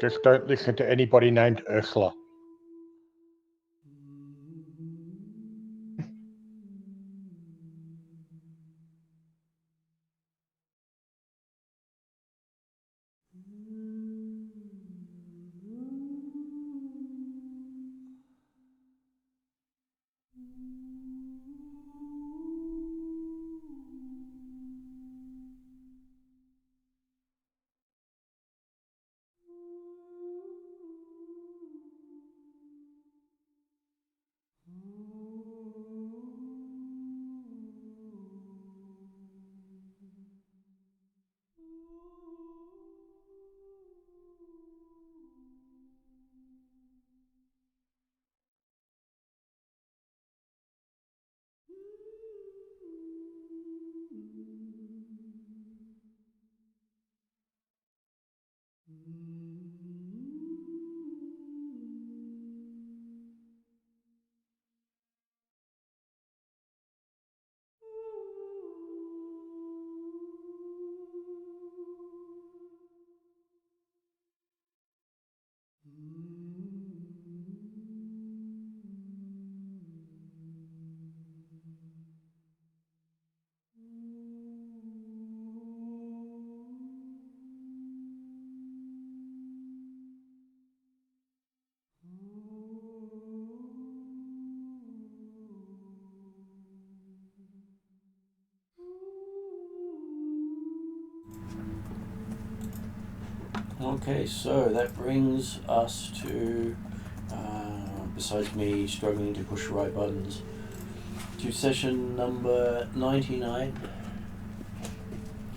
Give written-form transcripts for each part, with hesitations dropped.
Just don't listen to anybody named Ursula. Okay, so that brings us to, besides me struggling to push the right buttons, to session number 99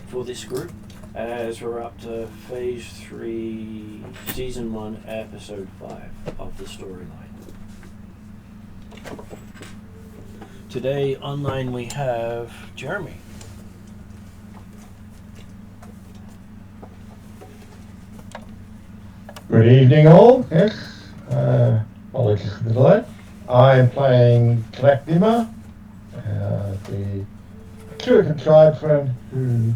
for this group, as we're up to Phase 3, Season 1, Episode 5 of the storyline. Today, online we have Jeremy. Good evening, all. Yes. Apologies for the delay. I'm playing Kalakdima, the Atruaghin tribesman who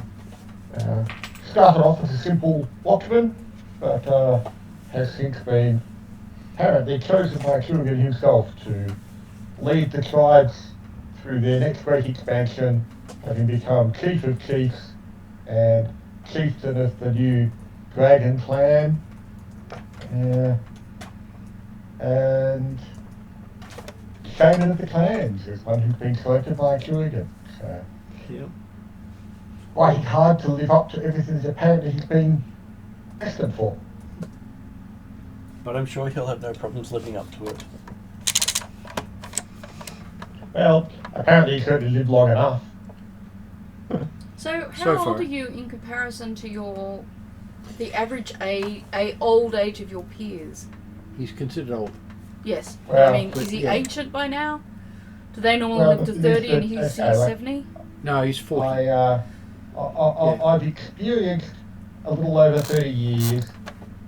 started off as a simple watchman, but has since been apparently chosen by Atruaghin himself to lead the tribes through their next great expansion, having become chief of chiefs and chieftain of the new dragon clan. And shaman of the clans is one who's been selected by Atruaghin. So, Yep. working hard to live up to everything that apparently he's been destined for. But I'm sure he'll have no problems living up to it. Well, apparently he certainly lived long enough. So, So how far. old are you in comparison to the average old age of your peers? He's considered old. Yes. Well, I mean, but is he yeah. ancient by now? Do they normally Well, live to the thing is 30 and that- he's okay, like- 70? No, he's 40. I've experienced a little over 30 years,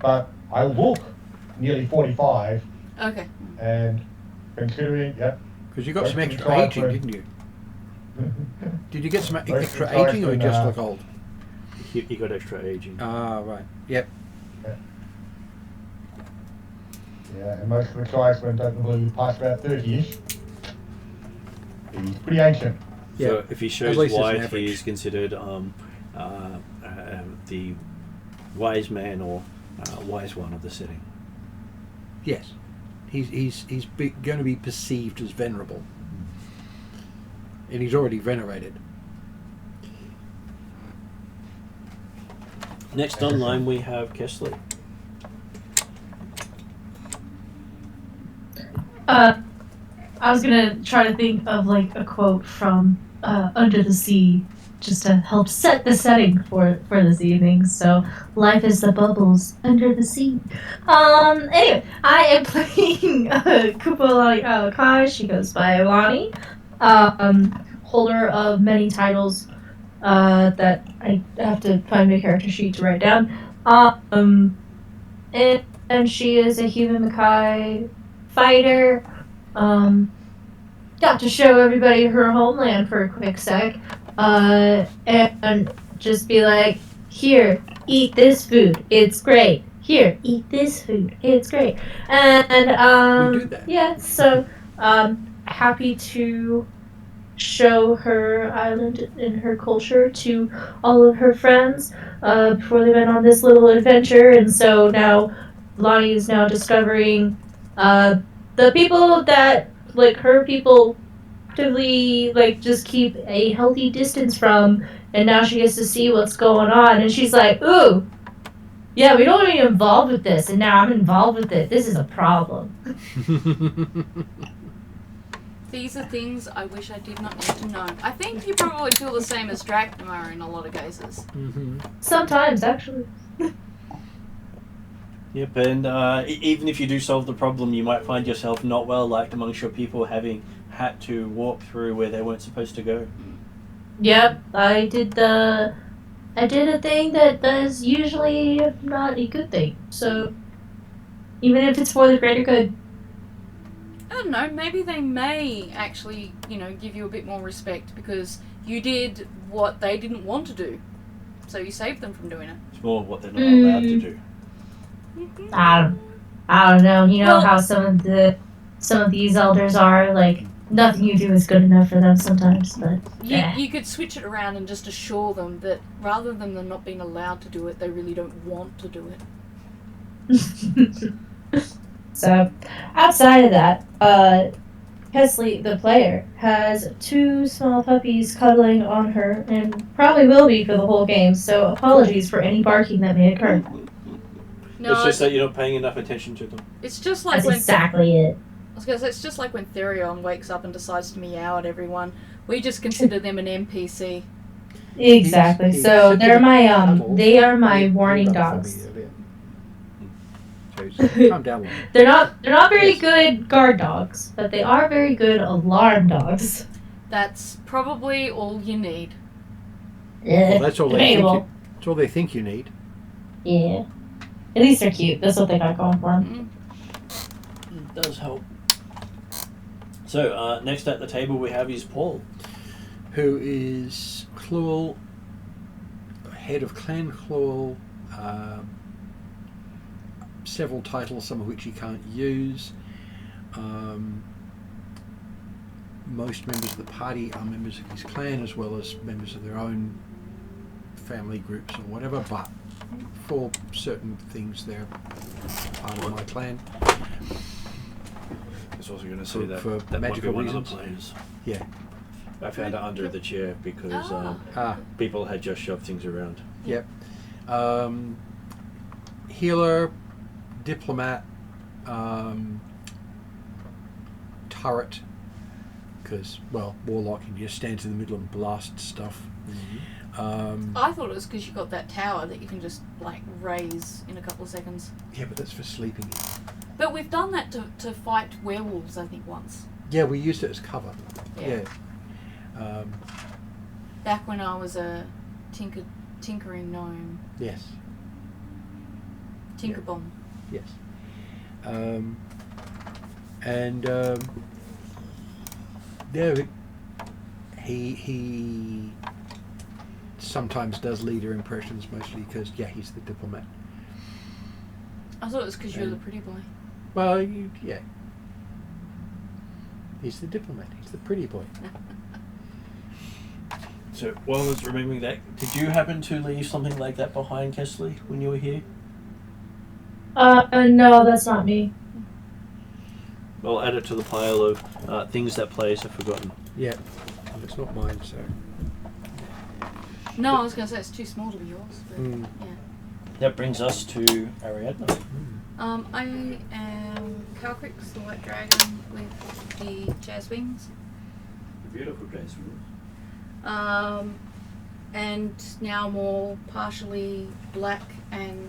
but I look nearly 45, Okay. and considering, yep. Because you got some Most of extra the aging, tribesmen- didn't you? Did you get some Most of extra the aging, or you tribesmen, just look old? He got extra aging. Ah, right. Yep. Yeah, and most of the tribesmen don't normally live past about 30-ish. He's pretty ancient. Yeah. So if he At shows least it's an white, average. he's considered the wise man or wise one of the setting. Yes. He's going to be perceived as venerable. And he's already venerated. Next online we have Kessler. I was gonna try to think of like a quote from Under the Sea, just to help set the setting for this evening. So, life is the bubbles under the sea. Anyway, I am playing Kupalani Kai. She goes by Lonnie, holder of many titles that I have to find my character sheet to write down. And she is a human Makai fighter. Got to show everybody her homeland for a quick sec. And just be like, here, eat this food. It's great. here, eat this food. It's great. And We do that. yeah, so happy to show her island and her culture to all of her friends before they went on this little adventure. And so now Lonnie is now discovering the people that like her people actively like just keep a healthy distance from, and now she gets to see what's going on, and she's like, ooh, yeah, we don't want to be involved with this, and now I'm involved with it. This is a problem. These are things I wish I did not need to know. I think you probably feel the same as Drachnima in a lot of cases. Mm-hmm. Sometimes, actually. Yep, and even if you do solve the problem, you might find yourself not well liked amongst your people, having had to walk through where they weren't supposed to go. Yep, I did a thing that is usually not a good thing. So, even if it's for the greater good. I don't know, maybe they may actually, give you a bit more respect because you did what they didn't want to do. So you saved them from doing it. It's more what they're not allowed to do. I don't know. You know Well- how some of these elders are, like, nothing you do is good enough for them sometimes, but You could switch it around and just assure them that rather than them not being allowed to do it, they really don't want to do it. So, outside of that, Kesley, the player, has 2 small puppies cuddling on her, and probably will be for the whole game, so apologies for any barking that may occur. No, It's just that you're not paying enough attention to them. it's just like That's when exactly it. I was gonna say, it's just like when Therion wakes up and decides to meow at everyone. We just consider them an NPC. Exactly. He's So sitting they're my animal. they are my He warning got for dogs. me earlier. So he's- calm down, Lonnie. They're not very Yes. good guard dogs, but they are very good alarm dogs. That's probably all you need. Yeah. Well, that's all they think. Debatable. That's all they think you need. Yeah. At least they're cute. That's what they got going for them. It does help. So, next at the table we have is Paul. Who is Cloel, head of Clan Cloel, several titles, some of which he can't use. Most members of the party are members of his clan as well as members of their own family groups or whatever, but for certain things they're part of my clan. I was also going to say For that might be magical one reasons. of the players. Yeah. I found it under the chair because Ah, people had just shoved things around. yep. Healer, diplomat, turret, because, well, warlock can just stand in the middle and blast stuff. I thought it was because you got that tower that you can just raise in a couple of seconds. Yeah, but that's for sleeping. But we've done that to fight werewolves, I think, once. Yeah, we used it as cover. Yeah. Back when I was a tinkering gnome. Yes. Tinkerbomb. Yes. Yeah, he sometimes does leader impressions, mostly because he's the diplomat. I thought it was because you were the pretty boy. Well, yeah. He's the diplomat. He's the pretty boy. So, while I was remembering that, did you happen to leave something like that behind, Kesley, when you were here? No, that's not me. I'll add it to the pile of things that players have forgotten. Yeah. It's not mine, so. No, I was going to say it's too small to be yours. But yeah. That brings us to Ariadne. I am Calcrix, the white dragon with the jazz wings. Beautiful place. And now more partially black and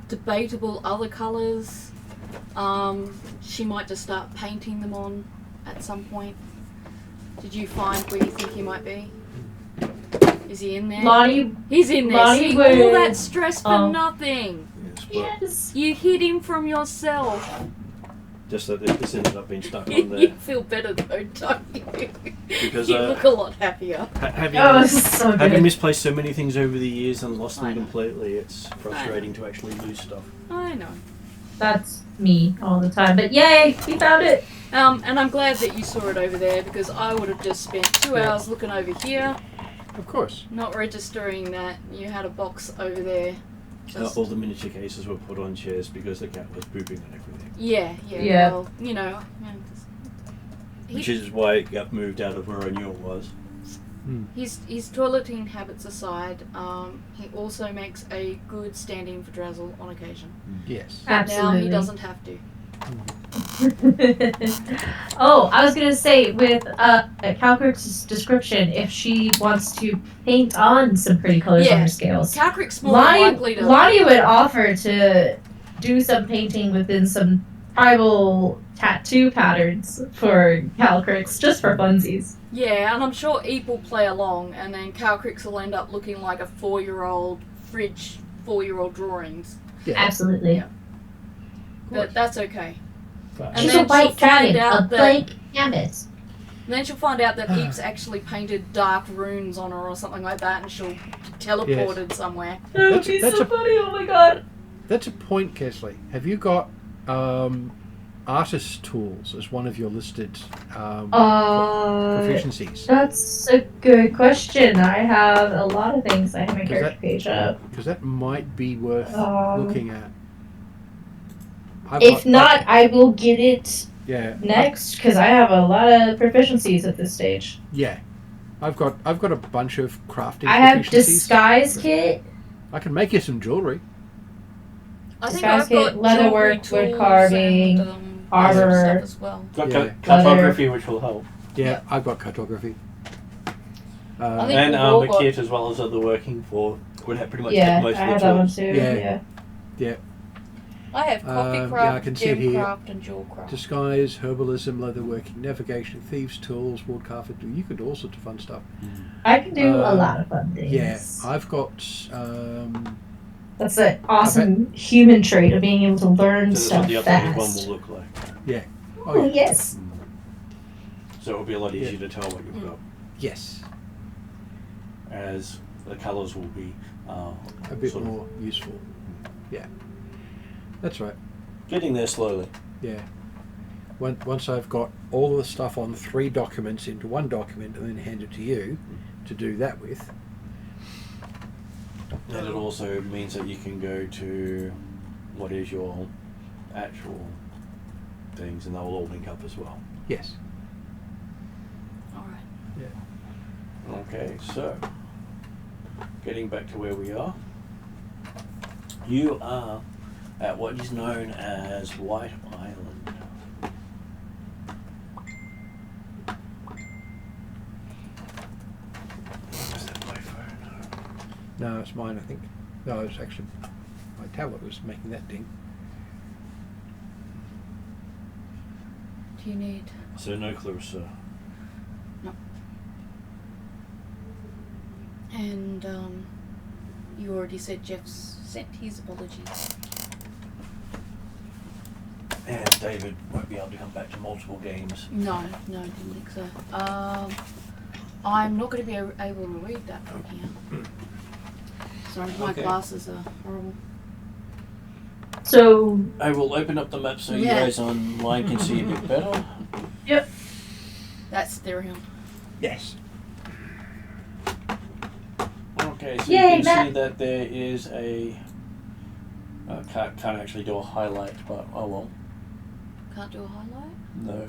debatable other colours. She might just start painting them on at some point. Did you find where you think he might be? Is he in there? Lonnie, He's in there. Lonnie See, would- all that stress for Oh. nothing. yes. You hid him from yourself. Just that this ended up being stuck on You there. feel better though, don't you? Because, you look a lot happier. Having, Oh, this is so having good. misplaced so many things over the years and lost I them know. completely, it's frustrating to actually lose stuff. I know. That's me all the time. But yay, we found it. And I'm glad that you saw it over there because I would have just spent 2 hours looking over here, Of course. not registering that you had a box over there. Just, All the miniature cases were put on chairs because the cat was pooping and everything. yeah. Yeah. Well, you know. Which is why it got moved out of where I knew it was. His toileting habits aside, he also makes a good stand-in for Drazzle on occasion. Yes. But now Absolutely. he doesn't have to. Oh, I was gonna say with Calcrick's description, if she wants to paint on some pretty colors on Yeah. her scales, Calcrick's more likely to. Lonnie would offer to do some painting within some tribal tattoo patterns for Calcrick's, just for funsies. Yeah, and I'm sure Eep will play along, and then Calcrick's will end up looking like a 4-year-old fridge, 4-year-old drawings. Absolutely. Yeah. But that's okay. But And She's then a white she'll find dragon, out a that- blank canvas. And then she'll find out that Eep's actually painted dark runes on her or something like that, and she'll be teleported somewhere. That would be so funny, oh my god. That's a point, Kesley. Have you got artist tools as one of your listed proficiencies? That's a good question. I have a lot of things I have my Does character that- page up. Because that might be worth Um, looking at. I've If got- not, I will get it yeah, next because I have a lot of proficiencies at this stage. yeah. I've got a bunch of crafting I have proficiencies. disguise kit, I can make you some jewelry. I think Disguise I've kit, got leatherwork, jewelry wood tools carving, and, armor. stuff as well. Got Yeah. cartography, which will help. Yeah, Yeah. I've got cartography. I think And we've all the got- kit, as well as other working for, would have pretty much Yeah, have most I of have the that one tools. too. Yeah. Yeah. I have coffee Yeah, I craft, can see it gem here. craft, and jewel craft. Disguise, herbalism, leatherworking, navigation, thieves' tools, woodcarver. You could do all sorts of fun stuff. I can do a Um, lot of fun things. Yeah, I've got. That's an awesome human trait of being able to learn So that's what stuff the updated one fast. will look like. Oh, yes. So it'll be a lot easier to tell what you've got, Yes, as the colours will be a bit sort of more useful. Yeah, that's right. getting there slowly. Yeah. Once I've got all the stuff on 3 documents into one document and then hand it to you to do that with. And it also means that you can go to what is your actual things, and they'll all link up as well. Yes. Alright. Okay, so getting back to where we are, you are at what is known as White Island. Where's that my phone? No, it's mine, I think. No, it's actually my tablet was making that ding. Do you need... So no Clarissa. And, you already said Jeff's sent his apologies. And David won't be able to come back to multiple games. No, didn't think so. I'm not going to be able to read that from here. Sorry, my Okay. glasses are horrible. So, I will open up the map so you Yeah. guys online can see a bit better. That's Therion. Yes. Okay, so Yay, you can map. see that there is a... can't actually do a highlight, but oh well. Can't do a highlight? No.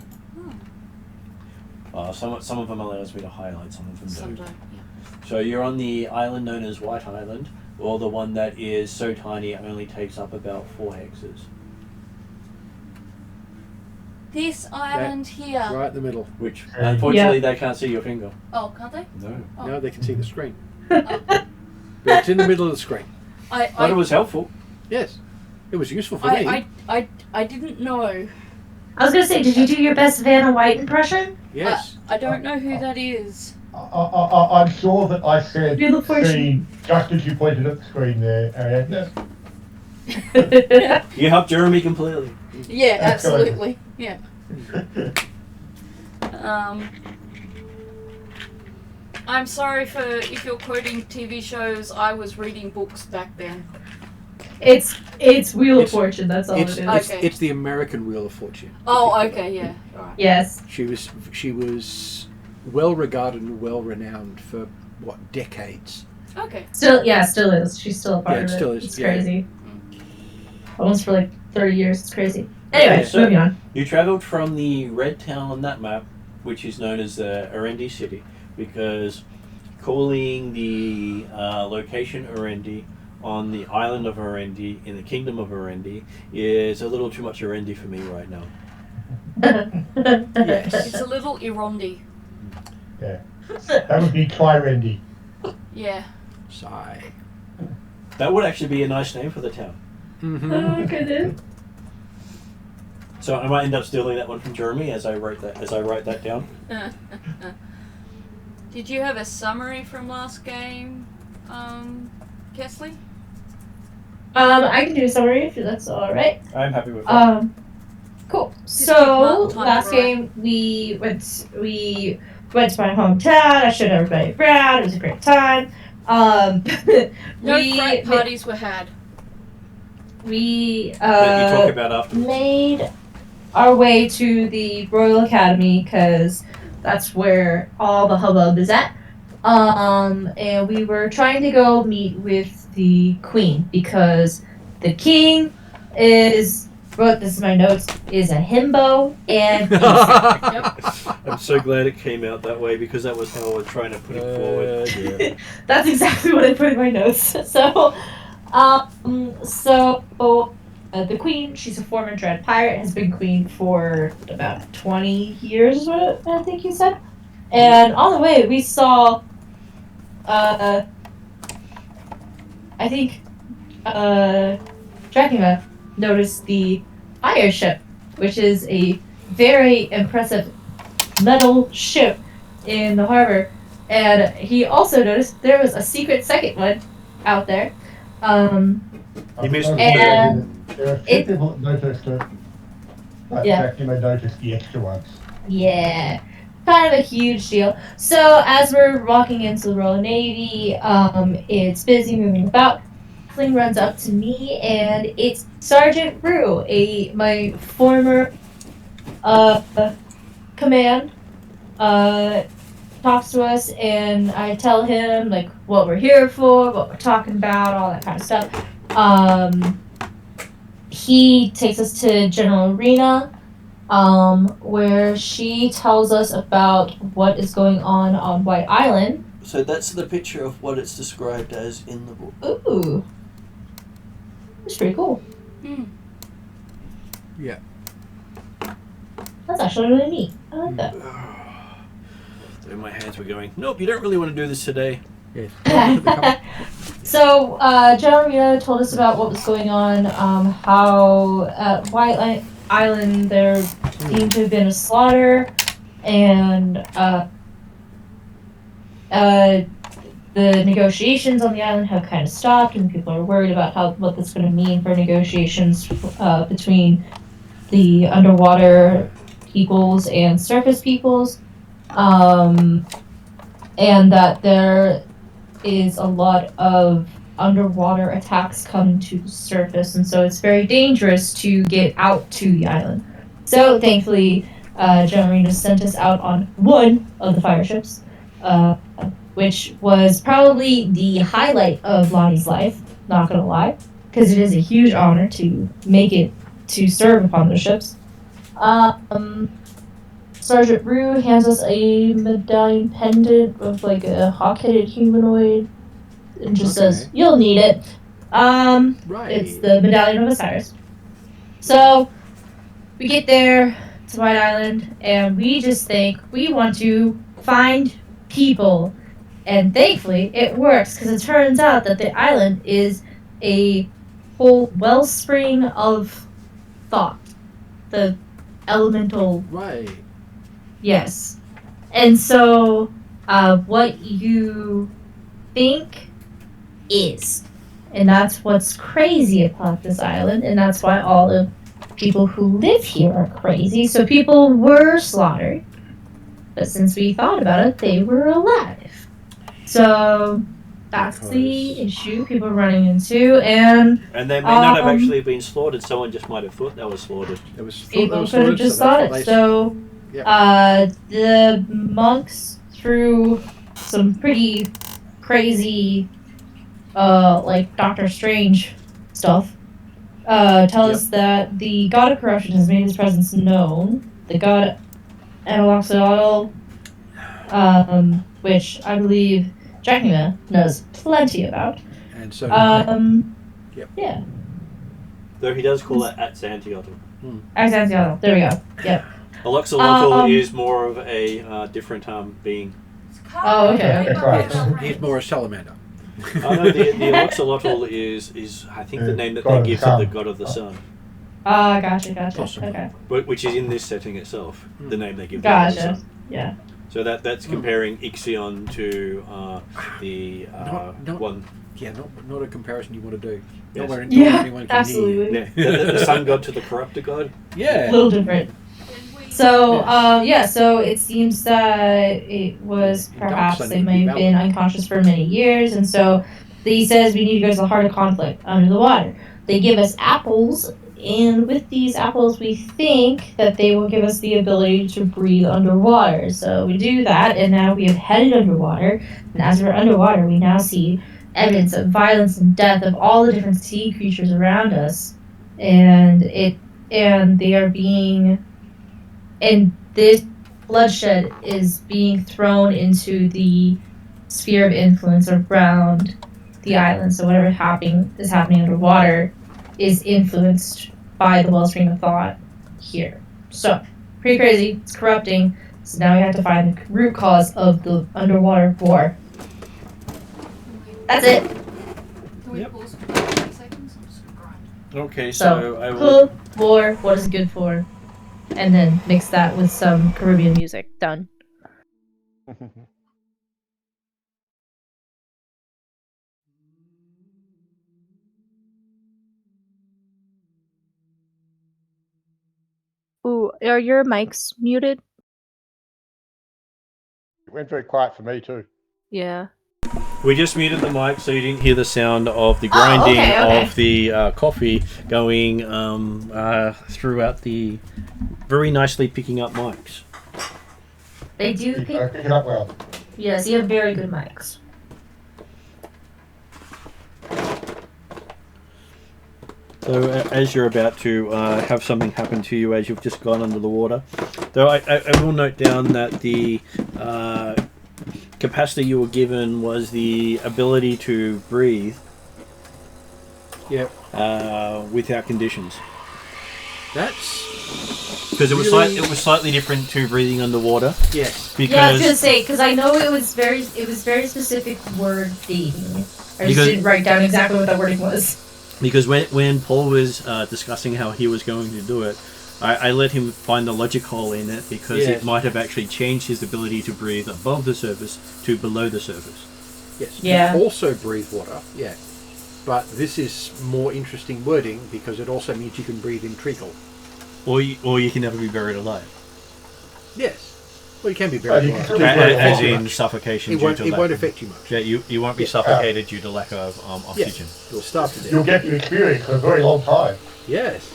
Oh, Some of them allows me to highlight, some of them some don't. don't, yeah. So you're on the island known as White Island, or the one that is so tiny it only takes up about 4 hexes. This island here. Right in the middle. Which, Yeah. unfortunately, they can't see your finger. Oh, can't they? No. Oh. Now they can see the screen. Oh. But it's in the middle of the screen. But it was helpful. Yes. It was useful for me. I didn't know. I was gonna say, did you do your best Vanna White impression? Yes. I don't know who that is. I'm sure that I said You look for screen just as you pointed at the screen there, Ariadne. You helped Jeremy completely. Yeah, Excellent. absolutely. Yeah. I'm sorry for if you're quoting TV shows. I was reading books back then. It's Wheel of It's- Fortune. That's all It's, it is. it's, Okay. it's the American Wheel of Fortune. Oh, particular. okay, yeah. All right. Yes. She was well regarded and well renowned for what, decades. Okay. Still is. She's still a part Yeah, it of it. still is, It's yeah. crazy. Almost for like 30 years. It's crazy. Anyway, so- moving on. You travelled from the red town on that map, which is known as Urendi City, because calling the location Urendi on the island of Urendi in the kingdom of Urendi is a little too much Urendi for me right now. Yes. It's a little Irondi. Yeah. That would be Tyranny. Yeah. Sigh. That would actually be a nice name for the town. Mm-hmm. Oh, goodness. So I might end up stealing that one from Jeremy as I write that down. Did you have a summary from last game, Kesley? I can do a summary if that's all right. I'm happy with that. Cool. give So Mark time last to write. game we went to my hometown. I showed everybody around. It was a great time. No we frat parties were had. we That you talk about afterwards. made our way to the Royal Academy because that's where all the hubbub is at. And we were trying to go meet with the Queen because the King is, wrote this in my notes, is a himbo and I'm so glad it came out that way because that was how I was trying to put it forward. Yeah. that's exactly what I put in my notes. The Queen, she's a former Dread Pirate, has been Queen for about 20 years, is what I think you said. And on the way, we saw, Dracula noticed the fire ship, which is a very impressive metal ship in the harbor. And he also noticed there was a secret second one out there. You missed And there are a few people that noticed it. But Yeah. Jack, you may notice the extra ones. Yeah, kind of a huge deal. So as we're walking into the Royal Navy, it's busy moving about. Fling runs up to me, and it's Sergeant Rue, my former command. Talks to us, and I tell him like what we're here for, what we're talking about, all that kind of stuff. He takes us to General Arena. Where she tells us about what is going on White Island. So that's the picture of what it's described as in the book. Ooh. That's pretty cool. Yeah. That's actually really neat. I like that. So my hands were going, nope, you don't really want to do this today. Yes. So, General Arena told us about what was going on, how at White Island there seemed to have been a slaughter, and the negotiations on the island have kind of stopped, and people are worried about what that's going to mean for negotiations between the underwater peoples and surface peoples, and that there is a lot of underwater attacks coming to the surface, and so it's very dangerous to get out to the island. So thankfully, General Arena sent us out on one of the fire ships, which was probably the highlight of Lonnie's life, not gonna lie, because it is a huge honor to make it to serve upon those ships. Sergeant Rue hands us a medallion pendant of like a hawk-headed humanoid and just says, Okay. "You'll need it." Right. It's the Medallion of Osiris. So we get there to White Island, and we just think we want to find people. And thankfully, it works, because it turns out that the island is a whole wellspring of thought. The elemental, Right. yes. And so, what you think is. And that's what's crazy about this island, and that's why all the people who live here are crazy, so people were slaughtered. But since we thought about it, they were alive. So that's the Because- issue people are running into, and And they may not have Um, actually been slaughtered. Someone just might have thought they were slaughtered. It was people could have just thought it. So Yep. the monks, through some pretty crazy, like Doctor Strange stuff, tell us that the god of corruption has made his presence known. The god Analoxolotl, which I believe Dracula knows plenty about. And so Yep. Yeah, Though he does call it at Santiago. Axanthiotl. There we go. Yep. Aloxolotl is more of a different being. Oh, okay. yes, he's more a salamander. Oh no, the Aloxolotl is I think the name that they give to the god of the sun. Gotcha. Possible. Okay. Which is in this setting itself, the name they give the god of the Gotcha. sun. Yeah. So that's comparing Ixion to the Not- one. Yeah, not a comparison you want to do. Yes. Not where Yeah, anyone can absolutely. Yeah, the sun god to the corruptor god. hear. A Yeah. little different. So, so it seems that it was perhaps they may have been unconscious for many years, and so he says we need to go to the heart of conflict under the water. They give us apples, and with these apples, we think that they will give us the ability to breathe underwater. So we do that, and now we have headed underwater, and as we're underwater, we now see evidence of violence and death of all the different sea creatures around us, and they are being. And this bloodshed is being thrown into the sphere of influence around the island. So whatever is happening underwater is influenced by the wellspring of thought here. So pretty crazy. It's corrupting. So now we have to find the root cause of the underwater war. That's it. Can we Yep. pause for 30 seconds? I'm just gonna grind. Okay, So I will. cool, war, what is it good for? And then mix that with some Caribbean music. Done. Ooh, are your mics muted? It went very quiet for me too. Yeah. We just muted the mic so you didn't hear the sound of the Oh, grinding okay. of the coffee going throughout the very nicely picking up mics. They do Pick pick. it up well. Yes, you have very good mics. So as you're about to have something happen to you as you've just gone under the water, though I will note down that the capacity you were given was the ability to breathe. Yep. Without conditions. That's Because it was Really? it was slightly different to breathing underwater. yes. Because Yeah, I was gonna say because I know it was very specific wording. I just Because- didn't write down exactly what that wording was. Because when Paul was discussing how he was going to do it, I let him find the logic hole in it because Yeah. it might have actually changed his ability to breathe above the surface to below the surface. Yes. Yeah. You also breathe water. Yeah. But this is more interesting wording because it also means you can breathe in treacle. Or you can never be buried alive. Yes. Well, you can be Oh, very you alive. can still breathe As water. in suffocation It due won't, to it lack won't of... affect you much. Yeah, you won't be Yeah. suffocated due to lack of oxygen. You'll starve to You'll death. get to experience for a very long time. Yes.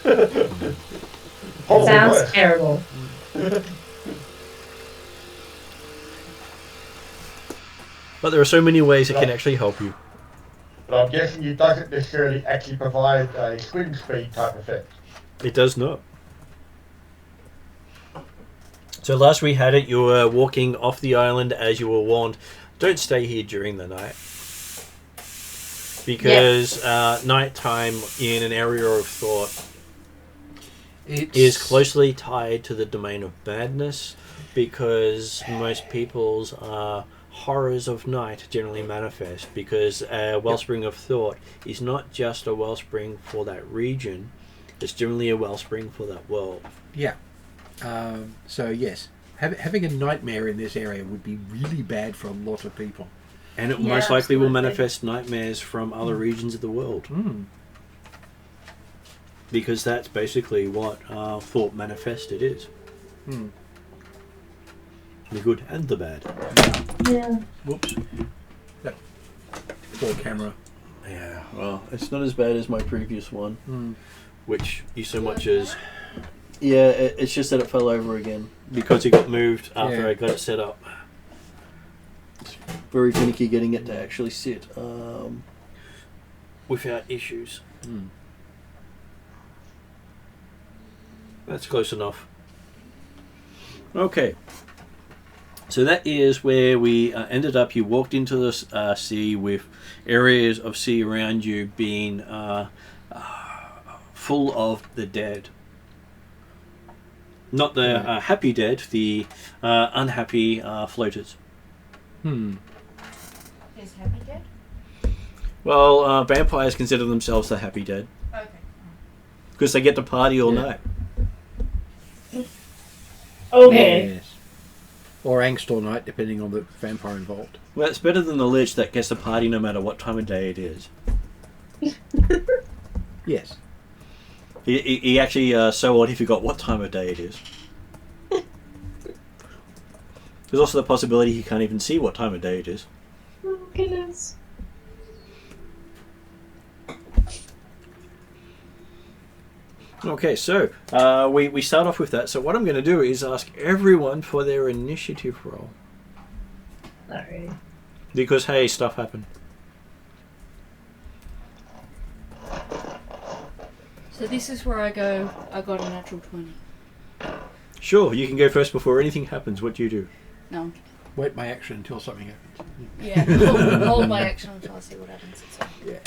Probably Sounds worse. terrible. But there are so many ways it can actually help you. But I'm guessing it doesn't necessarily actually provide a swim speed type effect. It does not. So last we had it, you were walking off the island as you were warned, don't stay here during the night. Because nighttime in an area of thought is closely tied to the domain of madness, because most people's horrors of night generally manifest, because a wellspring of thought is not just a wellspring for that region, it's generally a wellspring for that world. Yeah. So yes, having a nightmare in this area would be really bad for a lot of people. And it Yeah, most likely will absolutely. manifest nightmares from other regions of the world. Mm. because that's basically what thought manifested is. Hmm. The good and the bad. Yeah. Whoops. That poor camera. Yeah, well, it's not as bad as my previous one, Hmm. which you so much as... Yeah, it's just that it fell over again because it got moved after Yeah. I got it set up. It's very finicky getting it to actually sit without issues. Hmm. That's close enough. Okay. So that is where we ended up. You walked into the sea with areas of sea around you being full of the dead. Not the happy dead, the unhappy floaters. Hmm. Is Happy dead? Well, vampires consider themselves the happy dead Okay. because they get to party all Yeah. night. Okay. Yes. Or angst all night, depending on the vampire involved. Well, it's better than the lich that gets to party no matter what time of day it is. Yes. He actually so odd he forgot what time of day it is. There's also the possibility he can't even see what time of day it is. Oh, goodness. Okay, so we start off with that. So what I'm going to do is ask everyone for their initiative roll. Alright. Because, hey, stuff happened. So this is where I go, I got a natural 20. Sure, you can go first before anything happens. What do you do? No. Wait my action until something happens. Yeah, hold my action until I see what happens. Yes.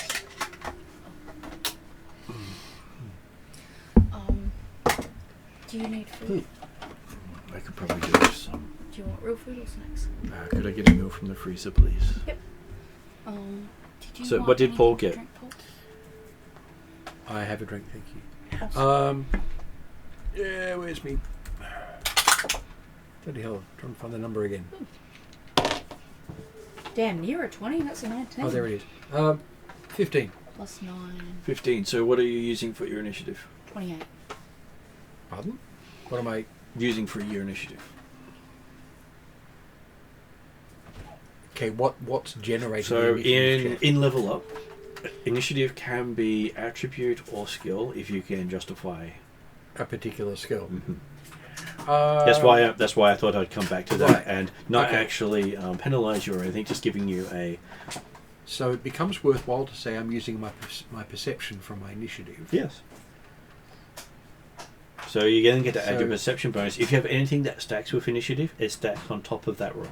Do you need food? I could probably do some. Do you want real food or snacks? Could I get a meal from the freezer, please? Did you So want what did anything Paul to get? drink, Paul? I have a drink, thank you. Awesome. Yeah, where's me? Bloody hell, trying to find the number again. Damn, near a 20, that's a 19. Oh, there it is. 15. Plus 9, 15. So what are you using for your initiative? 28. Pardon? What am I? Using for your initiative. Okay, what's generating So the initiative check? in level up, initiative can be attribute or skill if you can justify. A particular skill. That's why I thought I'd come back to that Right. and not Okay. actually penalise you or anything, just giving you a... So it becomes worthwhile to say I'm using my perception from my initiative. Yes. So you're going to get to add So- your perception bonus. If you have anything that stacks with initiative, it stacks on top of that roll.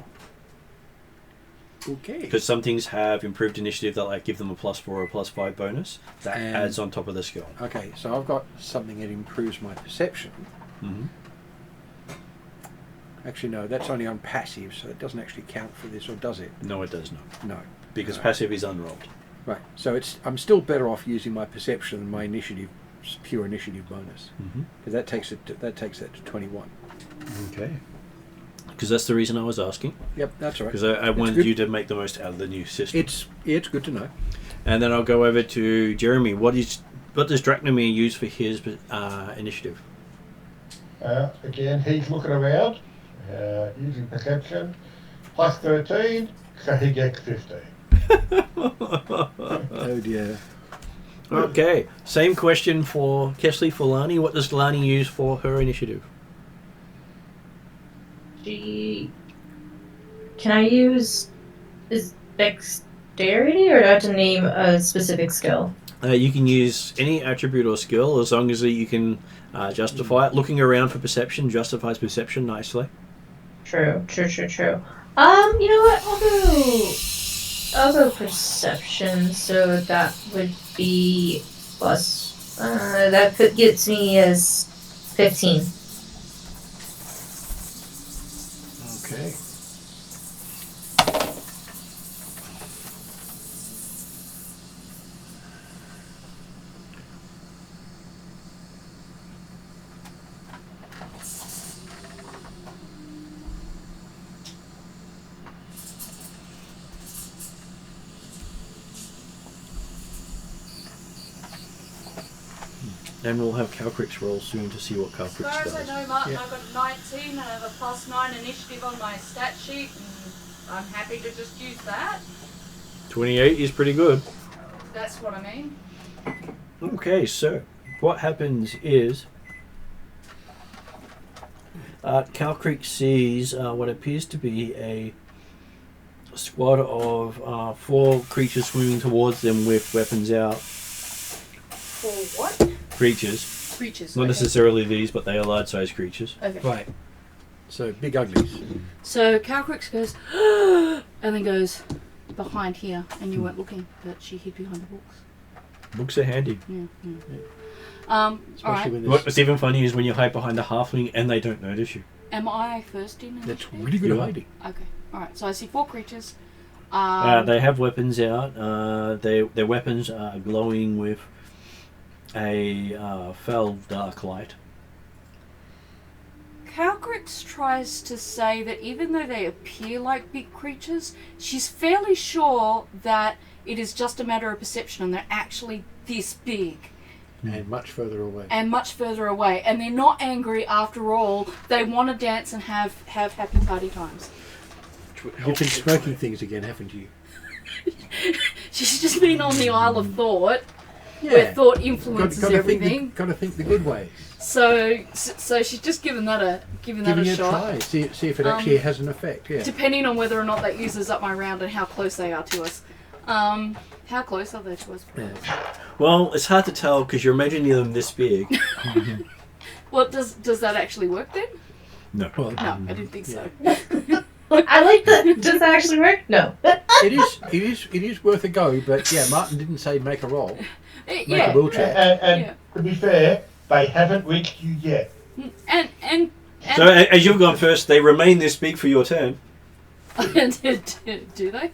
Okay. Because some things have improved initiative that like give them a +4 or a +5 bonus. That And- adds on top of the skill. Okay, so I've got something that improves my perception. Mm-hmm. Actually, no, that's only on passive, so it doesn't actually count for this, or does it? No, it does not. No. Because No. passive is unrolled. Right. So I'm still better off using my perception than my initiative, pure initiative bonus, Mm-hmm. because that takes it to 21. Okay. Because that's the reason I was asking. Yep, that's all right. Because I wanted good. you to make the most out of the new system. It's good to know. And then I'll go over to Jeremy. What does Dracnomir use for his initiative? Again, he's looking around, using perception, plus 13, so he gets 15. Oh dear. Okay. Same question for Kesley for Lani. What does Lani use for her initiative? Can I use dexterity, or do I have to name a specific skill? You can use any attribute or skill as long as you can justify it. Looking around for perception justifies perception nicely. True. You know what? I'll go perception. So that would be plus. That gets me as 15. Okay. And we'll have Calcrix roll soon to see what As Calcrix far as I does. know, Martin, Yeah. I've got 19 and I have a +9 initiative on my stat sheet, and I'm happy to just use that. 28 is pretty good. That's what I mean. Okay, so what happens is Calcrix sees what appears to be a squad of 4 creatures swimming towards them with weapons out. For what? Creatures. Creatures. Not okay. necessarily these, but they are large-sized creatures. Okay. Right. So big uglies. So Calcrix goes, and then goes behind here, and you weren't looking, but she hid behind the books. Books are handy. Yeah. Especially Alright. when there's, What's even funnier is when you hide behind a halfling and they don't notice you. Am I first in that's initiative? really good You are. hiding. Okay. Alright, so I see 4 creatures. They have weapons out. Their weapons are glowing with a fell dark light. Calcrix tries to say that even though they appear like big creatures, she's fairly sure that it is just a matter of perception and they're actually this big And much further away. and much further away. And they're not angry after all. They want to dance and have happy party times. You've been smoking things again, haven't you? She's just been on the Isle of Thought, where thought influences everything. Got to think the good way. So she's just given that a Giving it a shot. try. See if it actually has an effect. Yeah. Depending on whether or not that uses up my round and how close they are to us. How close are they to us? Well, it's hard to tell because you're imagining them this big. Well, does that actually work then? No. Well, No, I didn't think so. I like that. Does that actually work? No. it is worth a go, but yeah, Martin didn't say make a roll. Make Yeah. a will check. And Yeah. to be fair, they haven't reached you yet. And So as you've gone first, they remain this big for your turn. do they?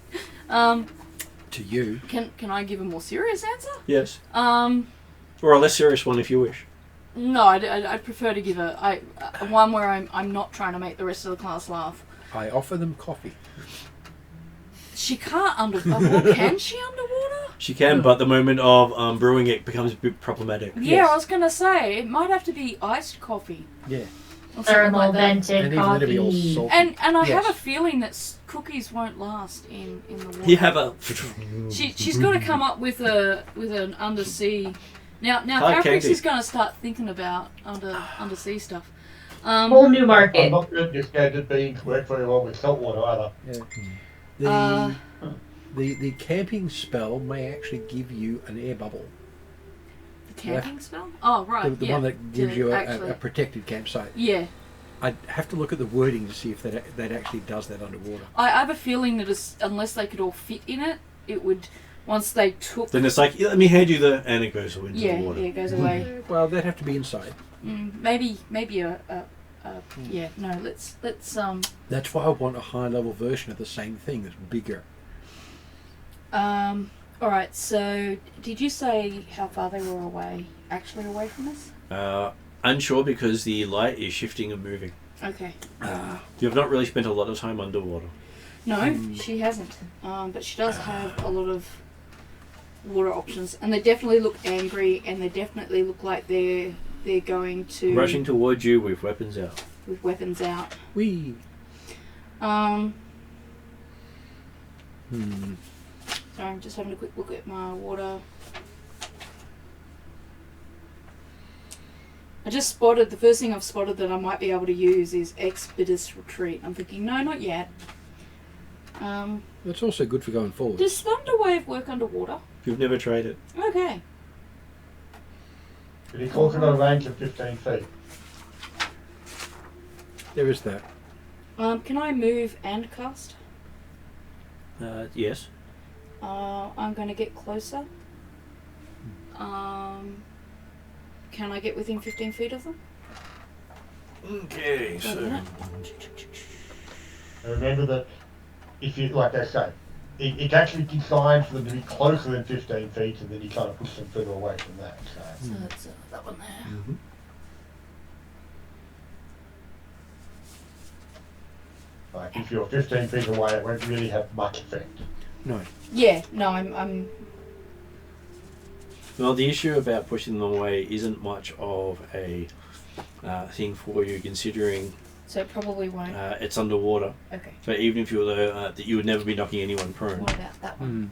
To you. Can I give a more serious answer? Yes. Or a less serious one if you wish. No, I'd prefer to give a one where I'm not trying to make the rest of the class laugh. I offer them coffee. She can't underwater. Can she underwater? She can, but the moment of brewing it becomes a bit problematic. Yeah, Yes. I was gonna say it might have to be iced coffee. Yeah. Or something Thermal like that. vented And even then it'd be all coffee. salty. And I Yes. have a feeling that cookies won't last in the water. You have a... She's got to come up with an undersea. Now Hard Calcrix candy. is going to start thinking about undersea stuff. Whole new I'm market. not just going to be work very well with salt water either. Yeah. The camping spell may actually give you an air bubble. The camping spell? Oh right, The yeah. one that gives you actually- a protected campsite. Yeah, I'd have to look at the wording to see if that actually does that underwater. I have a feeling that unless they could all fit in it, it would once they took. Then it's like, let me hand you the... And it goes into yeah, the water. it goes away. Well, they'd have to be inside. Maybe yeah. No, let's That's why I want a high level version of the same thing that's bigger. All right. So, did you say how far they were away? Actually, away from us? Unsure because the light is shifting and moving. Okay. You've not really spent a lot of time underwater. No, she hasn't. But she does have a lot of water options, and they definitely look angry, and they definitely look like they're going to Rushing towards you with weapons out. with weapons out. Wee. Sorry, I'm just having a quick look at my water. I just spotted, the first thing I've spotted that I might be able to use is Expeditious Retreat. I'm thinking, no, not yet. That's also good for going forward. Does Thunder Wave work underwater? You've never tried it. Okay. But he's also got a range of 15 feet. There is that. Can I move and cast? Yes. I'm going to get closer. Can I get within 15 feet of them? Okay, Wait a minute. And remember that if you, like they say, it's actually designed for them to be closer than 15 feet, and then you kind of push them further away from that. So that's that one there. Mm-hmm. Like if you're 15 feet away, it won't really have much effect. No. Yeah, no, I'm Well, the issue about pushing them away isn't much of a thing for you, considering So it probably won't. it's underwater. Okay. So even if you were there, you would never be knocking anyone prone. What about that one?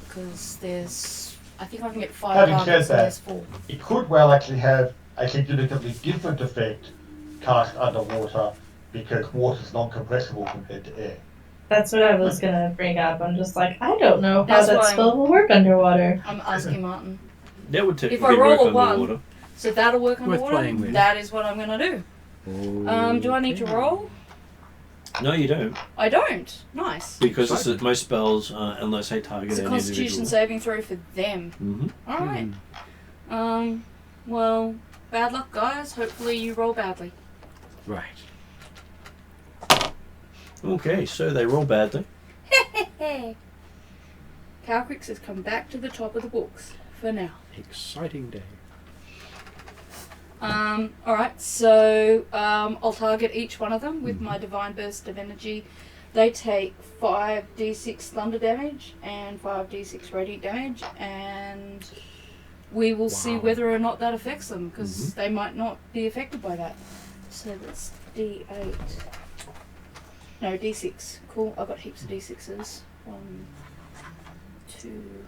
Because there's, I think I can get 5 Having targets said and that- there's 4. It could well actually have a significantly different effect cast underwater because water's non-compressible compared to air. That's what I was gonna bring up. I'm just like, I don't know how That's that why spell will work underwater. I'm asking Martin. That would If technically I roll work a 1, underwater. so that'll work Worth underwater. playing with. That is what I'm gonna do. Do I need to roll? No, you don't, I don't. Nice. because it's that most spells, unless they target It's a an Constitution individual. saving throw for them. Mm-hmm. All right. Well, bad luck, guys. Hopefully you roll badly. Right. Okay, so they roll badly. Calcrix has come back to the top of the books for now. Exciting day. Alright, so I'll target each one of them with my Divine Burst of Energy. They take 5d6 thunder damage and 5d6 radiant damage, and we will see whether or not that affects them, because they might not be affected by that. So that's d8. No, d6. Cool, I've got heaps of d6s. 1, 2,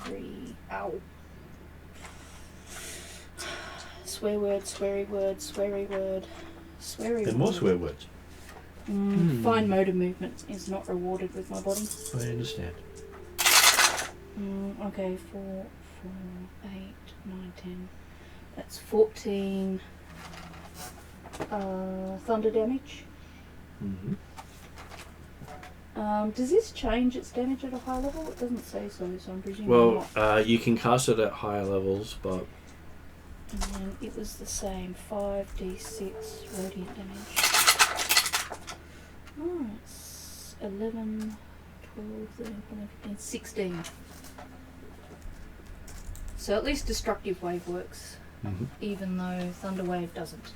3. Ow. Swear word, sweary word, sweary word, sweary There are word. more swear words. Fine motor movement is not rewarded with my body. I understand. Okay, 4, 8, 9, 10. That's 14 thunder damage. Mm-hmm. Does this change its damage at a high level? It doesn't say so, so I'm presuming Well, not. you can cast it at higher levels, but And then it was the same, 5d6 radiant damage. Oh, it's 11, 12, 13, 14, 15, 16. So at least Destructive Wave works, even though Thunder Wave doesn't.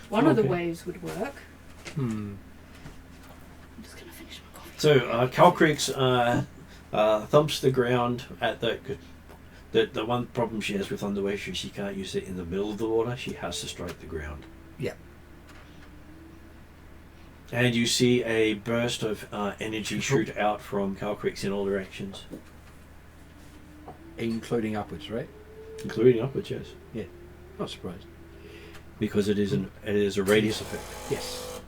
One of the waves would work. I'm just going to finish my coffee. So Calcrix thumps the ground at the one problem she has with Thunderwave is she can't use it in the middle of the water. She has to strike the ground. Yeah. And you see a burst of energy shoot out from Calcrix in all directions, Including upwards, right? including upwards. Yes, Not surprised. because it is a radius effect. Yes.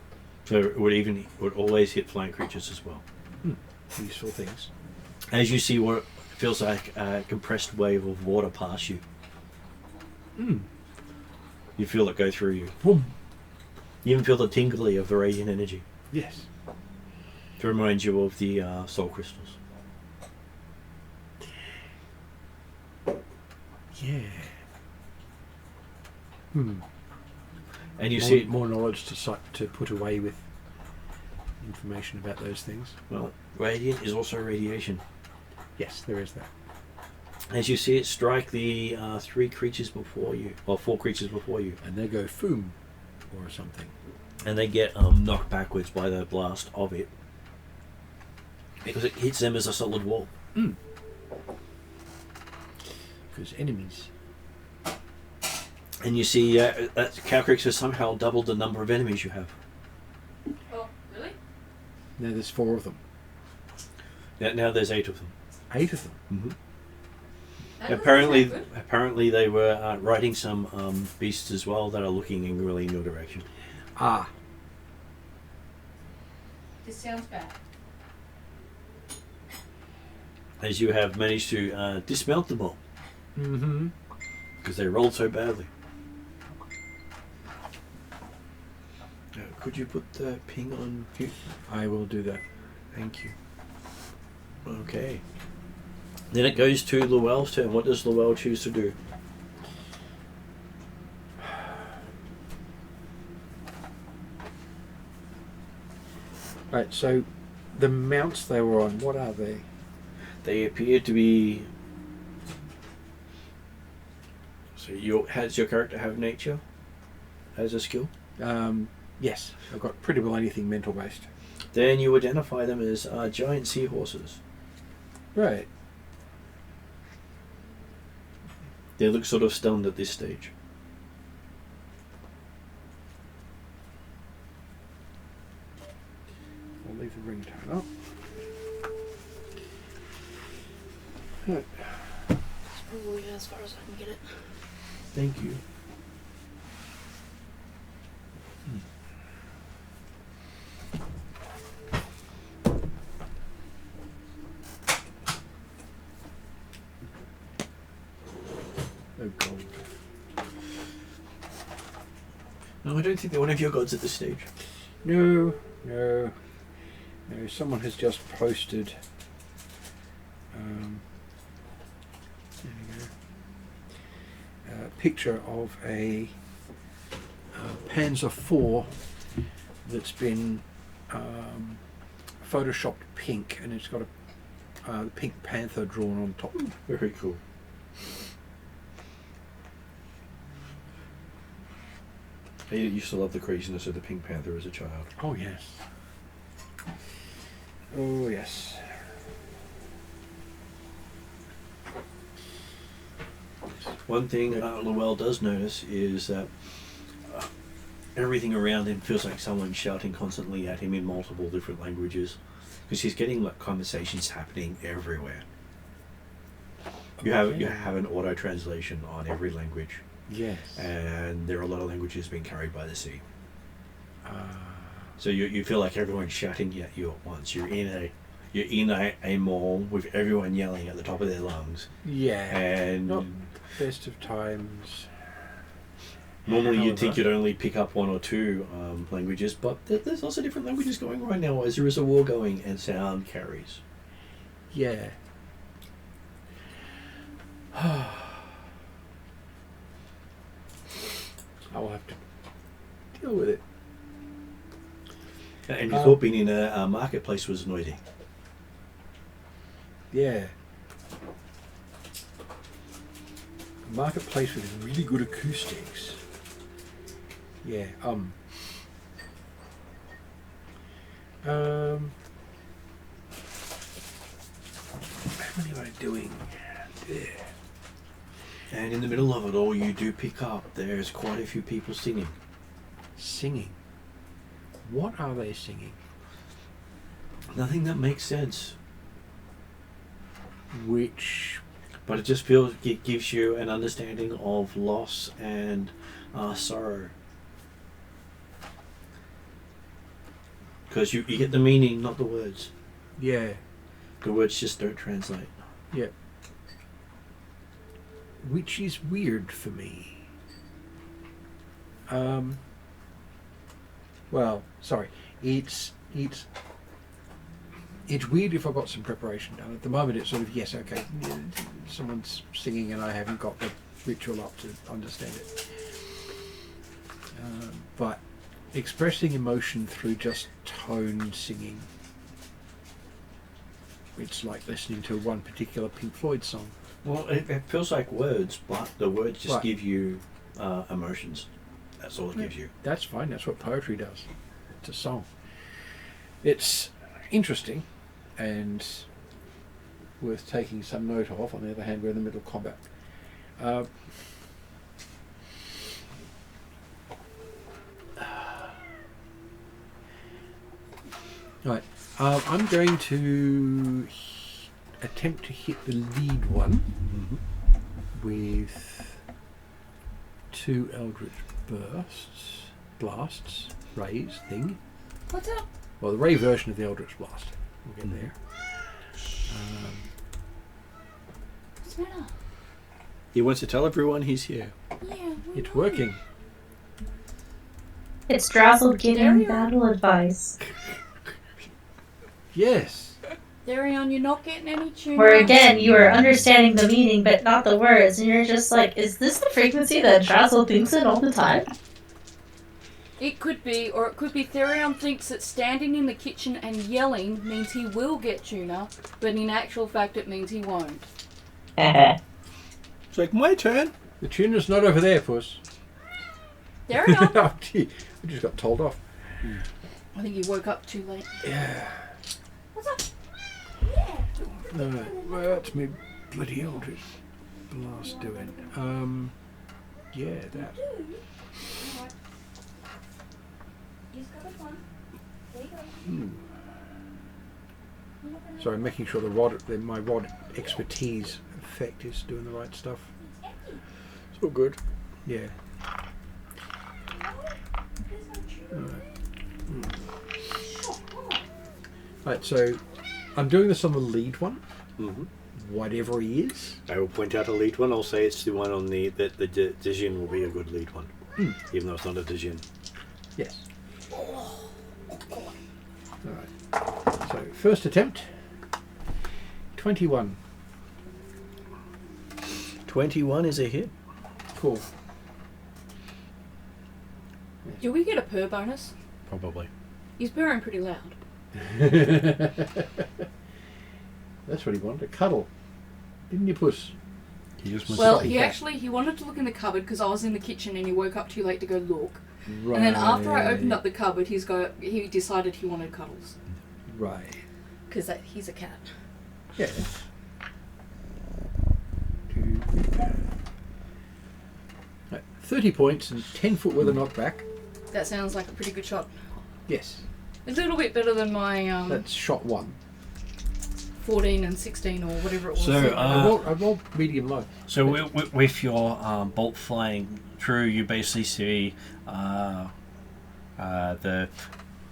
So it would always hit flying creatures as well. Useful things. As you see what feels like a compressed wave of water pass you. You feel it go through you. Boom. You even feel the tingly of the radiant energy. Yes. To remind you of the soul crystals. Yeah. And you see, more knowledge to put away with information about those things. well, radiant is also radiation. Yes, there is that. As you see it strike the 3 creatures before you, or 4 creatures before you, And they go foom or something. and they get knocked backwards by the blast of it because it hits them as a solid wall. Because enemies. And you see that Calcrix has somehow doubled the number of enemies you have. Oh, really? Now there's 4 of them. Now there's 8 of them. 8 of them. Apparently they were riding some beasts as well that are looking angrily in your direction. Ah. This sounds bad. As you have managed to dismount them all. Because they rolled so badly. Could you put the ping on mute? I will do that. Thank you. Okay. Then it goes to Llewell's turn. What does Llewell choose to do? Right, so the mounts they were on, what are they? They appear to be... So has your character have nature as a skill? Yes, I've got pretty well anything mental based. Then you identify them as giant seahorses. Right. They look sort of stunned at this stage. I'll leave the ringtone up. Right. That's probably as far as I can get it. Thank you. Oh, gold. No, I don't think they're one of your gods at this stage. No. Someone has just posted. There we go. A picture of a Panzer IV that's been photoshopped pink, and it's got a pink panther drawn on top. Very cool. I used to love the craziness of the Pink Panther as a child. Oh yes. Oh yes. One thing Llewell does notice is that everything around him feels like someone's shouting constantly at him in multiple different languages, because he's getting like conversations happening everywhere. You have an auto translation on every language. Yes. And there are a lot of languages being carried by the sea. So you feel like everyone's shouting at you at once. You're in a mall with everyone yelling at the top of their lungs. Yeah. And not best of times. normally you'd think you'd only pick up one or two languages, but there's also different languages going right now as there is a war going and sound carries. Yeah. I'll have to deal with it. And you thought being in a marketplace was noisy. Yeah. A marketplace with really good acoustics. Yeah. How many am I doing? There. And in the middle of it all, you do pick up there's quite a few people singing. Singing? What are they singing? Nothing that makes sense. Which... But it just it gives you an understanding of loss and sorrow. Because you get the meaning, not the words. Yeah. The words just don't translate. Yeah. Which is weird for me. Well, sorry. It's weird if I've got some preparation done. At the moment it's sort of, yes, okay, someone's singing and I haven't got the ritual up to understand it. But expressing emotion through just tone singing, it's like listening to one particular Pink Floyd song. Well, it feels like words, but the words just Right. give you emotions. That's all it gives you. That's fine. That's what poetry does. It's a song. It's interesting and worth taking some note of. On the other hand, we're in the middle of combat. Right. I'm going to attempt to hit the lead one with 2 Eldritch blasts, rays thing. What's up? Well, the ray version of the Eldritch Blast. We'll get there. What's the matter? He wants to tell everyone he's here. Yeah. It's working. It's Drazzle giving Dario? battle advice. Yes. Darion, you're not getting any tuna. Where again, you are understanding the meaning but not the words, and you're just like, is this the frequency that Drazzle thinks in all the time? It could be, or it could be Therion thinks that standing in the kitchen and yelling means he will get tuna, but in actual fact it means he won't. It's like, my turn. The tuner's not over there, puss. Therion? Oh, gee, we just got told off. I think he woke up too late. Yeah. What's up? No, well, that's me bloody Eldritch. blast doing? Yeah, that. Sorry, I'm making sure my rod expertise effect is doing the right stuff. It's all good. Yeah. Right, so I'm doing this on the lead one. Mm-hmm. Whatever he is. I will point out a lead one. I'll say it's the one on the Dijin will be a good lead one, even though it's not a Dijin. Yes. Alright. So, first attempt. 21. 21 is a hit. Cool. Do we get a purr bonus? Probably. He's purring pretty loud. That's what he wanted, a cuddle. Didn't you, Puss? He just wants Well, to he back. actually he wanted to look in the cupboard because I was in the kitchen and he woke up too late to go look. Right. And then after I opened up the cupboard, he decided he wanted cuddles Right. because he's a cat. Yes. Right, 30 points and 10 foot with a knockback. That sounds like a pretty good shot. Yes. It's a little bit better than my That's shot 1. 14 and 16 or whatever it was. So, I rolled medium low. So with your bolt flying through, you basically see the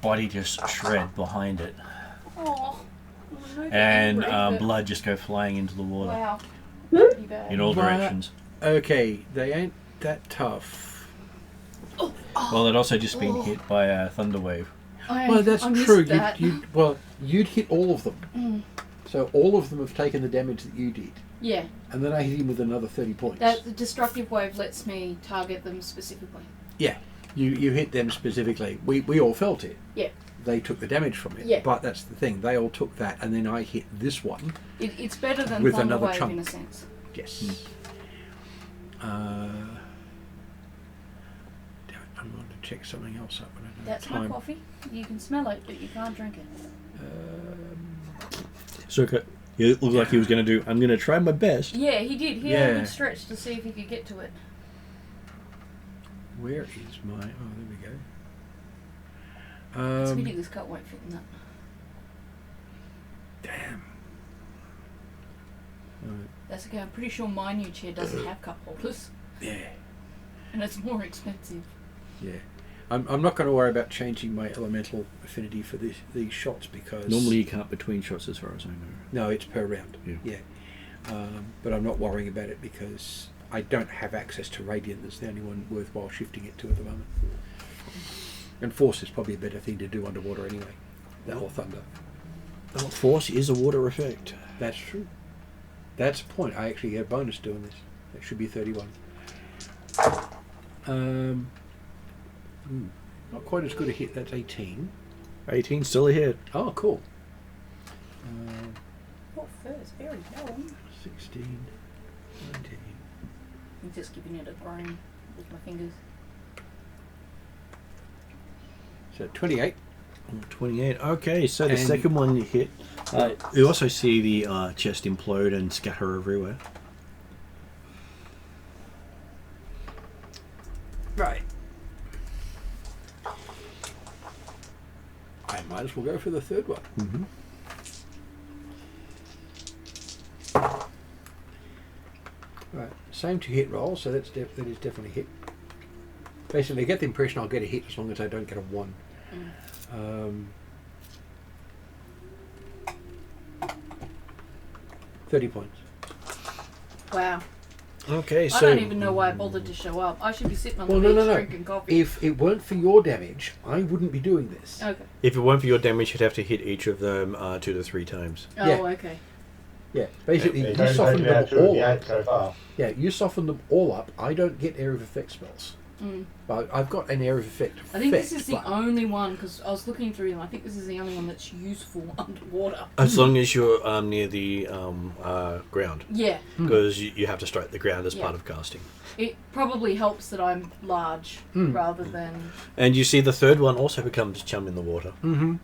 body just shred behind it, Oh, and blood just go flying into the water Wow. Pretty bad. in all Right. directions. Okay, they ain't that tough. Well, it also just been hit by a thunder wave. Well, that's I missed true. that. You'd hit all of them. So all of them have taken the damage that you did. Yeah, And then I hit him with another 30 points. that the destructive wave lets me target them specifically. Yeah, you hit them specifically. We all felt it. Yeah. They took the damage from it. Yeah. But that's the thing. They all took that, and then I hit this one. It's better than With thunder another wave chunk. in a sense. Yes. Damn it, I'm going to check something else up. But I don't That's have my time. coffee. You can smell it, but you can't drink it. So it looked like he was going to do. I'm going to try my best. Yeah, he did. He had a Yeah. good stretch to see if he could get to it. Where is my... Oh, there we go. It's a pity this cut won't fit in that. Damn. Right. That's okay. I'm pretty sure my new chair doesn't have cup holders, Yeah. and it's more expensive. Yeah. I'm not going to worry about changing my elemental affinity for these shots because... Normally you can't between shots as far as I know. No, it's per round. Yeah. But I'm not worrying about it because I don't have access to Radiant. That's the only one worthwhile shifting it to at the moment. And Force is probably a better thing to do underwater anyway. That whole thunder. Well, force is a water effect. That's true. That's a point. I actually get a bonus doing this. That should be 31. Not quite as good a hit. That's 18. 18 still a hit. Oh, cool. What first? Very warm. 16, 19. I'm just giving it a groan with my fingers. So 28. 28. Okay, so the And- second one you hit. You also see the chest implode and scatter everywhere. Right. I might as well go for the third one. Mm-hmm. Right. Same to hit roll, so that is definitely hit. Basically, I get the impression I'll get a hit as long as I don't get a 1. 30 points. Wow. Okay, I so don't even know why I bothered to show up. I should be sitting on the Well, beach no. drinking coffee. If it weren't for your damage, I wouldn't be doing this. Okay. if it weren't for your damage, you'd have to hit each of them 2 to 3 times. Oh, Yeah. okay. Yeah, basically, It you goes soften down them to all the up. 8 so far. Yeah, you soften them all up. I don't get area of effect spells. Mm. But I've got an area of effect. I think this is the but- only one, because I was looking through them, I think this is the only one that's useful underwater. As long as you're near the ground. Yeah. Because you have to strike the ground as Yeah. part of casting. It probably helps that I'm large rather than... And you see the third one also becomes chum in the water Mm-hmm.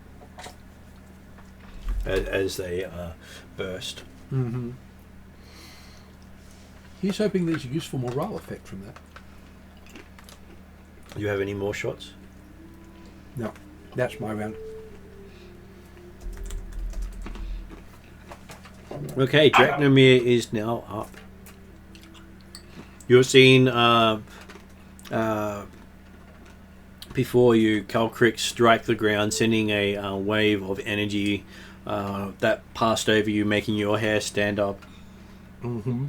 as they burst. Mm-hmm. He's hoping there's a useful morale effect from that. Do you have any more shots? No, that's my round. Okay, Dracnomir is now up. You're seeing before you, Calcrick strike the ground, sending a wave of energy that passed over you, making your hair stand up. Mm-hmm.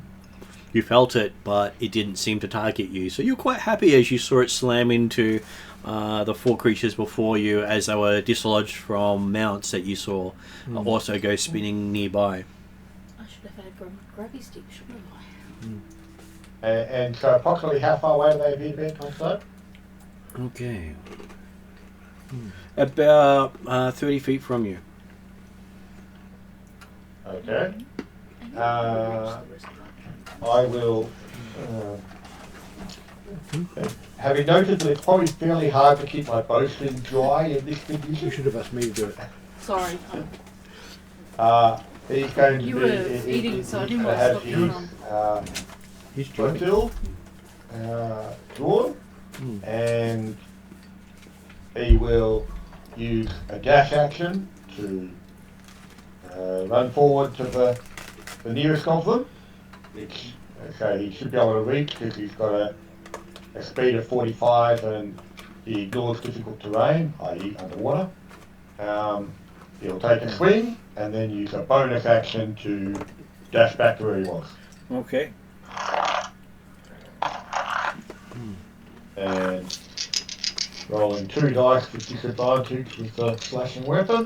You felt it, but it didn't seem to target you. So you're quite happy as you saw it slam into the 4 creatures before you as they were dislodged from mounts that you saw also go spinning nearby. I should have had a grabby stick, shouldn't I? And so approximately how far away do they appear to be on site? Okay. About 30 feet from you. Okay. I will. Having noted that it's probably fairly hard to keep my bowstring dry in this You condition, should have asked me to do it. Sorry. he's going to You be. were eating, so I didn't want to have stop you his He's joining. still drawn, and he will use a dash action to run forward to the nearest of them, which he should be able to reach because he's got a speed of 45 and he ignores difficult terrain, i.e. underwater. He'll take a swing and then use a bonus action to dash back to where he was. Okay. And rolling 2 dice with disadvantage with the slashing weapon.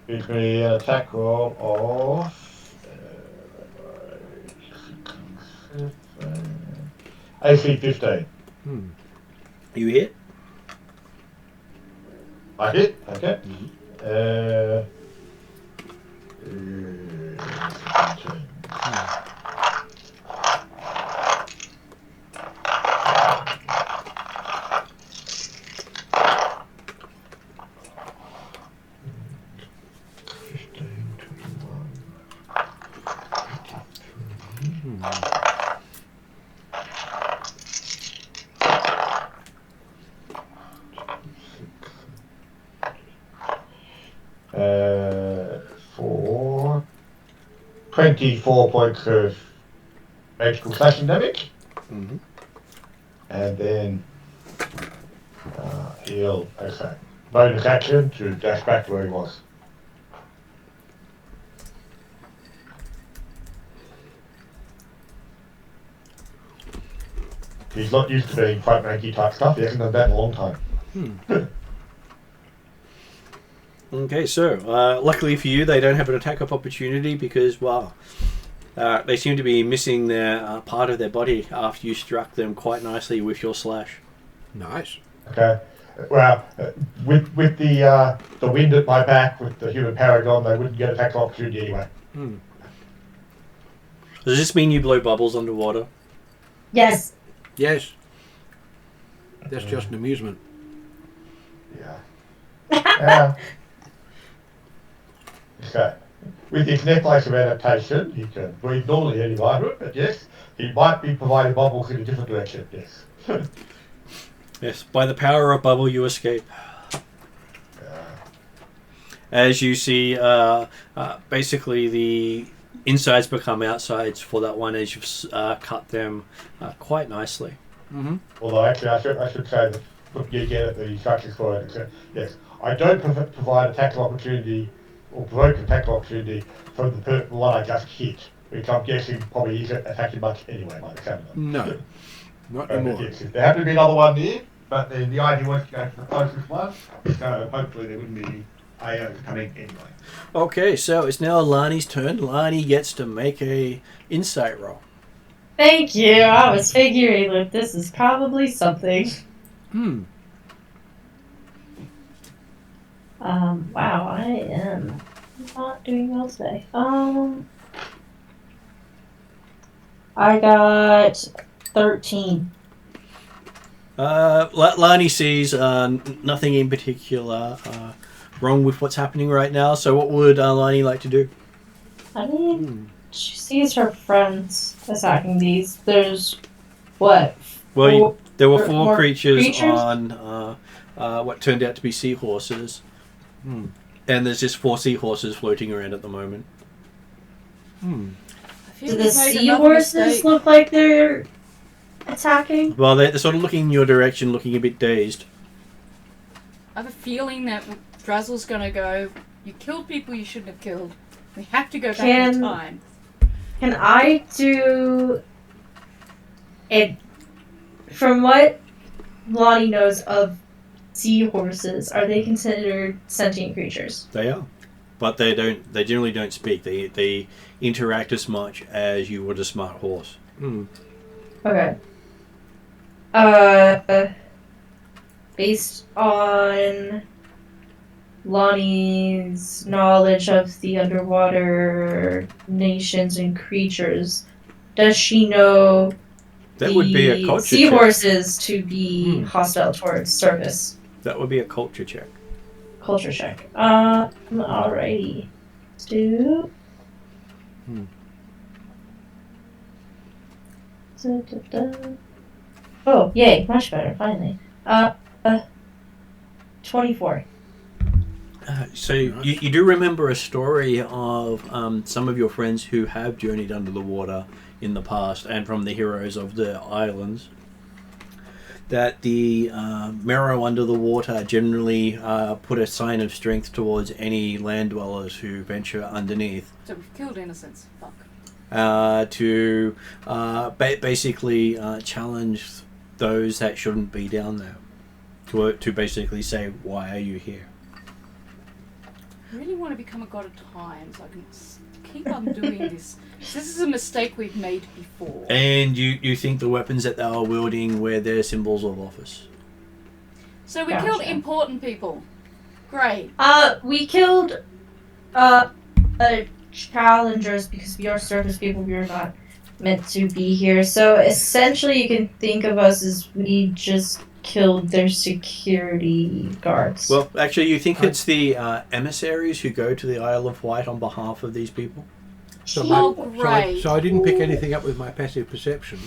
Gives me an attack roll of AC 15. You hit? I hit, okay. For 24 points of magical slashing damage. And then he'll, bonus action to dash back to where he was. He's not used to being fight ranky type stuff, he hasn't done that in a long time. Okay, so luckily for you, they don't have an attack of opportunity because, well, they seem to be missing their part of their body after you struck them quite nicely with your slash. Nice. Okay. Well, with the wind at my back, with the human paragon, they wouldn't get attack of opportunity anyway. Does this mean you blow bubbles underwater? Yes. Yes. That's just an amusement. Yeah. Okay. With his necklace of adaptation, he can breathe normally in any environment, but yes, he might be providing bubbles in a different direction, yes. Yes, by the power of bubble, you escape. As you see, basically the insides become outsides for that one as you've cut them quite nicely. Although actually I should say that looking again at the instructions for it, yes, I don't provide attack of opportunity or provoke attack of opportunity from the one I just hit, which I'm guessing probably isn't attacking much anyway by the sound of it. No, not anymore. Yes, there happened to be another one there, but then the idea was to go for the closest one, so hopefully there wouldn't be any AOs coming anyway. Okay, so it's now Lani's turn. Lani gets to make a insight roll. Thank you. I was figuring that this is probably something. Wow, I am not doing well today. I got 13. Lani sees nothing in particular wrong with what's happening right now. So what would Lani like to do? I mean, she sees her friends attacking these. There's what? Well, there were or four more creatures creatures? on what turned out to be seahorses. And there's just 4 seahorses floating around at the moment. I feel Do the we've made another seahorses mistake. look like they're attacking? Well, they're sort of looking in your direction, looking a bit dazed. I have a feeling that Drazzle's gonna go, you killed people you shouldn't have killed. We have to go back in time. Can I do it? From what Lonnie knows of seahorses, are they considered sentient creatures? They are. But they generally don't speak. They interact as much as you would a smart horse. Okay. Based on Lonnie's knowledge of the underwater nations and creatures, does she know That would be a culture check. seahorses to be hostile towards service? That would be a culture check. Culture check. Alrighty. Do. Oh, yay! Much better. Finally. 24. So you do remember a story of some of your friends who have journeyed under the water in the past, and from the heroes of the islands, that the marrow under the water generally put a sign of strength towards any land dwellers who venture underneath. So we've killed innocents. Fuck. To basically challenge those that shouldn't be down there. To basically say, why are you here? I really want to become a god of time so I can keep on doing this. This is a mistake we've made before. And you think the weapons that they are wielding were their symbols of office? So we Gotcha. killed important people. Great. We killed challengers because we are surface people. We are not meant to be here. So essentially, you can think of us as we just killed their security guards. Well, actually, you think it's the emissaries who go to the Isle of Wight on behalf of these people? So, Oh, so great. I didn't pick anything up with my passive perception.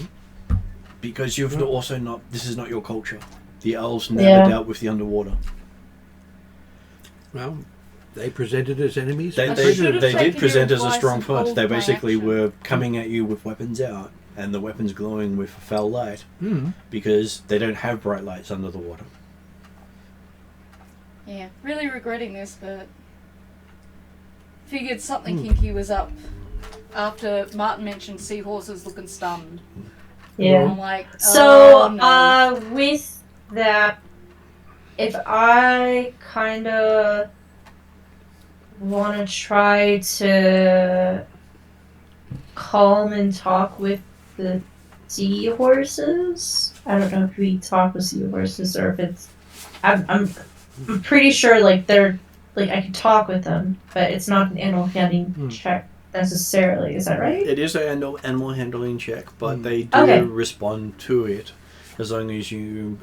Because you've also not... This is not your culture. The elves never dealt with the underwater. Well, they presented as enemies. They should have did taken present your as a advice strong and front. called They my basically action. were coming at you with weapons out, and the weapons glowing with fell light, because they don't have bright lights under the water. Yeah, really regretting this, but figured something kinky was up after Martin mentioned seahorses looking stunned. Yeah. I'm like, So, oh, no. with that, if I kind of want to try to calm and talk with the seahorses, I don't know if we talk with seahorses or if it's. I'm pretty sure like they're like I can talk with them, but it's not an animal handling check necessarily. Is that right? It is an animal handling check, but they do Okay. respond to it as long as you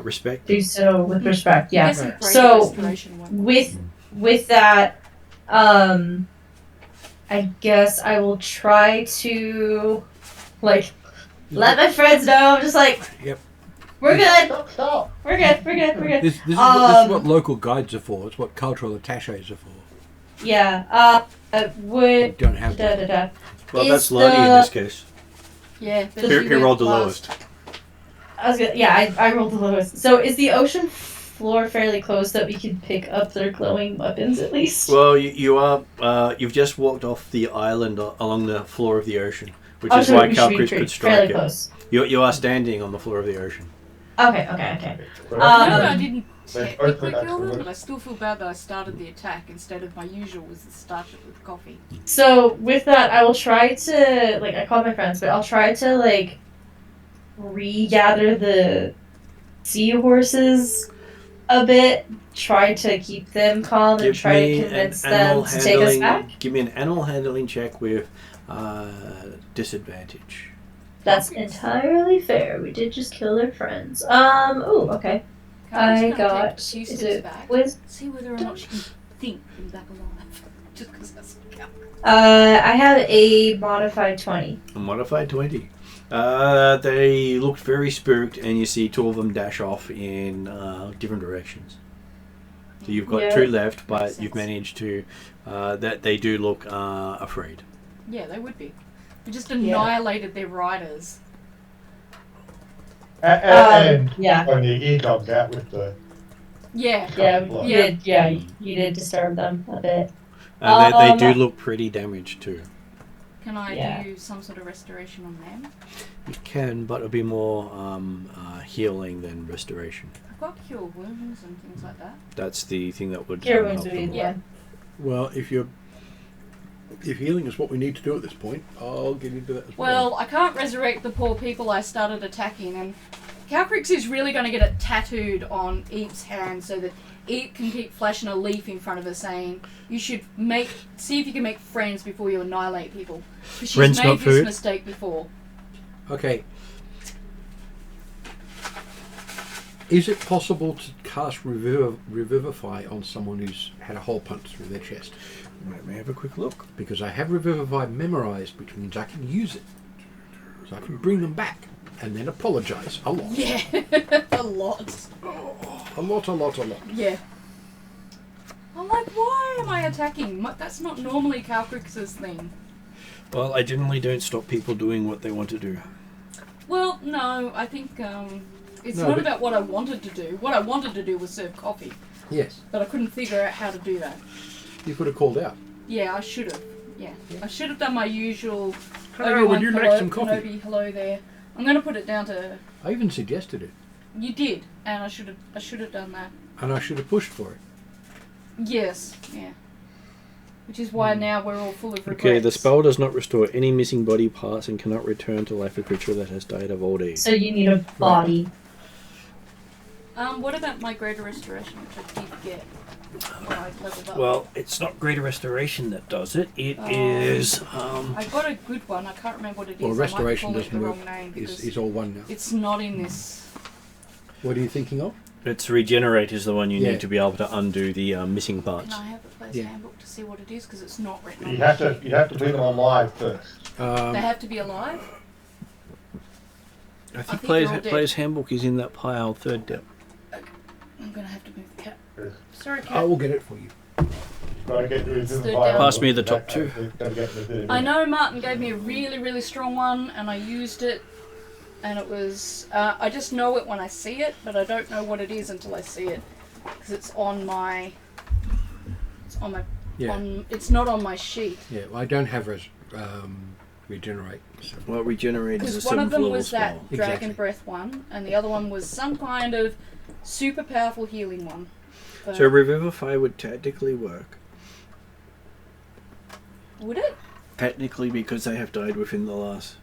respect them. Do so with respect. Yeah. Guessing great So, restoration won't work. With that, I guess I will try to like let my friends know. I'm just like, Yep. we're good. Stop. We're good. We're good. We're good. This is what local guides are for. It's what cultural attaches are for. Yeah. We Would don't have da that. da da. Well, Is that's Lottie in the- this case. Yeah, but Who she rolled the went lowest? last. I was gonna. Yeah, I rolled the lowest. So is the ocean floor fairly close that we can pick up their glowing weapons at least? Well, you've just walked off the island along the floor of the ocean, which is so why we should be Calcris pretty- could strike fairly it. close. You are standing on the floor of the ocean. Okay. No, I didn't They've technically opened kill them, actually. but I still feel bad that I started the attack instead of my usual was to start it with coffee. So with that, I will try to like I called my friends, but I'll try to like regather the seahorses a bit. Try to keep them calm and try to convince them to take us back. Give me an animal handling check with disadvantage. That's entirely fair. We did just kill their friends. Oh, okay. Carly's I gonna got. take a few Is steps it back, with? see whether or not she can think in back alive. Just because that's what counts. I have a modified 20. A modified 20. They looked very spooked, and you see two of them dash off in different directions. So you've got two left, but Makes you've sense. managed to... that they do look afraid. Yeah, they would be. We just annihilated their riders. And Yeah. when the ear comes out with the... Yeah. You did disturb them a bit. And they do look pretty damaged too. Can I do some sort of restoration on them? You can, but it'll be more healing than restoration. I've got cure wounds and things like that. That's the thing that would Cure help wounds would them. be Yeah. Well, if healing is what we need to do at this point, I'll get into that as well. Well, I can't resurrect the poor people I started attacking, and Calcrix is really going to get it tattooed on Eep's hand so that Eep can keep flashing a leaf in front of her saying, you should see if you can make friends before you annihilate people. Because she's Friends, made not this food. mistake before. Okay. Is it possible to cast Revivify on someone who's had a hole punched through their chest? Let me have a quick look. Because I have Revivify memorized, which means I can use it. So I can bring them back and then apologise a lot. Yeah, a lot. A lot. Yeah. I'm like, why am I attacking? That's not normally Calcrix's thing. Well, I generally don't stop people doing what they want to do. Well, no, I think it's No, not but- about what I wanted to do. What I wanted to do was serve coffee, Yes. but I couldn't figure out how to do that. You could have called out. Yeah, I should have. Yeah. I should have done my usual. Hello, Obi-Wan, would you like hello, some coffee? Kenobi, hello there. I'm going to put it down to. I even suggested it. You did, and I should have done that. And I should have pushed for it. Yes. Yeah. Which is why now we're all full of regrets. Okay, the spell does not restore any missing body parts and cannot return to life a creature that has died of old age. So you need a body. What about my greater restoration, which I did get when I leveled up? Well, it's not Greater Restoration that does it. It is. I got a good one. I can't remember what it is. Well, I might restoration call it doesn't the work. wrong name because Is all one now. it's not in this. What are you thinking of? It's Regenerate is the one you Yeah. need to be able to undo the missing Can parts. I have the player's Yeah. handbook to see what it is? Because it's not written. You on have the to bring them alive first. They have to be alive. I think think they're all dead. Player's Handbook is in that pile, third depth. I'm gonna have to move the cat. Yes. Sorry, cat. I will get it for you. Gotta get rid of the Stood fire. down. Pass me the top two. Gotta get rid of it. I know Martin gave me a really, really strong one, and I used it, and it was. I just know it when I see it, but I don't know what it is until I see it, because it's on my. It's on my. Yeah. It's not on my sheet. Yeah, well, I don't have regenerate. So. Well, Regenerate is a Because one of 7th them level was that spell. Dragon Exactly. Breath one, and the other one was some kind of super powerful healing one. But So Revivify would technically work. would it? Technically, because they have died within the last...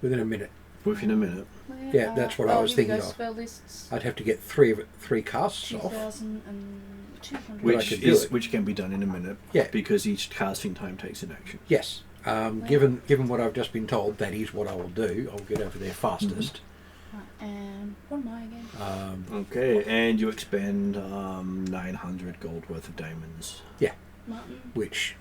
Within a minute. within a minute. Where Yeah, that's what I was here we thinking go, of. Spell lists. I'd have to get three casts off. 2,200. But I Which could do it. which can be done in a minute. Yeah. Because each casting time takes an action. Yes. Given what I've just been told, that is what I will do. I'll get over there fastest. Right, and what am I again? Okay, and you expend 900 gold worth of diamonds. Martin. Which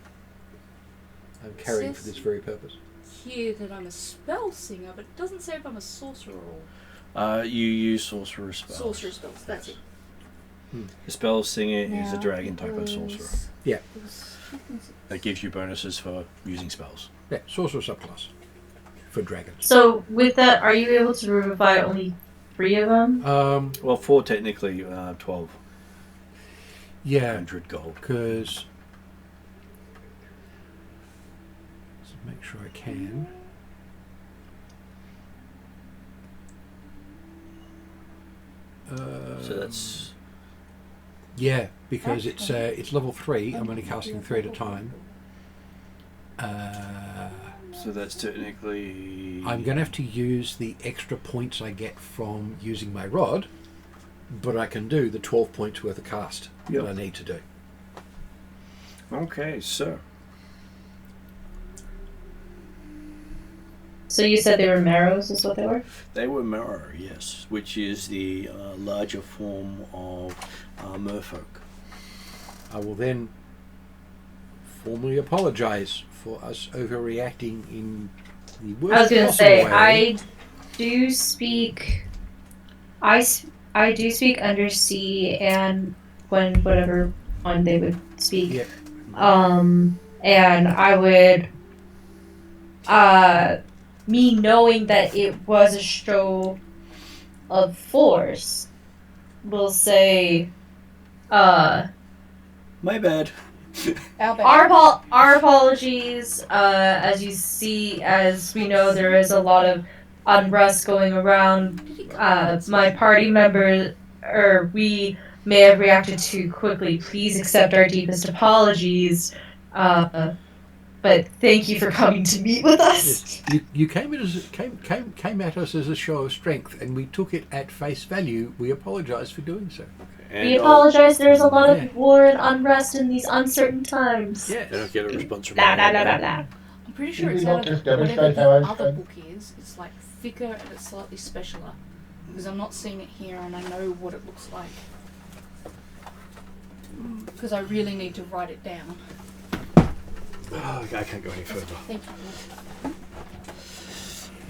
I'm carrying for Says- this very purpose. Here that I'm a spell singer, but it doesn't say if I'm a sorcerer or You use sorcerer spells. sorcerer spells. That's it. The spell singer is a Now, dragon it type of was- sorcerer. Yeah. it was- That gives you bonuses for using spells. Yeah, sorcerer subclass for dragons. So with that, are you able to revivify only 3 of them? Well, 4 technically, 1200 Yeah, gold. because let's make sure I can. So that's... Yeah, because it's level 3. I'm only casting 3 at a time. So that's technically... I'm going to have to use the extra points I get from using my rod, but I can do the 12 points worth of cast Yep. that I need to do. Okay, so... So you said they were marrows, is what they were? They were Mirror, yes, which is the larger form of merfolk. I will then formally apologise for us overreacting in the worst I was gonna possible say way. I do speak undersea and whatever one they would speak. Yeah. And I would me knowing that it was a show of force will say My bad. our apologies. As we know, there is a lot of unrest going around. My party member, or we may have reacted too quickly. Please accept our deepest apologies. But thank you for coming to meet with us. Yes. You came at us as a show of strength, and we took it at face value. We apologise for doing so. We apologize. There's a lot of war and unrest in these uncertain times. Yes. I don't get a response from Blah, blah, anyone. blah, blah, blah. I'm pretty sure Did it's we out not of just whatever demonstrate the our own other strength? book is. It's like thicker and it's slightly specialer. Because I'm not seeing it here and I know what it looks like. Because I really need to write it down. Oh, I can't go any further. Thank you.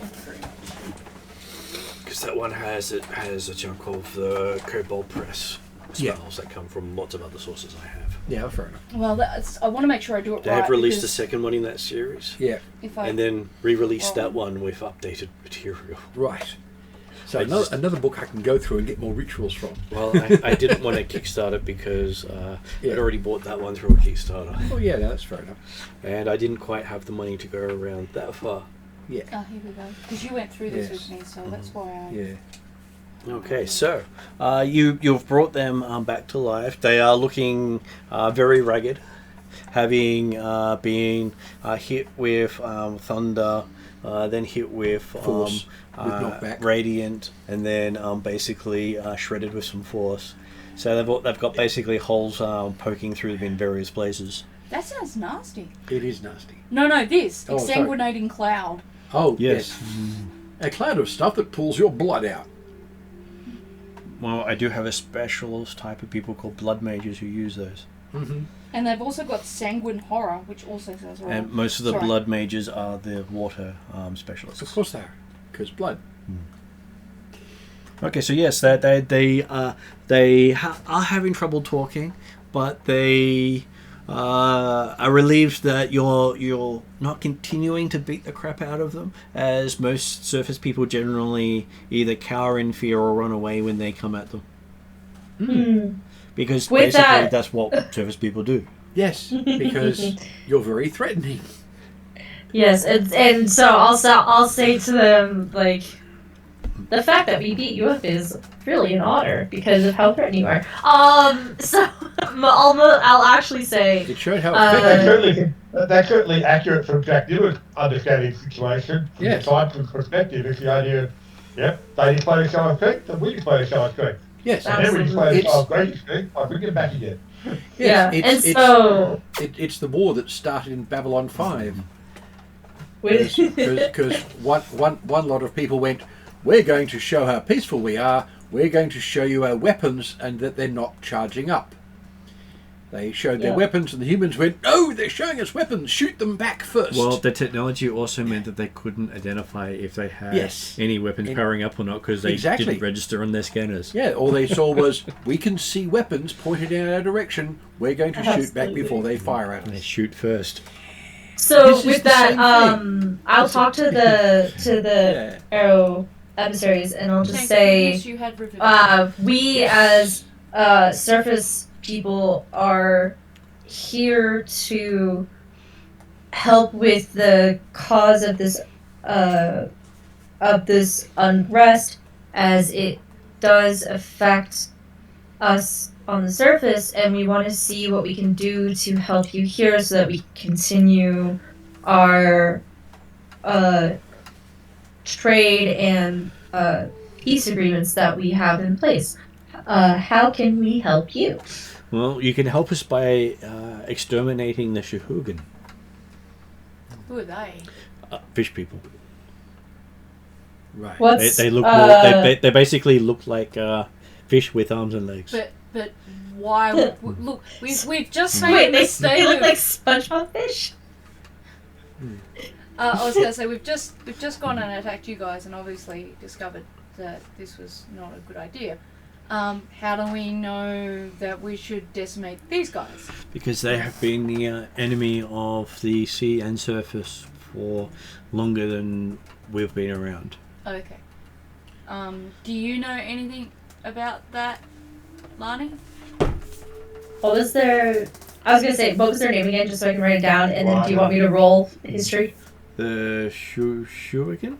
Thank you very much. Because that one has a chunk of the Cobalt Press spells that come from lots of other sources I have. Yeah, fair enough. Well, I want to make sure I do it They right. have released a because second one in that series, Yeah, if I, and then re-released Well- that one with updated material. right. So I just- another book I can go through and get more rituals from. Well, I didn't want to kickstart it because Yeah. I'd already bought that one through a Kickstarter, Oh yeah, no, that's fair enough. and I didn't quite have the money to go around that far. Yeah, here we go. Because you went through this Yes. with me, so that's why I. yeah. Okay, so you've brought them back to life. They are looking very ragged, having been hit with thunder, then hit with Force, with knockback. radiant, and then basically shredded with some force. So they've got basically holes poking through them in various places. That sounds nasty. It is nasty. No, this. Oh, sorry. Exsanguinating cloud. Oh Yes. yes. A cloud of stuff that pulls your blood out. Well, I do have a specialist type of people called blood mages who use those. Mm-hmm. And they've also got sanguine horror, which also says wrong. And most of the Sorry. blood mages are the water specialists. Of course they are, because blood. Okay, so yes, they are having trouble talking, but they are relieved that you're not continuing to beat the crap out of them, as most surface people generally either cower in fear or run away when they come at them, because With basically that- that's what surface people do. Yes, because you're very threatening. Yes, and so I'll say to them, like, the fact that we beat you up is really an honor because of how threatening you are. So I'll actually say, It showed how Uh, That's certainly accurate from Jack Dimmock's understanding the situation. From Yes. the Titan's perspective, it's the idea of, yep, they display a show of strength, and we display a show of strength. yes, And then we display a It's- show of greater strength, I bring it back again. yeah, it's, and so it's the war that started in Babylon 5. with Because one lot of people went, we're going to show how peaceful we are, we're going to show you our weapons and that they're not charging up. They showed their Yeah. weapons and the humans went, no, they're showing us weapons, shoot them back first. Well, the technology also meant that they couldn't identify if they had Yes. any weapons powering up or not because they Exactly. didn't register on their scanners. yeah, all they saw was, we can see weapons pointed in our direction, we're going to shoot back Absolutely. before they fire at They us. shoot first. so This is with the that, same I'll talk to the Yeah. arrow emissaries, and I'll just Thank say, goodness you had River. we as surface people are here to help with the cause of this unrest, as it does affect us on the surface, and we want to see what we can do to help you here so that we continue our trade and peace agreements that we have in place. How can we help you? Well, you can help us by exterminating the Shahugin, Who are they? fish people. Right. What's They look more. They basically look like fish with arms and legs. But But why? Look, we've just made Wait, a they mistake. look like SpongeBob fish. I was gonna say we've just gone and attacked you guys, and obviously discovered that this was not a good idea. How do we know that we should decimate these guys? Because they have been the enemy of the sea and surface for longer than we've been around. Okay. Do you know anything about that, Lani? What was their? I was gonna say, what was their name again, just so I can write it down. And then, do you want me to roll history? The Shuriken?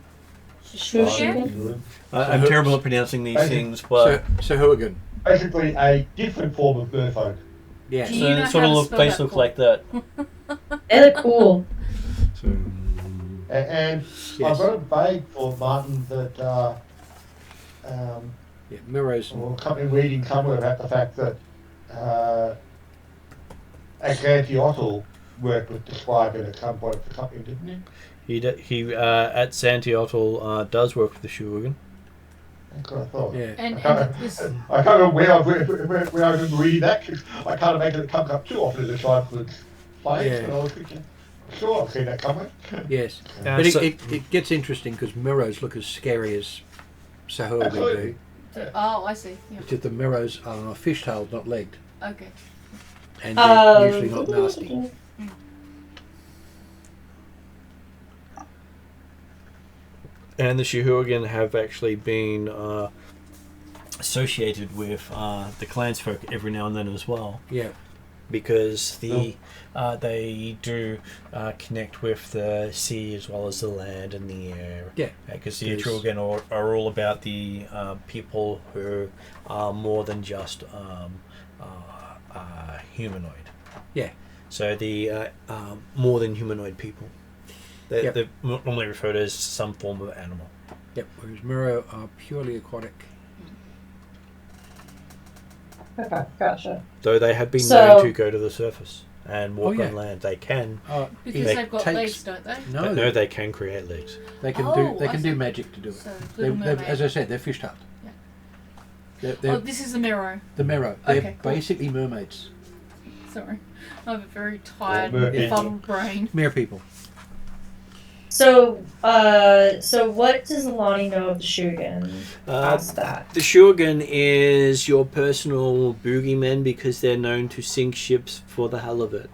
Shuriken? I'm terrible at pronouncing these things, but So Hooligan. Basically, a different form of merfolk. Yeah. Do you know so how sort to of spell face that look for? like that. They look cool. So, And Yes. I've got a vague for Martin that Yeah, Mirrors. well, company reading somewhere about the fact that Atlantiotl worked with the Squadron at some point for the company, didn't he? he at Santiotl does work with the Shuriken. That's what I thought. Yeah. And I can't it was remember where I remember reading that, 'cause I can't imagine it comes up too often in the Tribesman's players, Yeah. and I was thinking, sure, I've seen that coming. Yes. Uh, But so- it gets interesting because Mirrors look as scary as Sahuagin Absolutely. do. oh, I see. Yeah. It's just the Mirrors are fishtailed, not legged. Okay. And they're usually not nasty. And the Shuriken have actually been associated with the clansfolk every now and then as well. Yeah. Because they do connect with the sea as well as the land and the air. Yeah. Because the Yes. Atruaghin are all about the people who are more than just humanoid. Yeah. So the more than humanoid people. Yep. They're normally referred to as some form of animal. Yep. Whereas Mirror are purely aquatic. Okay, gotcha. Though they have been So- known to go to the surface and walk Oh, yeah. on land. They can. Because They they've got takes- legs, don't they? No, But no, they can create legs. they can Oh, do. They I can see. do magic to do it. So, They're, Little Mermaid. as I said, they're fishtailed. Yeah. They're Oh, this is the mirror. the Mirror. They're Okay, cool. basically mermaids. Sorry. I have a very tired, mermaid. fuddled brain. Mere people. So, so what does Lonnie know of the Shuriken? Past that. The Shuriken is your personal boogeyman because they're known to sink ships for the hell of it.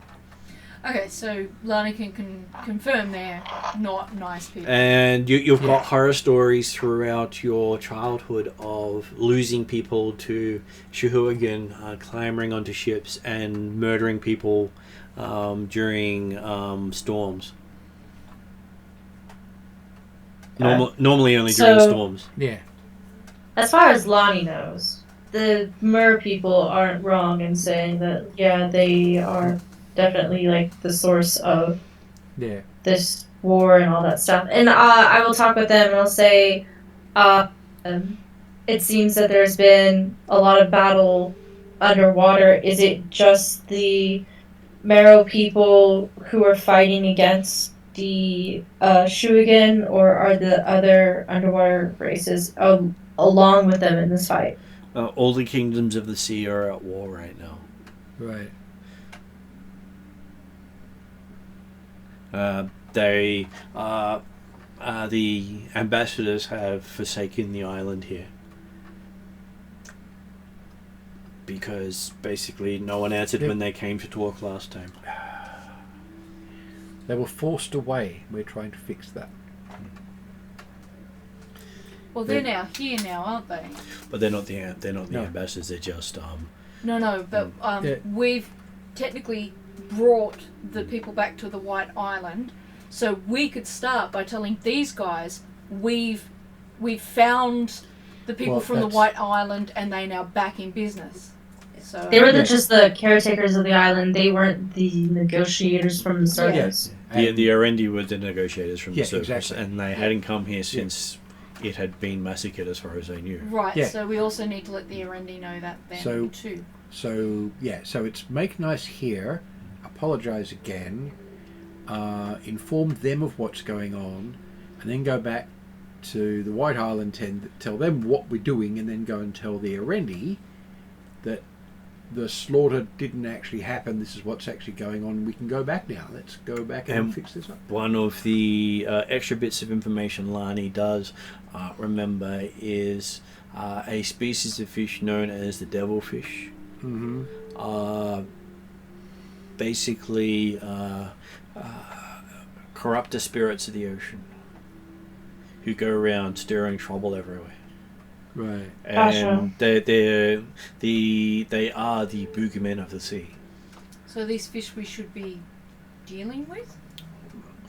Okay, so Lani can confirm they're not nice people. And you've got horror stories throughout your childhood of losing people to Shuriken, clambering onto ships and murdering people during storms. Normally only during So- storms. Yeah. As far as Lonnie knows, the Mer people aren't wrong in saying that, yeah, they are definitely like the source of Yeah. this war and all that stuff. And I will talk with them and I'll say, it seems that there's been a lot of battle underwater. Is it just the Marrow people who are fighting against the Shuriken, or are the other underwater races along with them in this fight? All the kingdoms of the sea are at war right now. Right. The ambassadors have forsaken the island here because basically no one answered when they came to talk last time. They were forced away. We're trying to fix that. Well, they're now here now, aren't they? But they're not the No. ambassadors. They're just No, but Yeah. we've technically brought the people back to the White Island, so we could start by telling these guys we've found the people Well, from the that's- White Island and they now back in business. So They were Yeah. just the caretakers of the island. They weren't the negotiators from the surface. the Arendi were the negotiators from Yeah, the surface, exactly. and they hadn't come here since it had been massacred, as far as I knew. right. Yeah. So we also need to let the Arendi know that then So- too. So yeah, so it's make nice here, apologise again, inform them of what's going on, and then go back to the White Island, tell them what we're doing, and then go and tell the Arendi that the slaughter didn't actually happen. This is what's actually going on. We can go back now. Let's go back and fix this up. One of the extra bits of information Lani does remember is a species of fish known as the devilfish. Mm-hmm. Basically corrupter spirits of the ocean who go around stirring trouble everywhere. Right. And they are the boogeymen of the sea. So these fish we should be dealing with?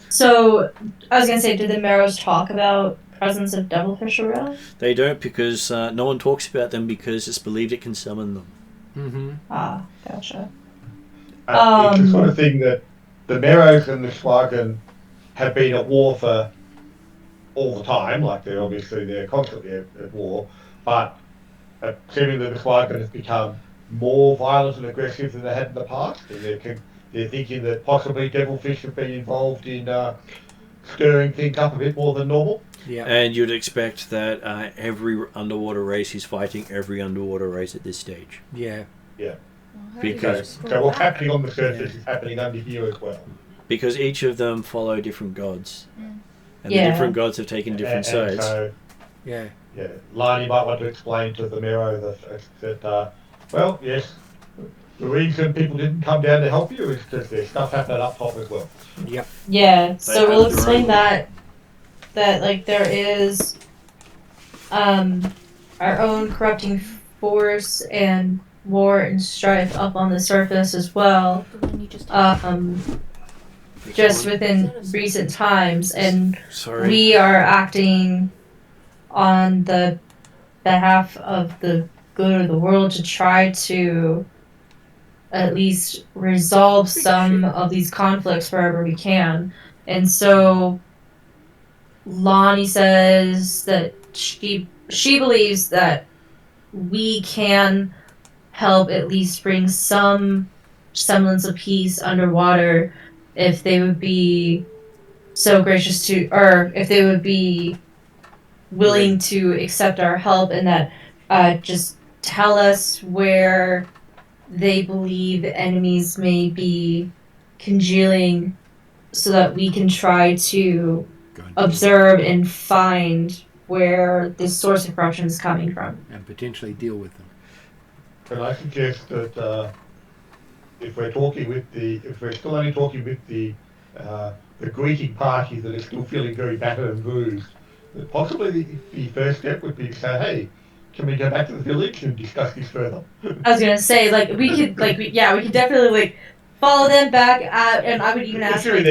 So, I was gonna say, did the Marrows talk about presence of devilfish around? They don't, because no one talks about them because it's believed it can summon them. Mm-hmm. Ah, gotcha. It's the sort of thing that the Marrows and the Atruaghin have been at war for all the time. Like they're constantly at war, but seemingly the Atruaghin has become more violent and aggressive than they had in the past, and they're thinking that possibly devilfish have been involved in stirring things up a bit more than normal. Yeah. And you'd expect that every underwater race is fighting every underwater race at this stage. Yeah. Yeah. Well, Because- So what's happening on the surface is happening under here as well. Because each of them follow different gods. Mm. And Yeah. the different gods have taken different And sides. so, Yeah. yeah, Lani might want to explain to the Marrow that well, yes, the reason people didn't come down to help you is because there's stuff happening up top as well. Yep. Yeah, They so we'll have their explain own- that like there is our own corrupting force and war and strife up on the surface as well. The one you just Just within recent times, and Sorry. we are acting on the behalf of the good of the world to try to at least resolve some of these conflicts wherever we can. And so Lonnie says that she believes that we can help at least bring some semblance of peace underwater if they would be so gracious to, or if they would be willing to accept our help, and that just tell us where they believe enemies may be congealing so that we can try to observe and find where this source of corruption is coming from. And potentially deal with them. And I suggest that if we're still only talking with the greeting party that is still feeling very battered and bruised, that possibly the first step would be to say, hey, can we go back to the village and discuss this further? I was gonna say, we could definitely follow them back out, and I would even ask, would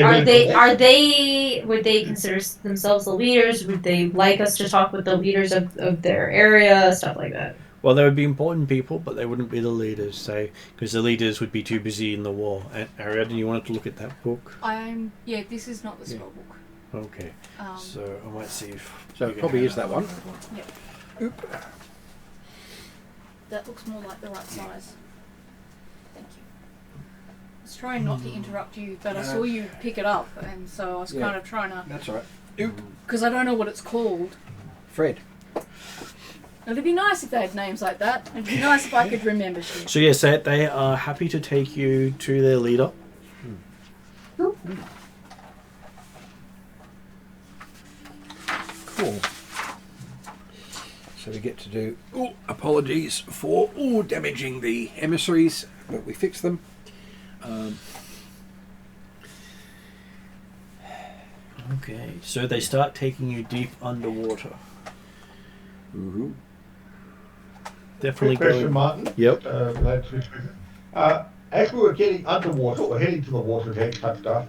they consider themselves the leaders? Would they like us to talk with the leaders of their area, stuff like that? Well, they would be important people, but they wouldn't be the leaders, say, because the leaders would be too busy in the war. And Ariadne, you wanted to look at that book? This is not the spell book. Okay. So I might see if... So it probably is that one. Yep. That looks more like the right size. Thank you. I was trying not to interrupt you, but I saw you pick it up, and so I was kind of trying to... That's all right. Because I don't know what it's called. Fred. It'd be nice if they had names like that. It'd be nice if I could remember shit. So yes, they are happy to take you to their leader. Cool. So we get to do apologies for damaging the emissaries, but we fix them. Okay, so they start taking you deep underwater. Mm-hmm. Definitely Quick question, going. Martin. Yep. As we were getting underwater, or heading to the water to type stuff,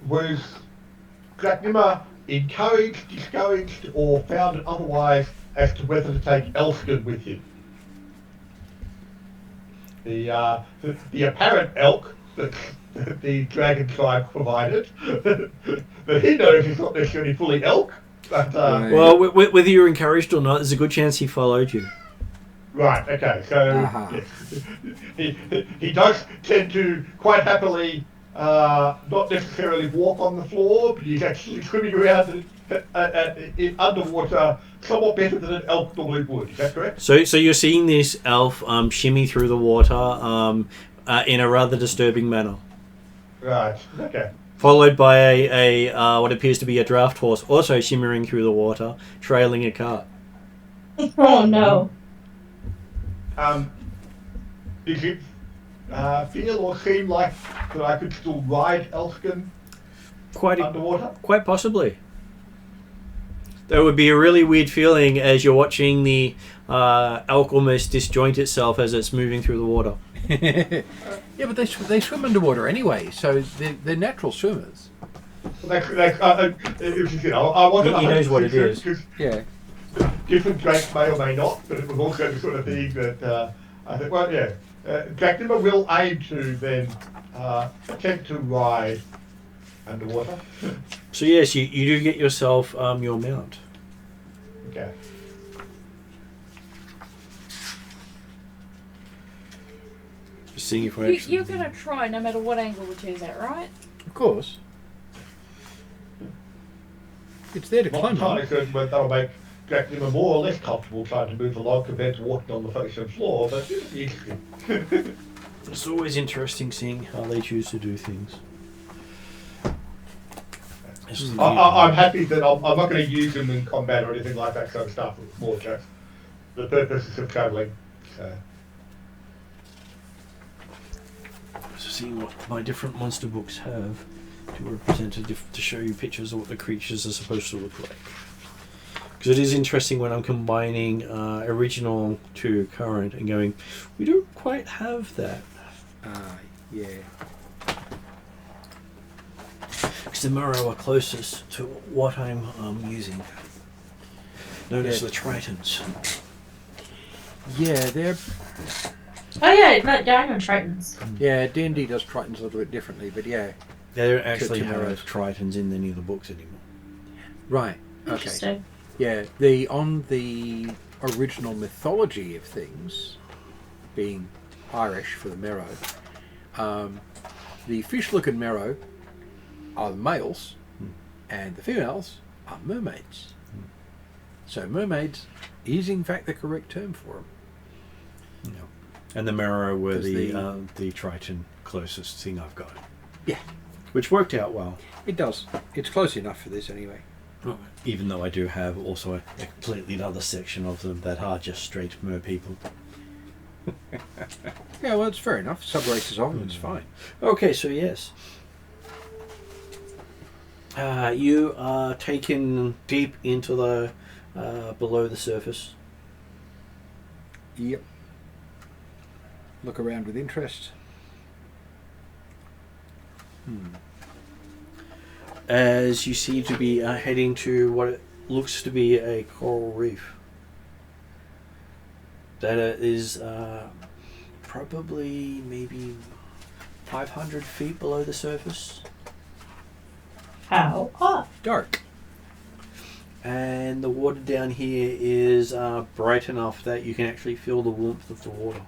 was Gratnima encouraged, discouraged, or found it otherwise as to whether to take Elston with him? The apparent elk that the dragon tribe provided, that he knows is not necessarily fully elk, but Well, whether you're encouraged or not, there's a good chance he followed you. right, okay, so yes. he does tend to quite happily not necessarily walk on the floor, but he's actually swimming around in underwater somewhat better than an elf normally would. Is that correct? So you're seeing this elf shimmy through the water in a rather disturbing manner, Right. Okay. followed by a what appears to be a draft horse also shimmering through the water, trailing a cart. Oh no. Does it feel or seem like that I could still ride Elfkin underwater? Quite possibly. That would be a really weird feeling as you're watching the elk almost disjoint itself as it's moving through the water. Yeah, but they swim underwater anyway, so they're natural swimmers. I wanted He knows what it is. Because Yeah. different drakes may or may not, but it was also the sort of thing that I think, well, yeah, Dracula will aim to then attempt to ride underwater. So yes, you do get yourself your mount. Okay. Just seeing if I actually... You're going to try no matter what angle we choose at, right? Of course. It's there to Not climb entirely on. certain whether that'll make Dracula more or less comfortable trying to move along compared to walking on the ocean floor, but it'll be interesting. It's always interesting seeing how they choose to do things. I'm happy that I'm not going to use them in combat or anything like that sort of stuff. It's more just the purposes of travelling. So. Seeing what my different monster books have to represent to show you pictures of what the creatures are supposed to look like. Because it is interesting when I'm combining original to current and going, we don't quite have that. Yeah. Because the Murrow are closest to what I'm using. Known as the Tritons. Yeah, they're... Oh yeah, no, I know Tritons. Yeah, D&D does Tritons a little bit differently, but yeah. They don't actually To have Murrows. Tritons in any of the books anymore. Right. Okay. Interesting. Yeah, on the original mythology of things, being Irish for the Merrow, the fish-looking Merrow are the males, and the females are mermaids. So mermaids is in fact the correct term for them. No. And the Murrow were Because the Triton closest thing I've got. Yeah. Which worked out well. It does. It's close enough for this anyway. Even though I do have also a completely other section of them that are just straight mer people. Yeah, well, it's fair enough. Sub-races of them, it's fine. Okay, so yes. You are taken deep into the below the surface. Yep. Look around with interest. As you seem to be heading to what looks to be a coral reef. That is probably maybe 500 feet below the surface. How up? Dark. And the water down here is bright enough that you can actually feel the warmth of the water.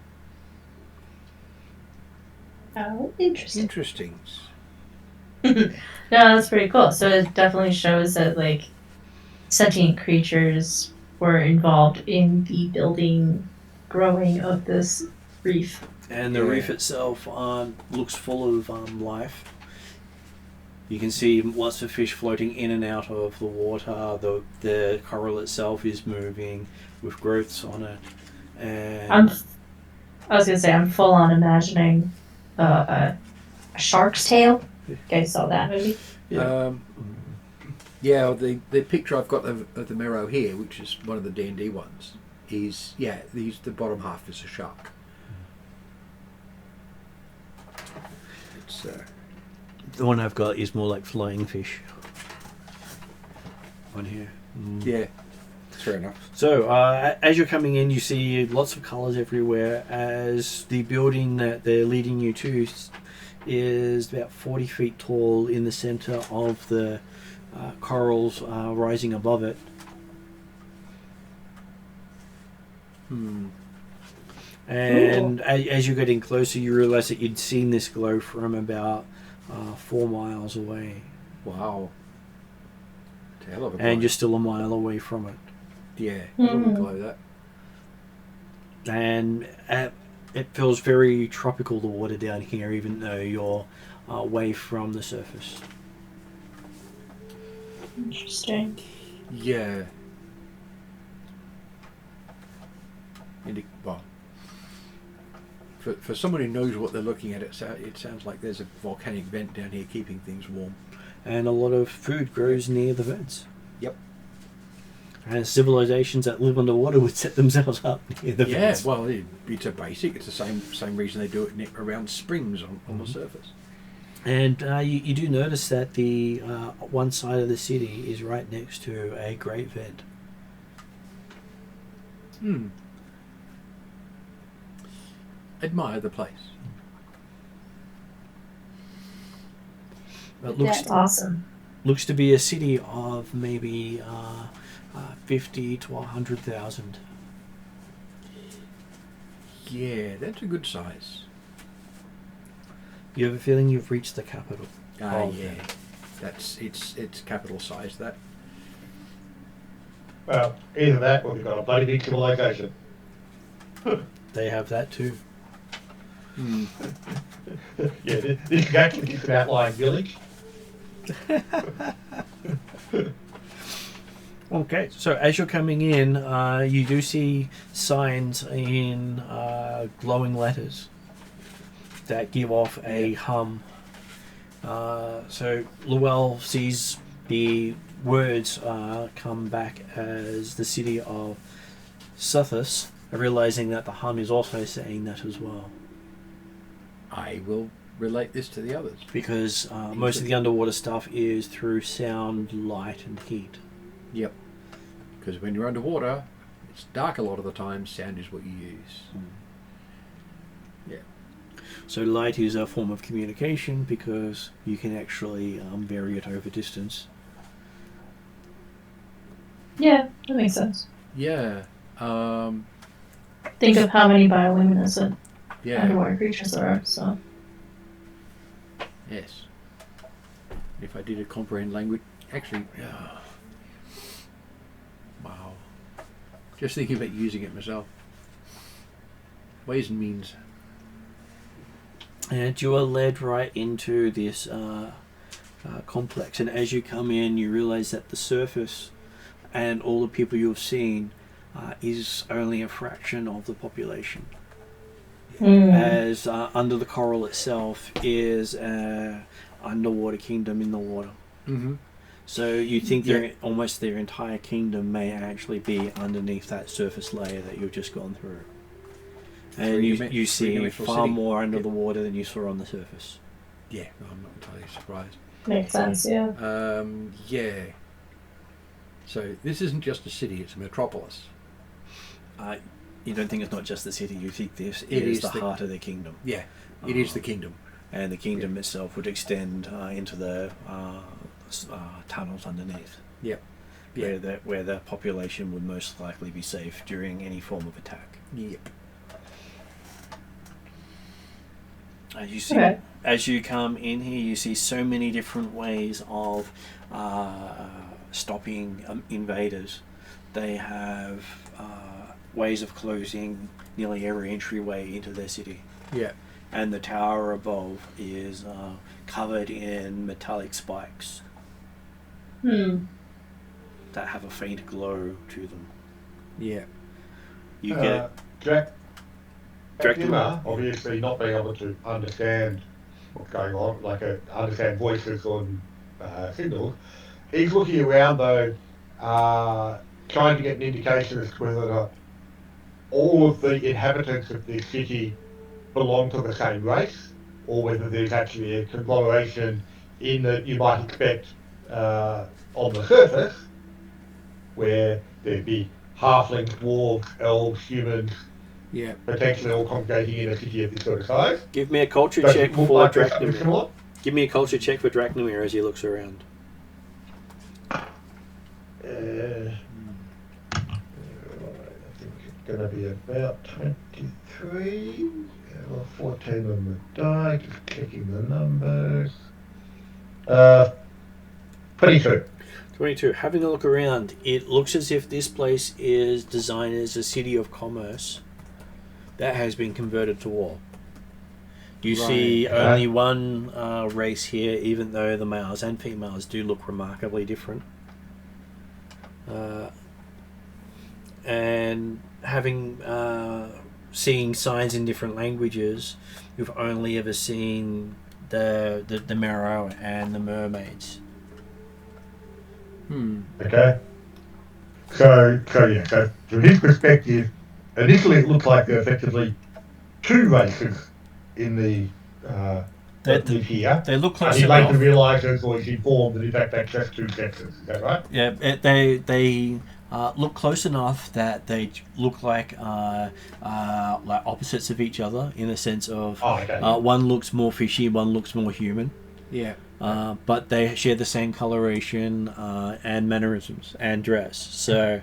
How interesting. Interesting. No, that's pretty cool. So it definitely shows that like sentient creatures were involved in the building, growing of this reef. And the reef itself looks full of life. You can see lots of fish floating in and out of the water. The coral itself is moving with growths on it. And I was gonna say I'm full on imagining a shark's tail. You guys saw that movie? Yeah, the picture I've got of the Merrow here, which is one of the D&D ones, is, the bottom half is a shark. It's, the one I've got is more like flying fish. On here. yeah, fair enough. So, as you're coming in, you see lots of colours everywhere as the building that they're leading you to is about 40 feet tall in the centre of the corals rising above it. And as you're getting closer, you realise that you'd seen this glow from about 4 miles away. Wow. It's a hell of a glow. and you're still a mile away from it. Yeah, a little Mm. glow that. And it feels very tropical, the water down here, even though you're away from the surface. Interesting. Yeah. Well, for someone who knows what they're looking at, it sounds like there's a volcanic vent down here keeping things warm. And a lot of food grows near the vents. Yep. And civilizations that live underwater would set themselves up near the Yeah, vents. well, it's a basic. It's the same reason they do it around springs on the surface. And you do notice that the one side of the city is right next to a great vent. Hmm. Admire the place. It looks That's awesome. looks to be a city of maybe 50 to 100,000. Yeah, that's a good size. You have a feeling you've reached the capital. Yeah. That's it's capital size. That. Well, either that or you've got a bloody big civilization. They have that too. Hmm. Yeah, this is actually just an outlying village. Okay, so as you're coming in, you do see signs in glowing letters that give off a hum. So Llewell sees the words come back as the city of Suthus, realizing that the hum is also saying that as well. I will relate this to the others. Because most of the underwater stuff is through sound, light, and heat. Yep. Because when you're underwater, it's dark a lot of the time. Sound is what you use. Yeah. So light is a form of communication because you can actually vary it over distance. Yeah, that makes sense. Yeah. Think of how many bioluminescent Yeah. underwater creatures there are, so. Yes. If I did a comprehend language, actually, wow. Just thinking about using it myself. Ways and means. And you are led right into this complex, and as you come in, you realize that the surface and all the people you've seen is only a fraction of the population. As under the coral itself is an underwater kingdom in the water. Mm-hmm. So you think almost their entire kingdom may actually be underneath that surface layer that you've just gone through. And you see far more under the water than you saw on the surface. Yeah, I'm not entirely surprised. Makes sense, yeah. Yeah. So this isn't just a city, it's a metropolis. You don't think it's not just the city, you think this It is is the the- heart of the kingdom. Yeah, it is the kingdom. And the kingdom itself would extend into the tunnels underneath. Yep. Where the population would most likely be safe during any form of attack. Yep. As you see, Okay. as you come in here, you see so many different ways of stopping invaders. They have ways of closing nearly every entryway into their city. Yeah. And the tower above is covered in metallic spikes that have a faint glow to them. Yeah. You get Dracula, obviously not being able to understand what's going on, understand voices on signals. He's looking around though, trying to get an indication as to whether or not all of the inhabitants of this city belong to the same race, or whether there's actually a conglomeration in that you might expect on the surface, where there'd be halflings, dwarves, elves, humans, Yeah. potentially all congregating in a city of this sort of size. give me a culture Does check it look for like there's something Dracnamir. similar? Give me a culture check for Dracnamir as he looks around. I think it's going to be about 23 or 14 on the die, just checking the numbers. 22. 22. Having a look around, it looks as if this place is designed as a city of commerce that has been converted to war. You see Okay. only one race here, even though the males and females do look remarkably different. And having seeing signs in different languages, you've only ever seen the Merrow and the mermaids. Okay. So yeah. So from his perspective, initially it looked like there were effectively two races in the that live here. They look And close he enough. later realises, or he's informed, that in fact that's just two sexes. Is that right? Yeah, they look close enough that they look like opposites of each other in the sense of one looks more fishy, one looks more human. Yeah. But they share the same coloration and mannerisms and dress. So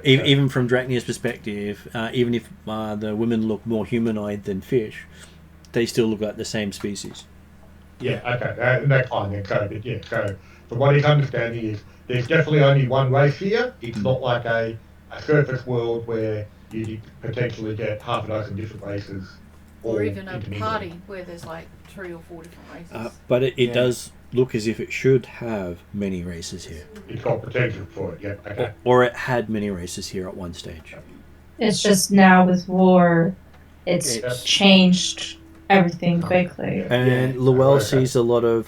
even from Dracnia's perspective, even if the women look more humanoid than fish, they still look like the same species. Yeah, okay, that's fine then. So from what he's understanding is there's definitely only one race here. It's not like a surface world where you potentially get half a dozen different races. Or even a intermingling. party where there's like 3 or 4 different races. But it does look as if it should have many races here. It's got potential for it, yeah, okay. Or it had many races here at one stage. It's just now with war, it's changed everything quickly. And Llewell sees a lot of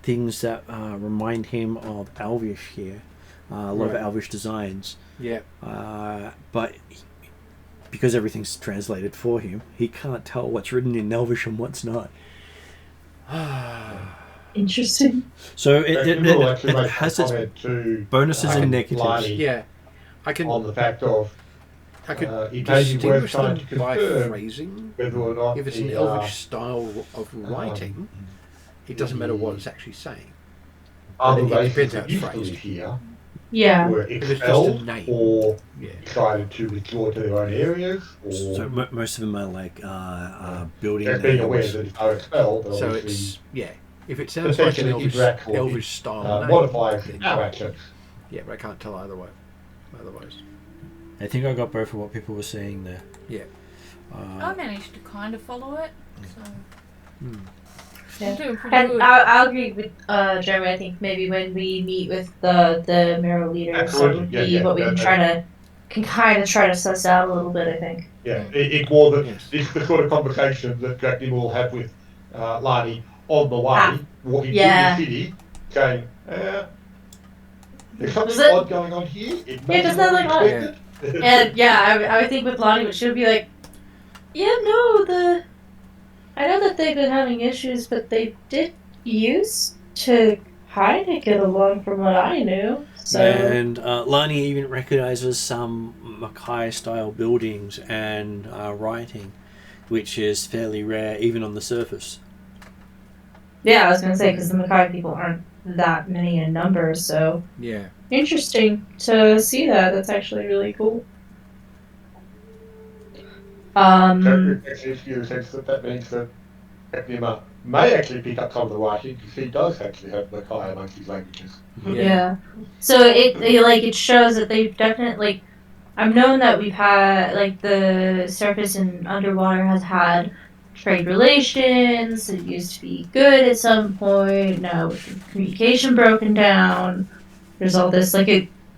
things that remind him of Elvish here. A lot of Elvish designs. Yeah. But because everything's translated for him, he can't tell what's written in Elvish and what's not. Interesting. So it has its bonuses and negatives. Lani, Yeah. I can on the fact of it may be worth distinguish trying them to by confirm phrasing. whether or not If it's an the, Elvish style of writing, it doesn't matter what it's actually saying. other it races depends how that it's used to phrased. live here Yeah. were If it's just a expelled name. or Yeah. decided to withdraw to their own areas, or So most of them are like building just being aware names. that if they're expelled, they'll So obviously if it sounds like an potentially interact or Elvish style name, modify then our actions. yeah, but I can't tell either way. Otherwise, I think I got both of what people were saying there. yeah. I managed to kind of follow it, so Yeah. I'm doing pretty And good. I'll agree with Jeremy. I think maybe when we meet with the Merrow leaders, that Absolutely, would yeah, be yeah, what we that- can kind of try to suss out a little bit. I think. Yeah, it's more that Yes. it's the sort of conversation that Dracula will have with Lani on the way, walking yeah. through the city, saying, there's something Does it- odd going on here. It may does be that what look we odd? expected." And yeah, I would think with Lonnie, she would be like, yeah, no, I know that they've been having issues, but they did used to kind of get along from what I knew. So And Lani even recognizes some Mackay-style buildings and writing, which is fairly rare even on the surface. yeah, I was gonna say because the Mackay people aren't that many in number, so Yeah. interesting to see that. That's actually really cool. Um, Actually, if you sense that means that Dracula may actually pick up some of the writing, because he does actually have Mackay amongst his languages. yeah. So it shows that they've definitely I've known that we've had the surface and underwater has had trade relations. It used to be good at some point. Now with the communication broken down, there's all this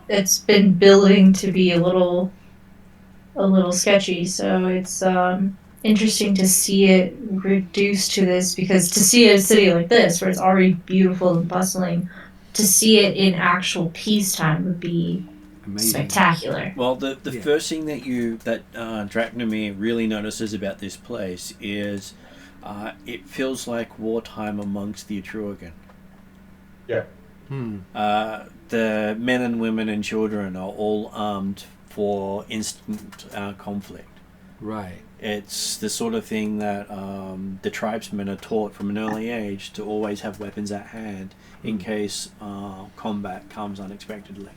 it's been building to be a little sketchy. So it's interesting to see it reduced to this, because to see a city like this where it's already beautiful and bustling, to see it in actual peacetime would be Amazing. spectacular. Well, the first thing that Dracnomir really notices about this place is it feels like wartime amongst the Atruaghin. Yeah. The men and women and children are all armed for instant conflict. Right. It's the sort of thing that the tribesmen are taught from an early age to always have weapons at hand in case combat comes unexpectedly.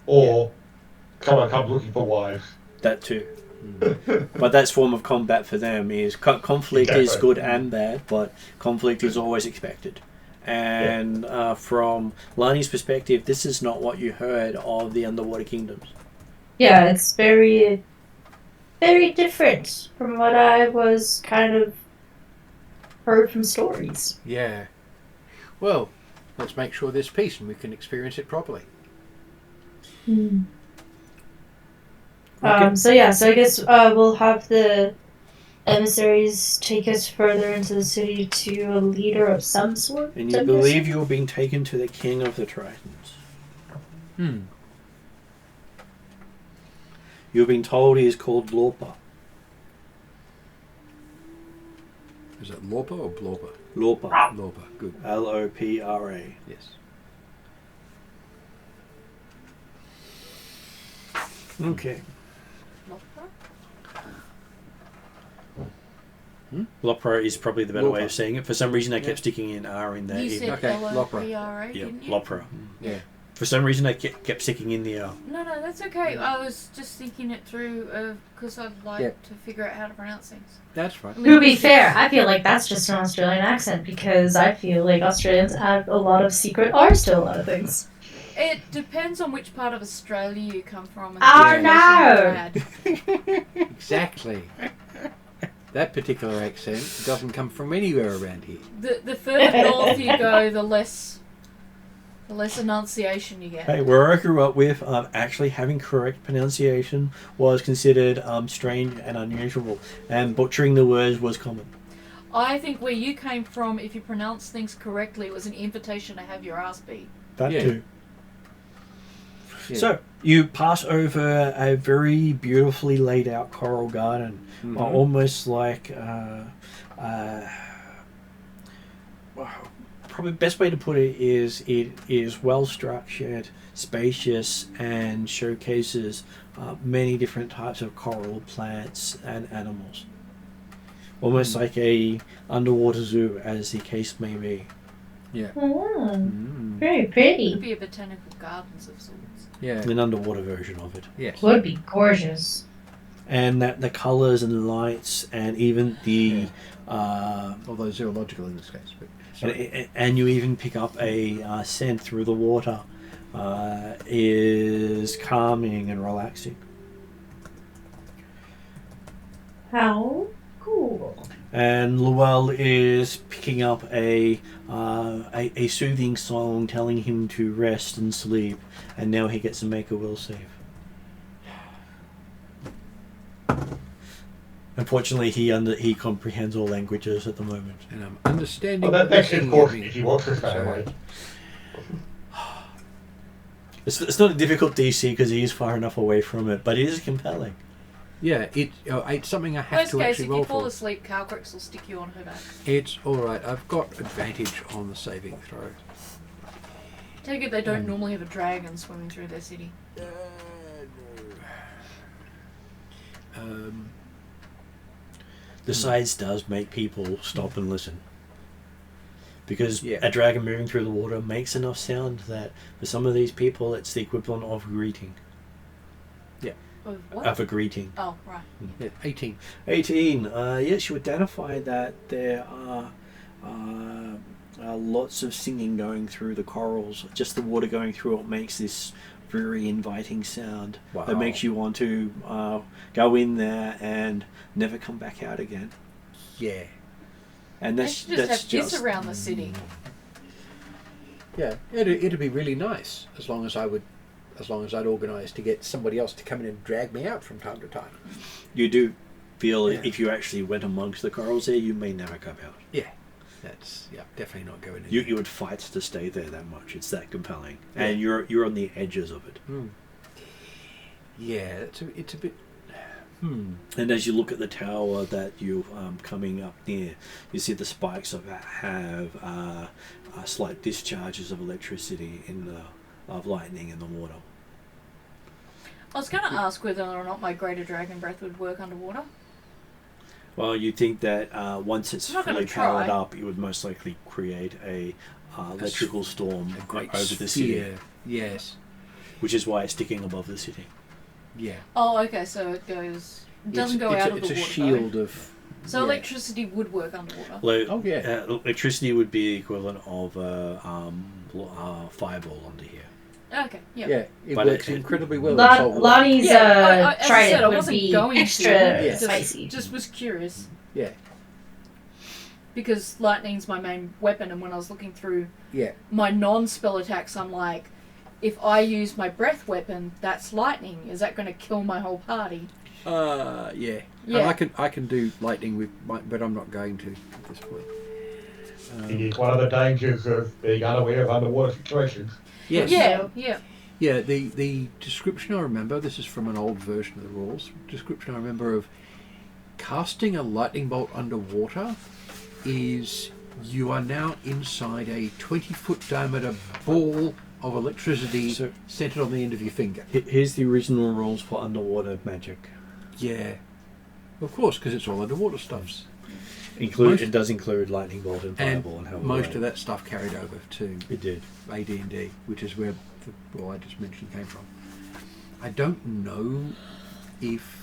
Or someone comes looking for wives. That too. But that's form of combat for them is conflict is Exactly. good and bad, but conflict is always expected. And from Lani's perspective, this is not what you heard of the underwater kingdoms. Yeah, it's very, very different from what I was kind of heard from stories. Yeah. Well, let's make sure there's peace and we can experience it properly. Okay. So I guess we'll have the emissaries take us further into the city to a leader of some sort. And you believe you're being taken to the king of the Tritons. You've been told he is called Lorpa. Is it Lorpa or Blorpa? Lorpa. Lorpa, good. Lopra. Yes. Okay. Lopra is probably the better way of saying it. For some reason, I kept sticking in R in there. You said Okay, L-O-P-R-A, Yeah, didn't you? Lopra. Yeah. For some reason, I kept sticking in the R. No, that's okay. I was just thinking it through because I'd like to figure out how to pronounce things. That's right. To be fair, I feel like that's just an Australian accent because I feel like Australians have a lot of secret R's to a lot of things. It depends on which part of Australia you come from. And Oh, the no! Exactly. That particular accent doesn't come from anywhere around here. The further north you go, the less enunciation you get. Hey, where I grew up with, actually having correct pronunciation was considered strange and unusual, and butchering the words was common. I think where you came from, if you pronounce things correctly, it was an invitation to have your ass beat. That too. Yeah. So, you pass over a very beautifully laid out coral garden, almost like probably the best way to put it is well structured, spacious, and showcases many different types of coral plants and animals. Almost like a underwater zoo, as the case may be. Yeah. Very It pretty. could be a botanical gardens of sorts. Yeah. An underwater version of it. Yes. Would be gorgeous. And that the colours and lights and even the Although zoological in this case. But and you even pick up a scent through the water is calming and relaxing. How cool. And Llewell is picking up a soothing song telling him to rest and sleep, and now he gets to make a will save. Unfortunately, he comprehends all languages at the moment. and I'm understanding. Well, that's what you're important saying, if you want to stay so- awake. It's not a difficult DC because he is far enough away from it, but it is compelling. Yeah, it's something I have Worst to case, actually if roll you fall for. asleep, Calcrix will stick you on her back. It's all right. I've got advantage on the saving throw. Take it they don't normally have a dragon swimming through their city. No. The size does make people stop and listen. Because Yeah. a dragon moving through the water makes enough sound that for some of these people it's the equivalent of greeting. Of what? Of a greeting. Oh, right. Yeah, 18. 18. Yes, you identify that there are lots of singing going through the corals. Just the water going through it makes this very inviting sound Wow. that makes you want to go in there and never come back out again. Yeah. And They that's should just that's have this around the city. Yeah, it'd be really nice as long as I'd organise to get somebody else to come in and drag me out from time to time. You do feel Yeah. if you actually went amongst the corals there, you may never come out. Yeah, that's definitely not going in. You would fight to stay there that much. It's that compelling, and you're on the edges of it. Yeah, it's a bit. And as you look at the tower that you're coming up near, you see the spikes of it have slight discharges of electricity of lightning in the water. I was going to ask whether or not my greater dragon breath would work underwater. Well, you think that once it's I'm not gonna fully powered try. up, it would most likely create a electrical storm A great over the city, sphere. Yes. which is why it's sticking above the city. Yeah. Oh, okay, so it goes... It doesn't go it's out a, of it's the a water, shield though. of So Yeah. electricity would work underwater. Oh, yeah. Electricity would be the equivalent of a fireball under here. Okay, yeah. Yeah, it But works it- incredibly well in salt water. Lonnie's Yeah, as I trident said, I would wasn't be going extra to. Yeah. spicy. Just was curious. Yeah, Because lightning's my main weapon, and when I was looking through yeah. my non-spell attacks, I'm like, if I use my breath weapon, that's lightning. Is that going to kill my whole party? Yeah. Yeah. And I can do lightning with but I'm not going to at this point. It is one of the dangers of being unaware of underwater situations. Yes. Yeah. Yeah, the description I remember, this is from an old version of the rules, description I remember of casting a lightning bolt underwater is you are now inside a 20-foot diameter ball of electricity So- centered on the end of your finger. Here's the original rules for underwater magic. Yeah. Of course, because it's all underwater stuffs. It does include lightning bolt and fireball and hell. Most of that stuff carried over to It did. AD&D, which is where the rule I just mentioned came from. I don't know if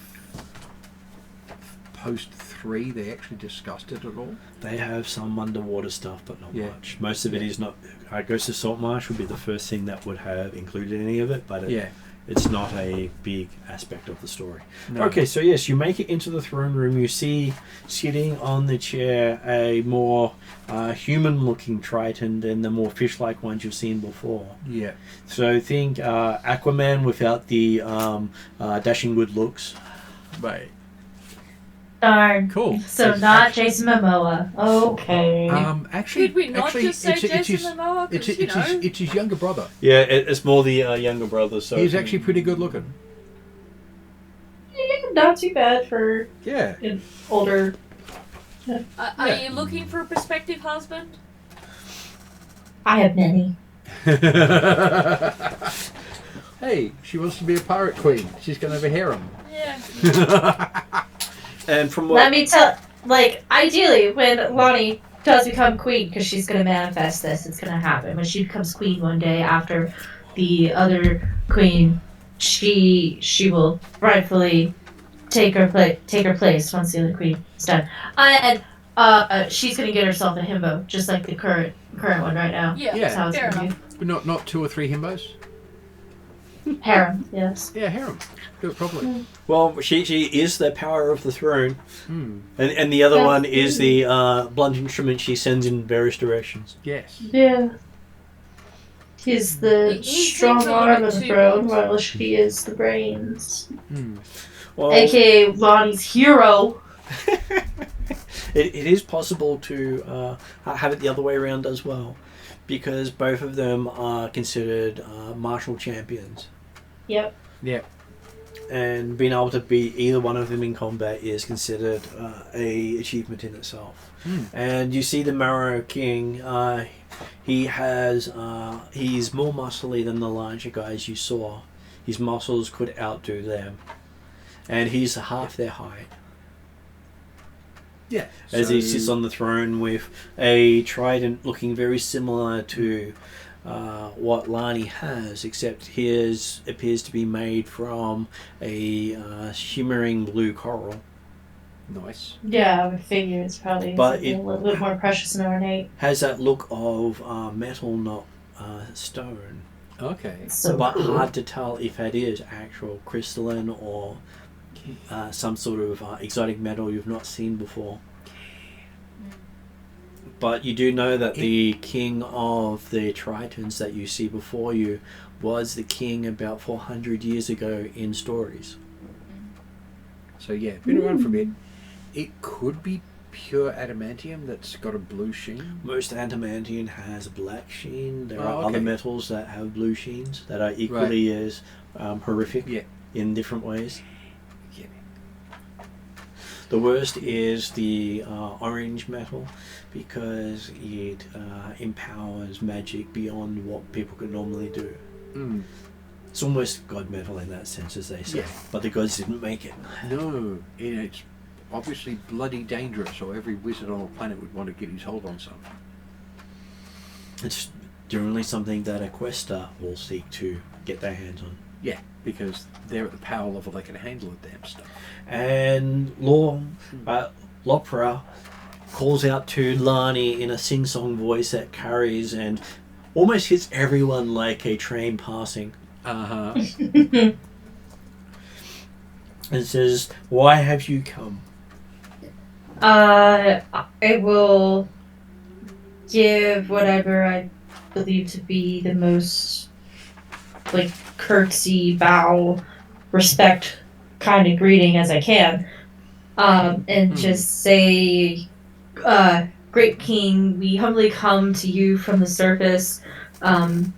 post 3 they actually discussed it at all. They have some underwater stuff, but not Yeah. much. Most of it is not. Ghost of Saltmarsh would be the first thing that would have included any of it, but it's not a big aspect of the story. No. Okay, so yes, you make it into the throne room. You see sitting on the chair a more human-looking Triton than the more fish-like ones you've seen before. Yeah. So think Aquaman without the dashing good looks. Right. Darn. Cool. So not Jason Momoa. Okay. Actually, Could we not just say it's Jason his, Momoa? 'Cause, it's his younger brother. Yeah, it's more the younger brother. So He's actually pretty good looking. Not too bad for Yeah. an older. Are you looking for a prospective husband? I have many. Hey, she wants to be a pirate queen. She's going to have a harem. Yeah. And from what Let me tell. Like, ideally, when Lonnie does become queen, because she's going to manifest this, it's going to happen. When she becomes queen one day after the other queen, she will rightfully take her place once the other queen is done. And she's going to get herself a himbo, just like the current one right now. Yeah, Yeah. That's how it's fair going to enough. But not 2 or 3 himbos. be. Harem, yes. Yeah, harem. Do it properly. Well, she is the power of the throne, Hmm. and the other That's one is the blunt instrument she sends in various directions. Yes. Yeah. He's the He seems strong a little arm bit of the too throne, much. while she is the brains. Hmm. Well, AKA Lonnie's hero. it is possible to have it the other way around as well, because both of them are considered martial champions, Yep. Yeah. and being able to beat either one of them in combat is considered a achievement in itself. Hmm. And you see the Marrow King. He's more muscly than the larger guys you saw. His muscles could outdo them, and he's half their height. Yeah. As he sits on the throne with a trident looking very similar to what Lani has, except his appears to be made from a shimmering blue coral. Nice. Yeah, I would figure it's probably But something it- a little bit more precious and ornate. Has that look of metal, not stone. Okay. So But cool. hard to tell if that is actual crystalline or some sort of exotic metal you've not seen before. But you do know that the king of the Tritons that you see before you was the king about 400 years ago in stories. So yeah, been around for a bit. It could be pure adamantium that's got a blue sheen. Most adamantium has a black sheen. There Oh, are okay. other metals that have blue sheens that are equally as horrific Yeah. in different ways. Yeah. The worst is the orange metal, because it empowers magic beyond what people could normally do. Mm. It's almost god metal in that sense, as they say. Yeah. But the gods didn't make it. No, it's obviously bloody dangerous, or every wizard on the planet would want to get his hold on some. It's generally something that a quester will seek to get their hands on. Yeah, because they're at the power level they can handle the damn stuff. And law, Lopra calls out to Lani in a sing-song voice that carries and almost hits everyone like a train passing. And says, "Why have you come?" I will give whatever I believe to be the most like curtsy, bow, respect kind of greeting as I can. And just say, Great King, we humbly come to you from the surface,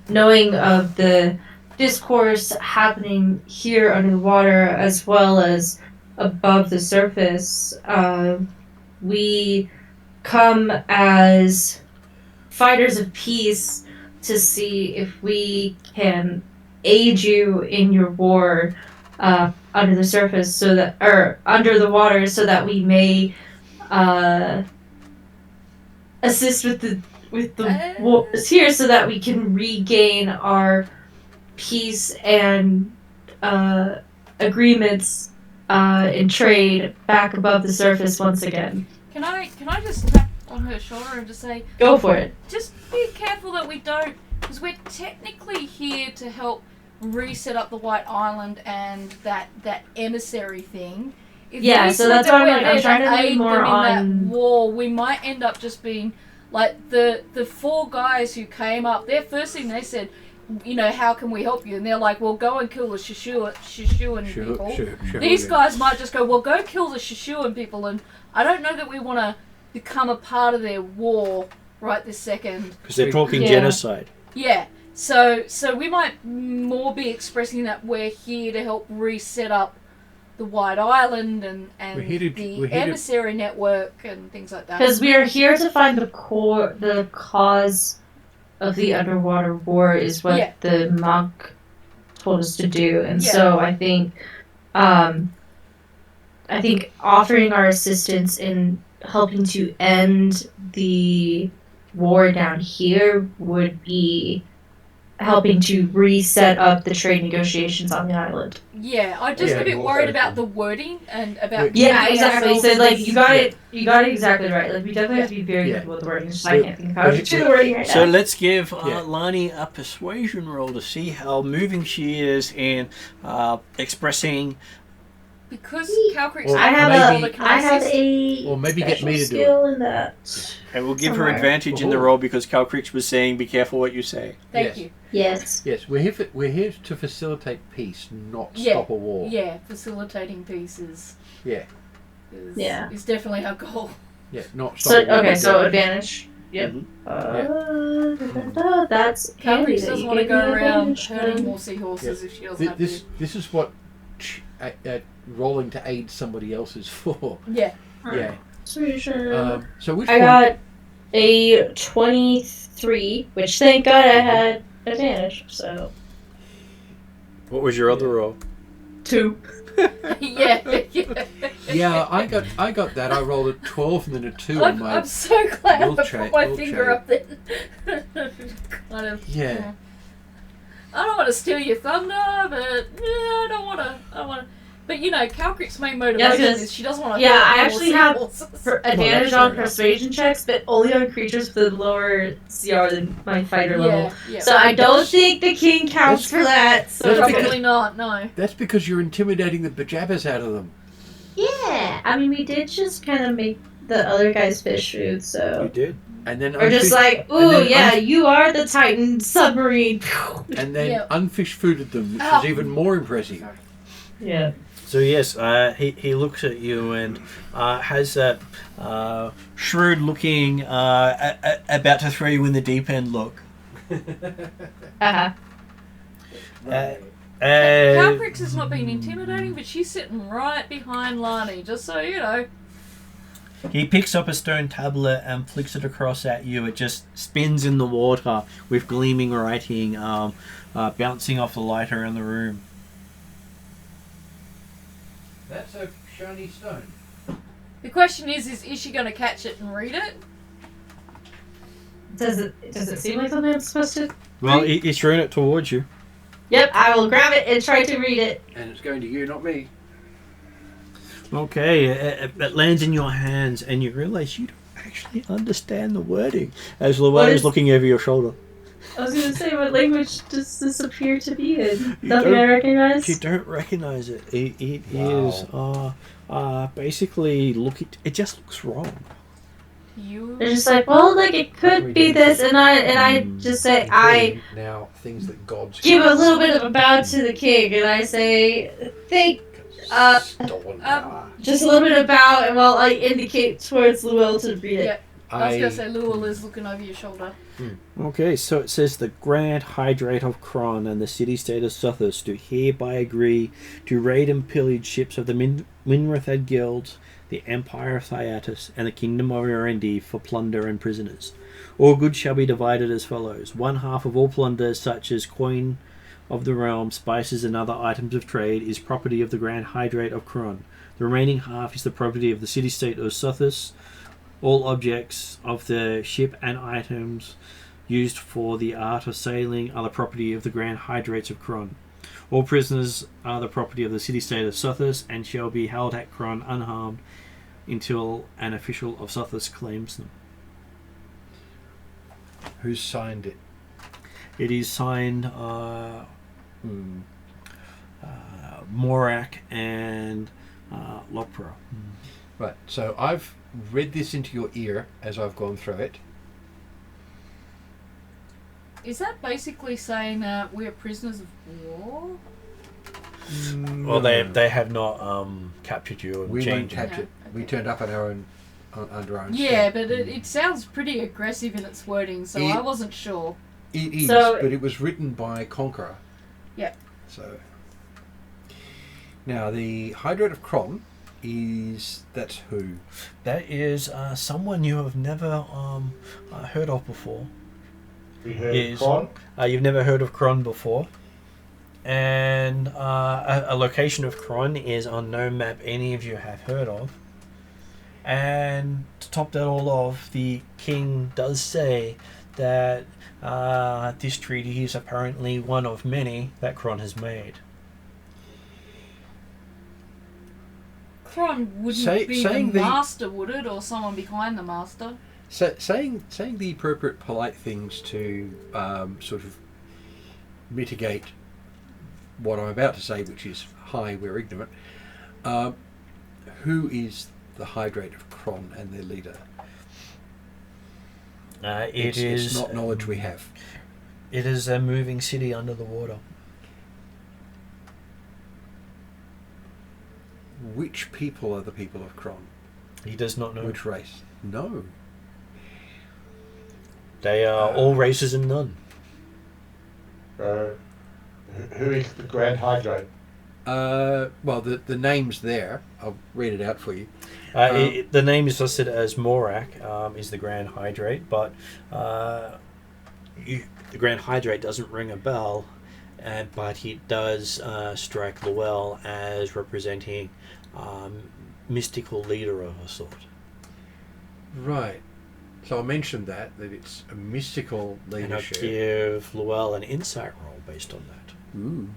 knowing of the discourse happening here under the water as well as above the surface. We come as fighters of peace to see if we can aid you in your war under the surface, so that, or under the water, so that we may assist with the wars here, so that we can regain our peace and agreements in trade back above the surface once again. Can I just tap on her shoulder and just say, Go for it. just be careful that we don't, because we're technically here to help reset up the White Island and that emissary thing. If Yeah, we so said that's that why I'm we're like, I'm there trying to aid lean more them in on- that war, we might end up just being like the 4 guys who came up. Their first thing they said, you know, how can we help you? And they're like, well, go and kill the Shishuan people. These guys might just go, well, go kill the Shishuan people, and I don't know that we want to become a part of their war right this second. Because they're talking Yeah. genocide. Yeah, so we might more be expressing that we're here to help reset up the White Island and We're here to- the we're here to- emissary network and things like that. Because we are here to find the cause of the underwater war is what Yeah. the monk told us to do, and Yeah. so I think offering our assistance in helping to end the war down here would be helping to reset up the trade negotiations on the island. Yeah, I'm just Yeah, a bit more worried so. about the wording and about Yeah, getting exactly. ourselves So in like this- you got it exactly right. Like we definitely have to be very Yeah. careful with the wording. Just So- I can't think of how to do the wording right So now. let's give Yeah. Lani a persuasion roll to see how moving she is in expressing. because Cow Creek's Or I not have involved, maybe- can I have assist? a Or maybe get special me to do it. skill in that. And we'll give her Somewhere. advantage in the Oh. roll because Cal Creeks was saying, "Be careful what you say." Thank Yes. you. Yes. Yes, we're here to facilitate peace, not Yeah. stop a war. Yeah, facilitating pieces. Yeah. Yeah. Is definitely our goal. Yeah, not stop So a war. okay, so advantage. Yep. Mhm. That's Cow handy Creeks that doesn't you want to gave go me around advantage hurting then. more seahorses if she doesn't have This is what rolling to aid somebody else is for. to. Yeah. Yeah. Pretty sure. So which I one? got a 23, which thank God I had advantage. So What was your other roll? 2. yeah. Yeah, I got that. I rolled a 12 and then a 2 on my. I'm so glad I will put check, my will finger check. up there. kind of. Yeah. I don't want to steal your thunder, but I don't want to. But you know, Calcrick's main motivation because- is she doesn't want to. yeah, I actually have For, advantage that's on fair enough. persuasion checks, but only on creatures with lower CR than my fighter level. yeah, yeah. So I don't think the king counts That's for that. So that's it's Probably good. not. No. That's because you're intimidating the pajamas out of them. Yeah, I mean we did just kind of make the other guys fish food, You so did. And then we're just unfish- like, and ooh, then yeah, you are the Titan submarine. and then Yeah. unfish fooded them, which Ow. is even more impressive. Yeah. So yes, he looks at you and has that shrewd looking, about to throw you in the deep end look. Uh-huh. Calcrick's has not been intimidating, but she's sitting right behind Lani, just so you know. He picks up a stone tablet and flicks it across at you. It just spins in the water with gleaming writing bouncing off the light around the room. That's a shiny stone. The question is she going to catch it and read it? Does it seem like something I'm supposed to? Well, he's throwing it towards you. Yep, I will grab it and try to read it. And it's going to you, not me. Okay, it lands in your hands, and you realise you don't actually understand the wording. As Llewellyn is looking over your shoulder. I was gonna say, what language does this appear to be in? You Nothing I don't- recognize? You don't recognise it. It Wow. is basically it just looks wrong. You. They're just like, well, like it could be this, and I just say I now things that gods give a little bit of a bow to the king, and I say, think, stolen power. just a little bit of bow, and while I indicate towards Llewell to read it. Yeah. I was gonna say Lewell is looking over your shoulder. Okay, so it says the Grand Hydrate of Kron and the city-state of Sothis do hereby agree to raid and pillage ships of the Minrathad Guild, the Empire of Thyatus, and the Kingdom of Erendi for plunder and prisoners. All goods shall be divided as follows. 1/2 of all plunder, such as coin of the realm, spices, and other items of trade, is property of the Grand Hydrate of Kron. The remaining half is the property of the city-state of Sothis. All objects of the ship and items used for the art of sailing are the property of the Grand Hydrates of Kron. All prisoners are the property of the city-state of Sothis and shall be held at Kron unharmed until an official of Sothis claims them. Who's signed it? It is signed Morak and Lopra. Right, so I've read this into your ear as I've gone through it. Is that basically saying that we're prisoners of war? Well, they have not captured you and We weren't changed you. captured. Yeah, We okay. turned up at our own, under our own Yeah, steam. but it sounds pretty aggressive in its wording, so I wasn't sure. It is, So- but it was written by Conqueror. Yeah. So now the Hydrate of Kron that's who? That is someone you have never heard of before. We heard Is- Kron. You've never heard of Kron before. And a location of Kron is on no map any of you have heard of. And to top that all off, the king does say that this treaty is apparently one of many that Kron has made. Kron wouldn't be saying the the- master, would it? Or someone behind the master? So, saying the appropriate polite things to sort of mitigate what I'm about to say, which is, hi, we're ignorant. Who is the Hydrate of Kron and their leader? It's not knowledge we have. It is a moving city under the water. Which people are the people of Kron? He does not know. Which race? No. They are all races and none. Who is the Grand Hydrate? Well, the name's there. I'll read it out for you. The name is listed as Morak, is the Grand Hydrate, but the Grand Hydrate doesn't ring a bell, but it does strike Llewell as representing mystical leader of a sort. Right. So I mentioned that it's a mystical And I'll leadership. give Llewell an insight roll based on that. Ooh.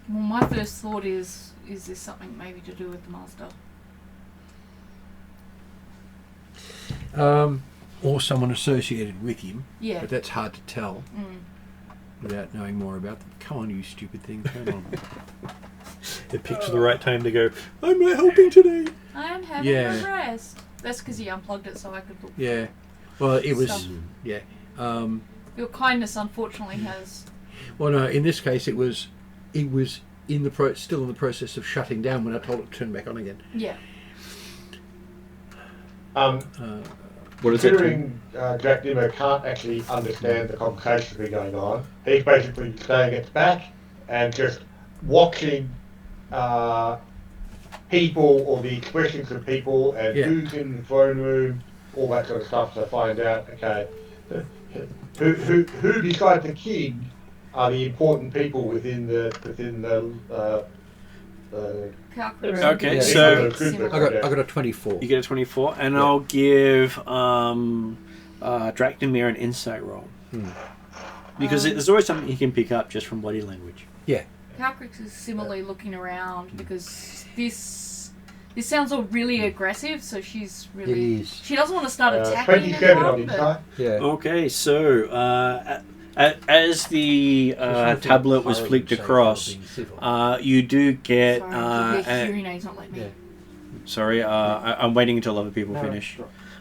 Well, my first thought is this something maybe to do with the master? Or someone associated with him, Yeah. but that's hard to tell Mm. without knowing more about them. Come on, you stupid thing, turn on. It picks the right time to go, I'm not helping today. I am having Yeah. a rest. That's because he unplugged it so I could look. Yeah. Well, it was. Stuff. Yeah. Your kindness, unfortunately, has. Well, no. In this case, it was in the still in the process of shutting down when I told it to turn back on again. Yeah. What is it? Considering Jack Dimmer can't actually understand the conversation that's going on, he's basically staying at the back and just watching people or the expressions of people and Yeah. who's in the throne room, all that sort of stuff to find out, okay, who besides the king are the important people within the Calculus. Okay, Yeah. so I got a 24. you get a 24, and Yeah. I'll give Draknamir an insight roll. Because there's always something you can pick up just from body language. Yeah. Calcrix is similarly looking around because this sounds all really aggressive. So she's really It is. she doesn't want to start attacking 27 on anyone. each But side. Yeah. Okay, so as the tablet was flicked across, you do get. sorry, hearing aids not like me. yeah. Sorry, I'm waiting until other people No, finish.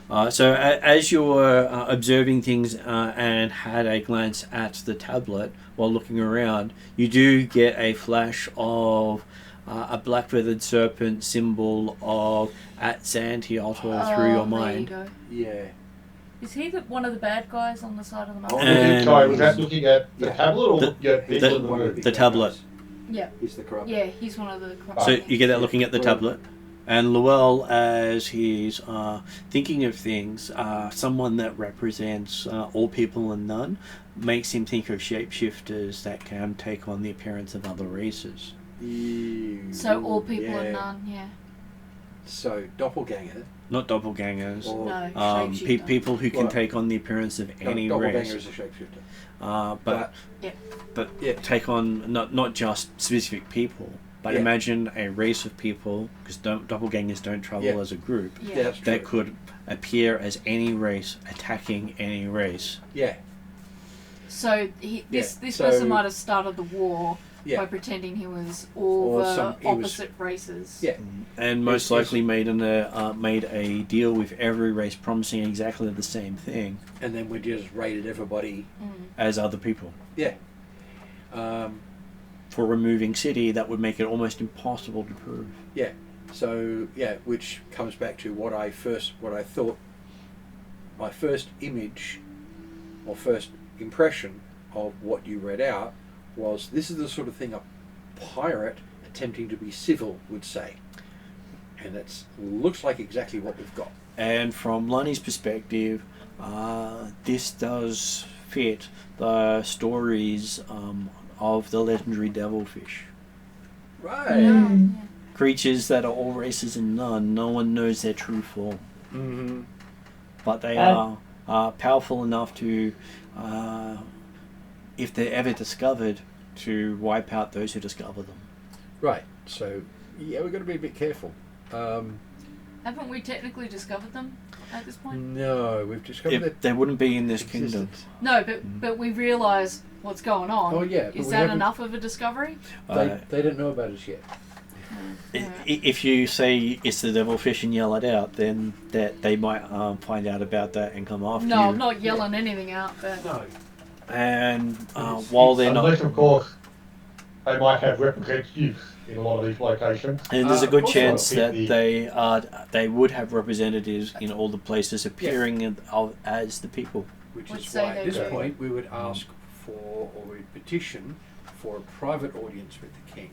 right. So as you were observing things and had a glance at the tablet while looking around, you do get a flash of a black feathered serpent symbol of at Xantialtor through your mind. There you go. Yeah. Is he one of the bad guys on the side of the map? And- Sorry, was that looking at the Yeah. tablet or The- looking at people in the One of room? big The bad tablet. guys. Yeah. He's the corrupt. Yeah, he's one of the. So you get that looking at the tablet. And Llewell, as he's thinking of things, someone that represents all people and none, makes him think of shapeshifters that can take on the appearance of other races. So all people yeah. and none, yeah. So doppelganger. Not doppelgangers. Or No, shapeshifter. People who can Well, take on the appearance of any doppelganger race. is a shapeshifter. But Yeah. take on not just specific people, but Yeah. imagine a race of people, because doppelgangers don't travel Yeah. as a group, Yeah. Yeah, that's true. that could appear as any race attacking any race. Yeah. So this So- person might have started the war Yeah. by pretending he was all Or the he was- opposite races. Yeah. And most Yes, likely made a deal with every race promising exactly the same thing And then we just raided everybody. Mm. as other people. Yeah. For removing city, that would make it almost impossible to prove. Yeah. So yeah, which comes back to what I thought my first image or first impression of what you read out was this is the sort of thing a pirate attempting to be civil would say. And it looks like exactly what we've got. And from Lonnie's perspective, this does fit the stories of the legendary devilfish. Right. Mm. Creatures that are all races and none. No one knows their true form. Mm-hmm. But they are powerful enough to, if they're ever discovered, to wipe out those who discover them. Right. So yeah, we've got to be a bit careful. Haven't we technically discovered them at this point? No, we've discovered that. They wouldn't be in this kingdom. existence. No, but we realise what's going on. Oh yeah, but Is we that haven't- enough of a discovery? They don't know about us yet. If you say it's the devilfish and yell it out, then that they might find out about that and come after No, you. I'm not yelling anything out, but No. And while they're Unless, not, of course, they might have representatives in a lot of these locations. and there's a of good course chance not. that they would have representatives in all the places appearing as the people. Which Would is say why they at this do. point we would ask for, or we'd petition for a private audience with the king.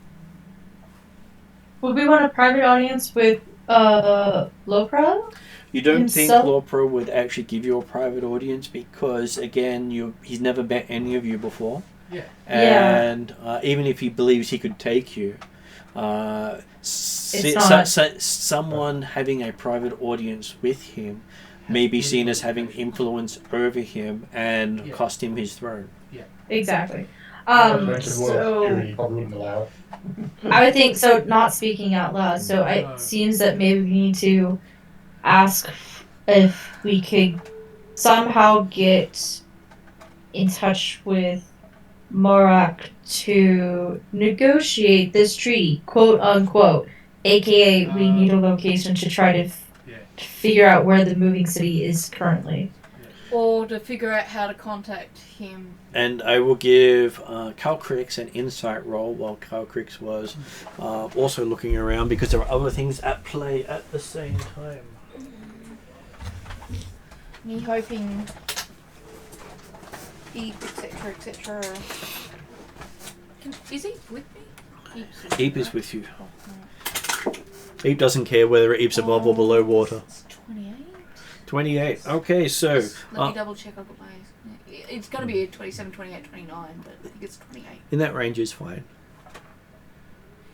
Would we want a private audience with Lopra? You don't think Himself? Lorpro would actually give you a private audience because, again, he's never met any of you before. Yeah. And even if he believes he could take you, not- someone having a private audience with him may be seen as having influence over him and Yeah. cost him his throne. Exactly. As mentioned, Royal So Security probably wouldn't allow it. I would think so. Not speaking out loud. So No. it seems that maybe we need to ask if we could somehow get in touch with Morak to negotiate this treaty, quote unquote. AKA, we need a location to try to figure out where the moving city is currently. or to figure out how to contact him. And I will give Calcrix an insight roll while Calcrix was also looking around because there are other things at play at the same time. Me hoping Eep, etc. Is he with me? Eep is with you. Oh, alright. Eep doesn't care whether Eep's above or below water. It's 28. 28. Okay, so Let me double check. I've got my. It's going to be 27, 28, 29, but I think it's 28. in that range is fine.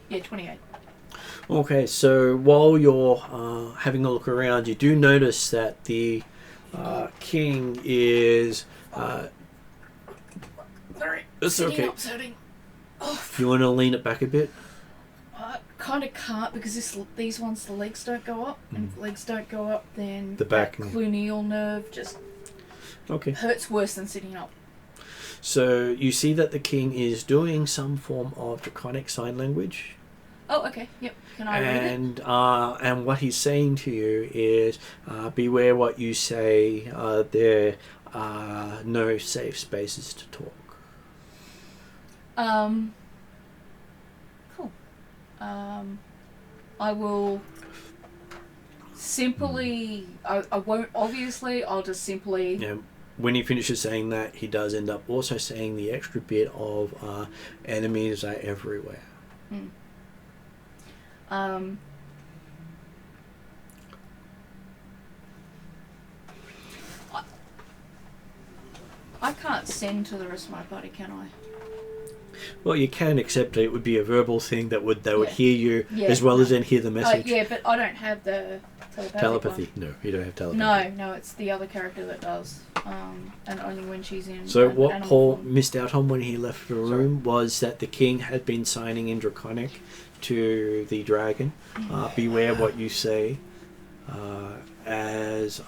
Yeah, 28. Okay, so while you're having a look around, you do notice that the king is. Sorry. It's Sitting okay. up, sitting. Oh, You want to lean it back a bit? I kind of can't because these ones, the legs don't go up. And if the legs don't go up, then The back. that cluneal nerve just Okay. hurts worse than sitting up. So you see that the king is doing some form of draconic sign language. Oh, okay. Yep. Can I read it? And what he's saying to you is, beware what you say. There are no safe spaces to talk. Cool. I will simply. I won't. Obviously, I'll just simply. Yeah. When he finishes saying that, he does end up also saying the extra bit of enemies are everywhere. I can't send to the rest of my party, can I? Well, you can, except it would be a verbal thing that would Yeah. hear you Yeah, as well as no. then hear the message. Yeah, but I don't have the Telepathy. No, you don't have telepathy. No, it's the other character that does, and only when she's in. So an what animal Paul form. missed out on when he left the room was that the king had been signing in Draconic to the dragon. Beware what you say, as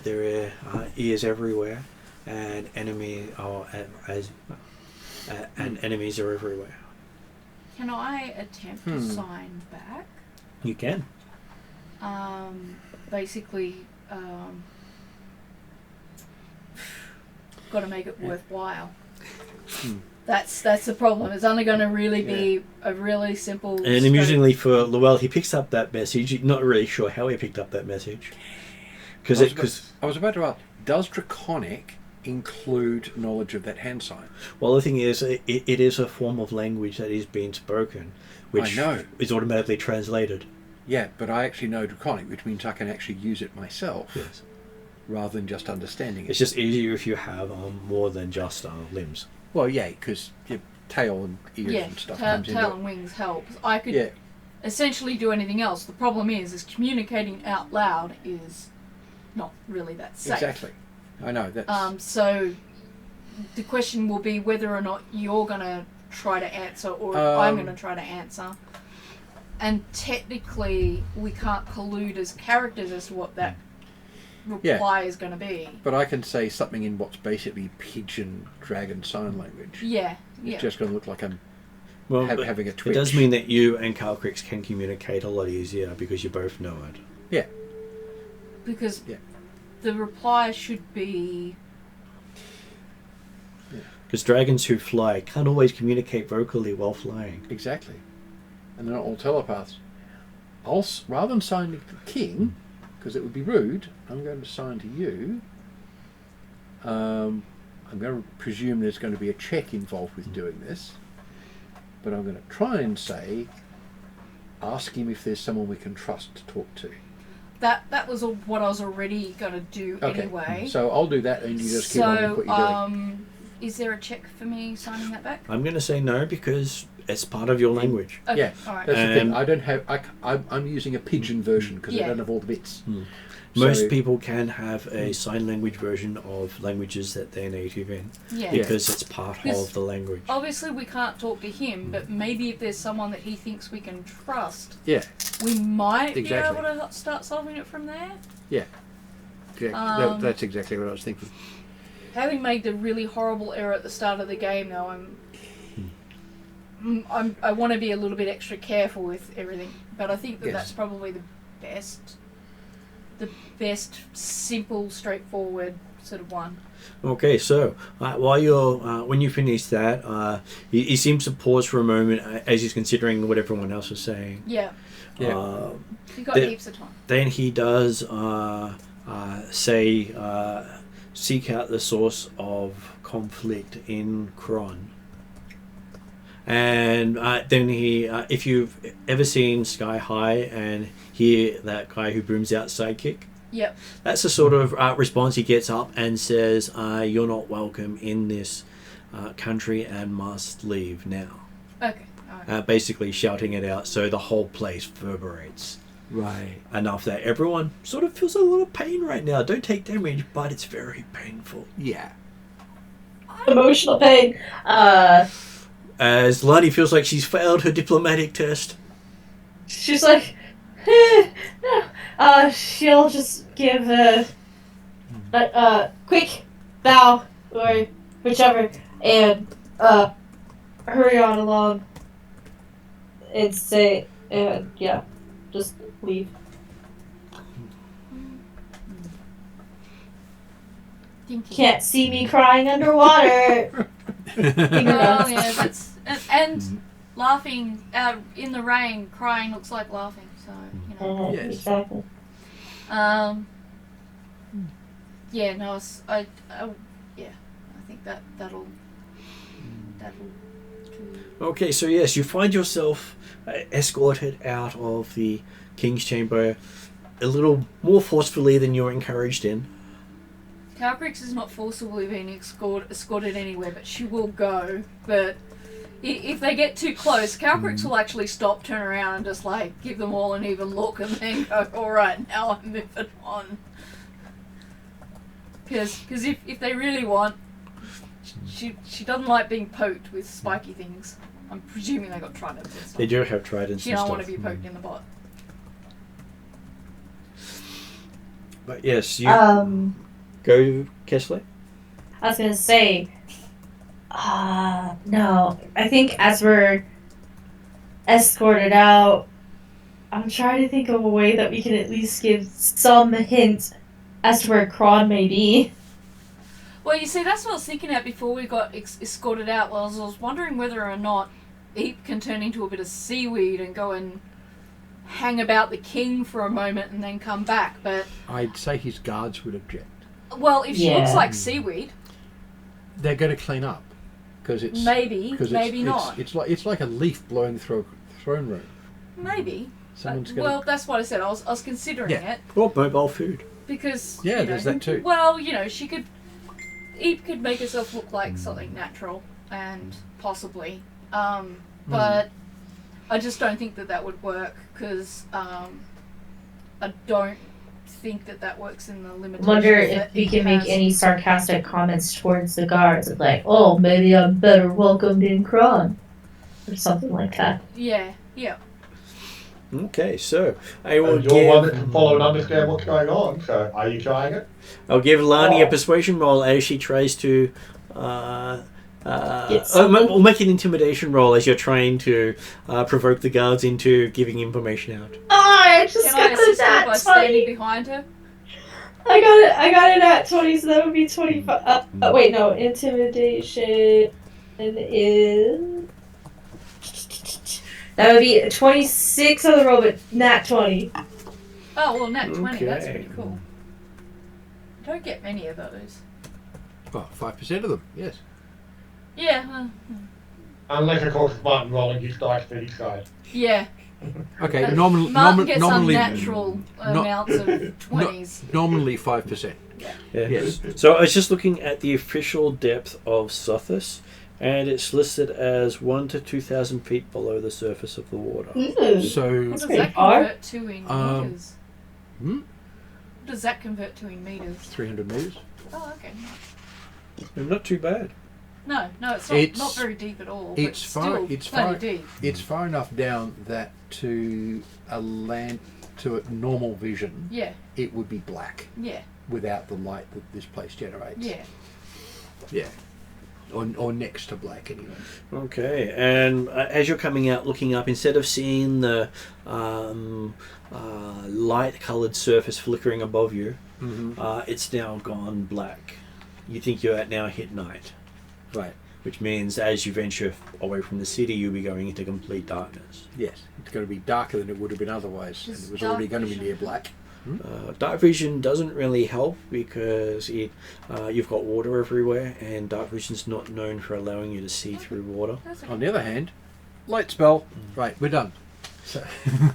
there are ears everywhere, and enemies are everywhere. Can I attempt to sign back? You can. Basically, got to make it worthwhile. That's the problem. It's only going to really be a really simple. And straight- amusingly for Llewell, he picks up that message. Not really sure how he picked up that message, because I was about to ask, does Draconic include knowledge of that hand sign? well, the thing is, it is a form of language that is being spoken, which I know. is automatically translated. Yeah, but I actually know Draconic, which means I can actually use it myself Yes, rather than just understanding it. it's just easier if you have more than just limbs. Well, yeah, because your tail and ears and stuff comes into tail it. and wings helps. I could Yeah, essentially do anything else. The problem is communicating out loud is not really that safe. exactly. I know that's. So the question will be whether or not you're going to try to answer or if I'm going to try to answer. And technically, we can't collude as characters as to what that reply is going to be. But I can say something in what's basically pigeon dragon sign language. Yeah. It's just going to look like I'm Well, having a twitch. it does mean that you and Calcrix can communicate a lot easier because you both know it. Yeah. Because Yeah. the reply should be... Because dragons who fly can't always communicate vocally while flying. Exactly. And they're not all telepaths. Rather than sign to the king, because it would be rude, I'm going to sign to you. I'm going to presume there's going to be a check involved with doing this. But I'm going to try and say, ask him if there's someone we can trust to talk to. That was what I was already going to do anyway. So I'll do that and you just keep on with what you're doing. Is there a check for me signing that back? I'm going to say no because it's part of your language. Okay, Yeah, all right. that's the thing. I don't have. I'm using a pigeon version because I don't have all the bits. Most So- people can have a sign language version of languages that they're native in Yeah. because it's part of the language. Obviously, we can't talk to him, but maybe if there's someone that he thinks we can trust, Yeah, we might Exactly. be able to start solving it from there. yeah. Exactly. That's exactly what I was thinking. Having made the really horrible error at the start of the game, though, I want to be a little bit extra careful with everything. But I think that Yes. that's probably the best, simple, straightforward sort of one. Okay, so while you're when you finish that, he seems to pause for a moment as he's considering what everyone else is saying. Yeah, Yeah. you got heaps of time. Then he does say, seek out the source of conflict in Kron. And then he, if you've ever seen Sky High and hear that guy who booms out sidekick, Yep. that's the sort of response he gets up and says, you're not welcome in this country and must leave now. Okay. All right. Basically shouting it out so the whole place reverberates. Right. Enough that everyone sort of feels a lot of pain right now. Don't take damage, but it's very painful. Yeah. Emotional pain. As Lani feels like she's failed her diplomatic test. She's like, no. She'll just give a quick bow or whichever, and hurry on along and say, and yeah, just leave. Can't see me crying underwater. Oh yeah, that's and laughing in the rain, crying looks like laughing. So you know. Yes. Exactly. Yeah, no, I think that'll do. Okay, so yes, you find yourself escorted out of the King's Chamber a little more forcefully than you're encouraged in. Calcrix is not forcibly being escorted anywhere, but she will go. But if they get too close, Calcrix will actually stop, turn around, and just like give them all an even look, and then go, "All right, now I'm moving on." Because if they really want, she doesn't like being poked with spiky things. I'm presuming they got tridents and stuff. They do have tridents She and don't stuff. want to be poked in the butt. But yes, you Um, go, Kessler. I was gonna say, no. I think as we're escorted out, I'm trying to think of a way that we can at least give some hint as to where Kron may be. Well, you see, that's what I was thinking at before we got escorted out. I was wondering whether or not Eep can turn into a bit of seaweed and go and hang about the king for a moment and then come back. But I'd say his guards would object. well, if she looks Yeah. like seaweed, They're going to clean up because it's maybe, cause maybe it's, not. It's like a leaf blowing through a throne room. Maybe. Someone's going. Well, that's what I said. I was considering Yeah. it Or mobile food. because Yeah, you know, there's that too. Well, you know, she could. Eep could make herself look like something natural and possibly, but I just don't think that would work because I don't think that works in the limitations. Wonder if that we Eep can make has. any sarcastic comments towards the guards, like, "Oh, maybe I'm better welcomed in Kron," or something like that. Yeah, yeah. Okay, so I will You're one that give, can follow and understand what's going on. So, are you trying it? I'll give Lani a Oh. persuasion roll as she tries to Get something. we'll make an intimidation roll as you're trying to provoke the guards into giving information out. Oh, I just Can I got assist her that by standing 20. behind her? I got it at 20, so that would be 25. Wait, no, intimidation is... That would be 26 on the roll, but nat 20. Oh well, nat 20. That's Okay. pretty cool. Don't get many of those. Well, 5% of them. Yes. Yeah. Unless, of course, Martin rolling his dice for his side. Yeah. Okay. Martin gets Nominally, unnatural amounts of 20s. nominally 5%. Yeah. Yes. So I was just looking at the official depth of Sothis, and it's listed as 1 to 2,000 feet below the surface of the water. Ooh. So What does pretty that far. convert to in meters? What does that convert to in meters? 300 meters. Oh, okay. Not too bad. No, it's not very deep at all. It's but far- still it's plenty far- deep. It's far enough down that to a normal vision, Yeah, it would be black yeah, without the light that this place generates. yeah. Yeah. Or next to black anyway. Okay, and as you're coming out looking up, instead of seeing the light-coloured surface flickering above you, it's now gone black. You think you're now hit night, Right. which means as you venture away from the city, you'll be going into complete darkness. Yes. It's going to be darker than it would have been otherwise. And Just it was already dark going to be vision. near black. Dark vision doesn't really help because you've got water everywhere, and dark vision's not known for allowing you to see through water. That's okay. On the other hand, light spell. Right, we're done. So,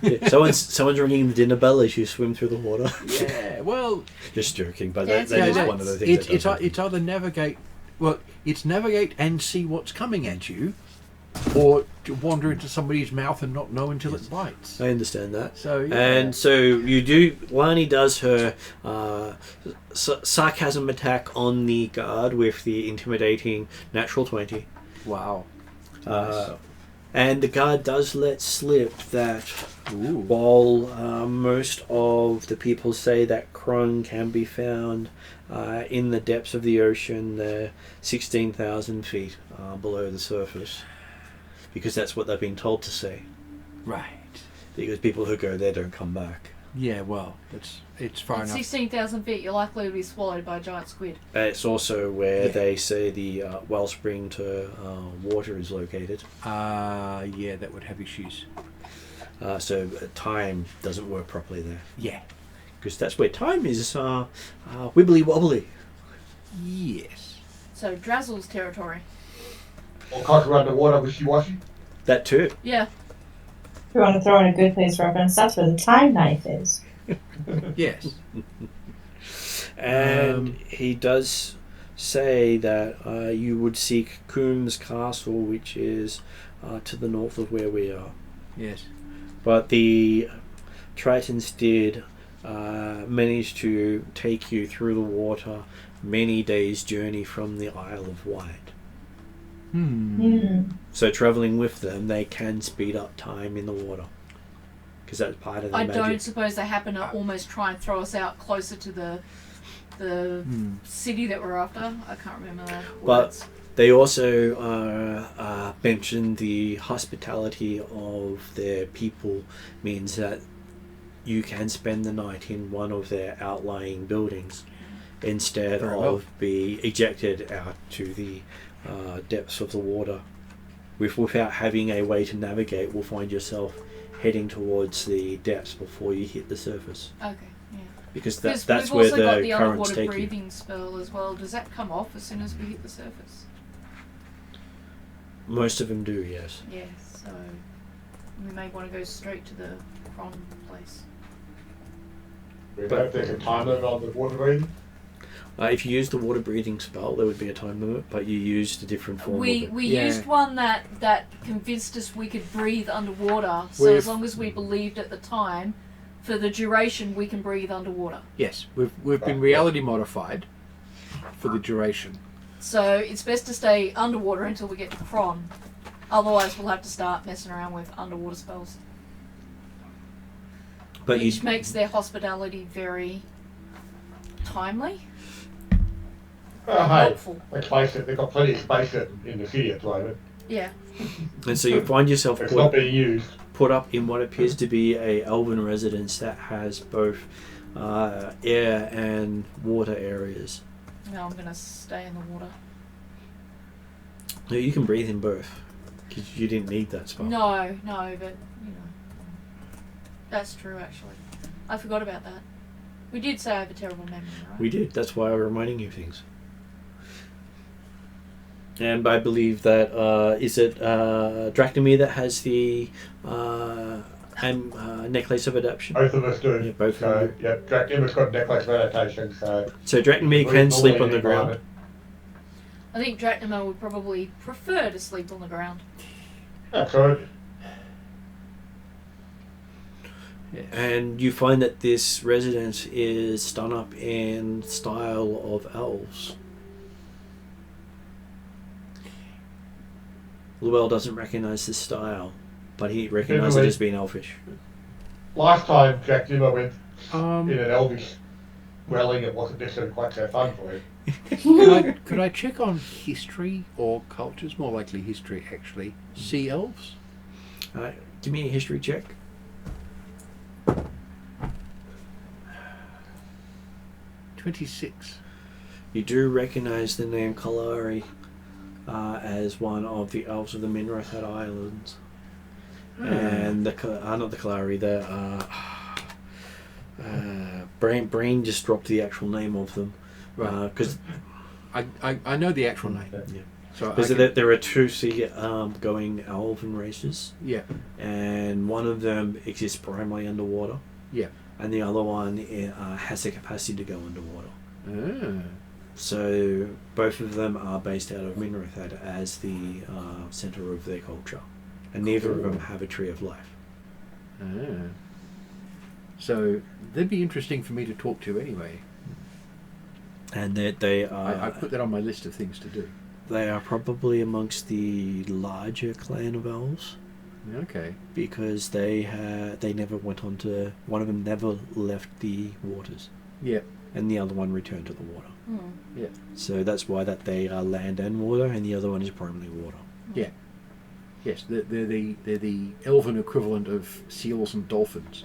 Yeah, someone's ringing the dinner bell as you swim through the water. yeah, well, Just joking, but Yeah, that it's is nice. one of the things. that does it's happen. either navigate. Well, it's navigate and see what's coming at you, or to wander into somebody's mouth and not know until it bites. I understand that. So yeah. And so you do. Lani does her sarcasm attack on the guard with the intimidating natural 20. Wow. And the guard does let slip that while most of the people say that Kron can be found in the depths of the ocean, they're 16,000 feet below the surface, because that's what they've been told to say. Right. Because people who go there don't come back. Yeah, well, it's far At enough. 16,000 feet, you're likely to be swallowed by a giant squid. It's also where they say the wellspring to water is located. Yeah, that would have issues. So time doesn't work properly there. Yeah. Because that's where time is wibbly wobbly. Yes. So Drazzle's territory. Or because we're underwater, wishy-washy. That too. Yeah. If you want to throw in a good place reference, that's where the time knife is. Yes. And he does say that you would seek Coombs Castle, which is to the north of where we are. Yes. But the Tritons did manage to take you through the water many days' journey from the Isle of Wight. So travelling with them, they can speed up time in the water. Because that's part of their I magic. don't suppose they happen to almost try and throw us out closer to the city that we're after. I can't remember the words. But they also mentioned the hospitality of their people means that you can spend the night in one of their outlying buildings instead of be ejected out to the depths of the water. Without having a way to navigate, will find yourself heading towards the depths before you hit the surface. Okay, yeah. Because Because that's we've where also got the the currents underwater take you. breathing spell as well. Does that come off as soon as we hit the surface? Most of them do, yes. Yeah, so we may want to go straight to the Kron place. We don't think a time limit on the water breathing. If you use the water breathing spell, there would be a time limit, but you used a different form We of it. used one that convinced us we could breathe underwater. So We've- as long as we believed at the time, for the duration we can breathe underwater. Yes, we've been reality modified for the duration. So it's best to stay underwater until we get to Kron. Otherwise we'll have to start messing around with underwater spells. But Which makes their hospitality very timely. Hey, helpful. let's face it, they've got plenty of space in the city at the moment. Yeah. and so you find yourself It's not being used. put up in what appears to be a elven residence that has both air and water areas. No, I'm going to stay in the water. No, you can breathe in both because you didn't need that spell. No, but, you know. That's true, actually. I forgot about that. We did say I have a terrible memory, right? We did. That's why we're reminding you things. And I believe that is it Dracnomir that has the necklace of adaptation. Both of us do. Yeah, both so, of them. yeah, Dracnima's got necklace meditation, so... So Dracnomir can sleep on the ground. I think Dracnoma would probably prefer to sleep on the ground. That's good. And you find that this residence is done up in style of elves. Llewell doesn't recognise this style, but he recognises it as being elfish. Last time Dracnima went Um, in an elvish dwelling, it wasn't necessarily quite so fun for him. could I check on history or cultures? More likely history, actually. Sea elves? Alright, give me a history check. 26. You do recognise the name Kalari as one of the elves of the Minrathat Islands. And not the Kalari, the brain just dropped the actual name of them. Right. Because I know the actual name. yeah. So I Because can- there are two sea-going elven races, yeah. and one of them exists primarily underwater, Yeah. and the other one has the capacity to go underwater. Ah. So both of them are based out of Minrathat as the centre of their culture, and neither of them have a tree of life. Ah. So they'd be interesting for me to talk to anyway. And they are I put that on my list of things to do. They are probably amongst the larger clan of elves Okay. because they never went on to. One of them never left the waters, Yeah. and the other one returned to the water. Yeah. So that's why that they are land and water, and the other one is primarily water. Yeah. Yes, they're the elven equivalent of seals and dolphins.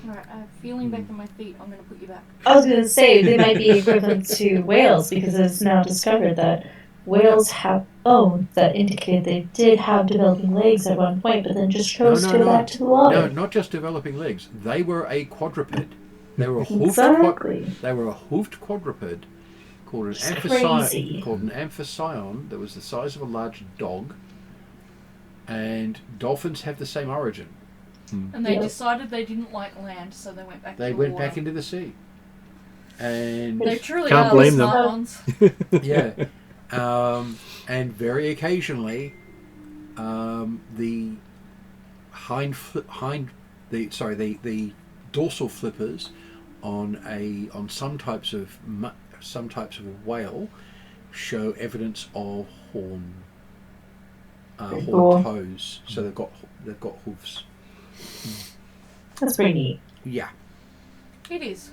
Right, feeling back on my feet, I'm going to put you back. I was going to say they might be equivalent to whales because it's now discovered that whales have bones that indicate they did have developing legs at one point, but then just chose to go back to the water. No, not just developing legs. They were a quadruped. They were a hoofed Exactly. They were a hoofed quadruped called an It's crazy. amphision that was the size of a large dog. And dolphins have the same origin. And they Yep. decided they didn't like land, so they went back They to the went water. back into the sea. And They truly Can't are blame the them. smart ones. yeah, and very occasionally, the the dorsal flippers on some types of whale show evidence of horn Cool. toes. So they've got hoofs. That's pretty neat. Yeah. It is.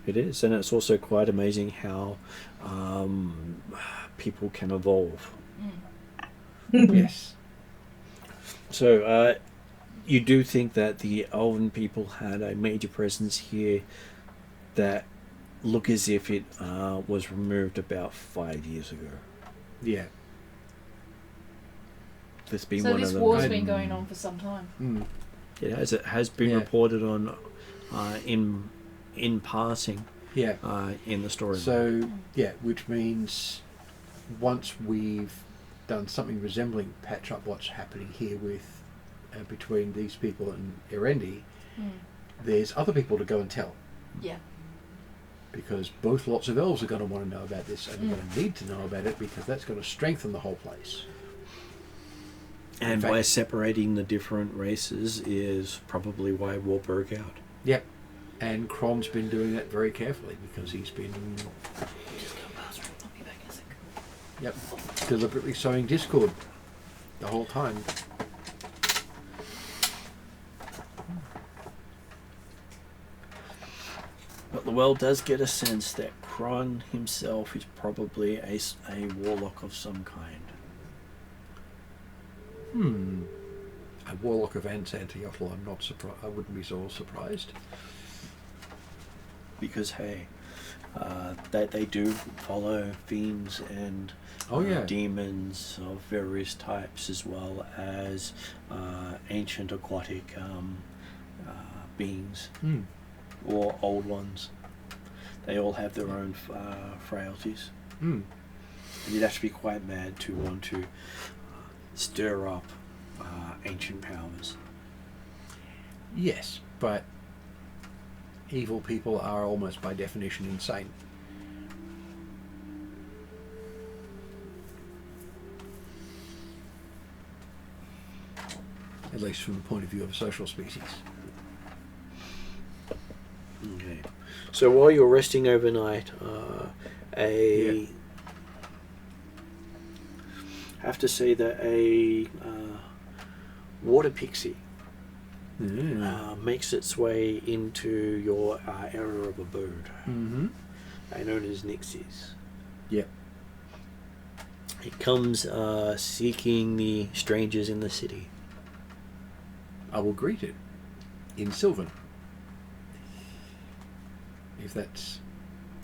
It is, and it's also quite amazing how people can evolve. Yes. So, you do think that the elven people had a major presence here that look as if it was removed about 5 years ago. Yeah. There's been So one this of them. war's been going on for some time. Mm. It has been Yeah. reported on in passing Yeah. in the story. So, yeah, which means once we've done something resembling patch up what's happening here with between these people and Erendi, there's other people to go and tell. Yeah. Because both lots of elves are going to want to know about this, and they're going to need to know about it because that's going to strengthen the whole place. and in fact- by separating the different races is probably why war broke out. Yep. And Kron's been doing that very carefully because he's been I'll be back in a sec. deliberately sowing discord the whole time. But the world does get a sense that Kron himself is probably a warlock of some kind. A warlock of Antiochel, I'm not surprised. I wouldn't be so surprised. Because, hey, they do follow fiends and demons of various types, as well as ancient aquatic beings or old ones. They all have their own frailties. And you'd have to be quite mad to want to stir up ancient powers. Yes, but evil people are almost by definition insane. At least from the point of view of a social species. Okay. So while you're resting overnight, I have to say that a water pixie makes its way into your area of abode. Known as Nixies. Yep. It comes seeking the strangers in the city. I will greet it in Sylvan. If that's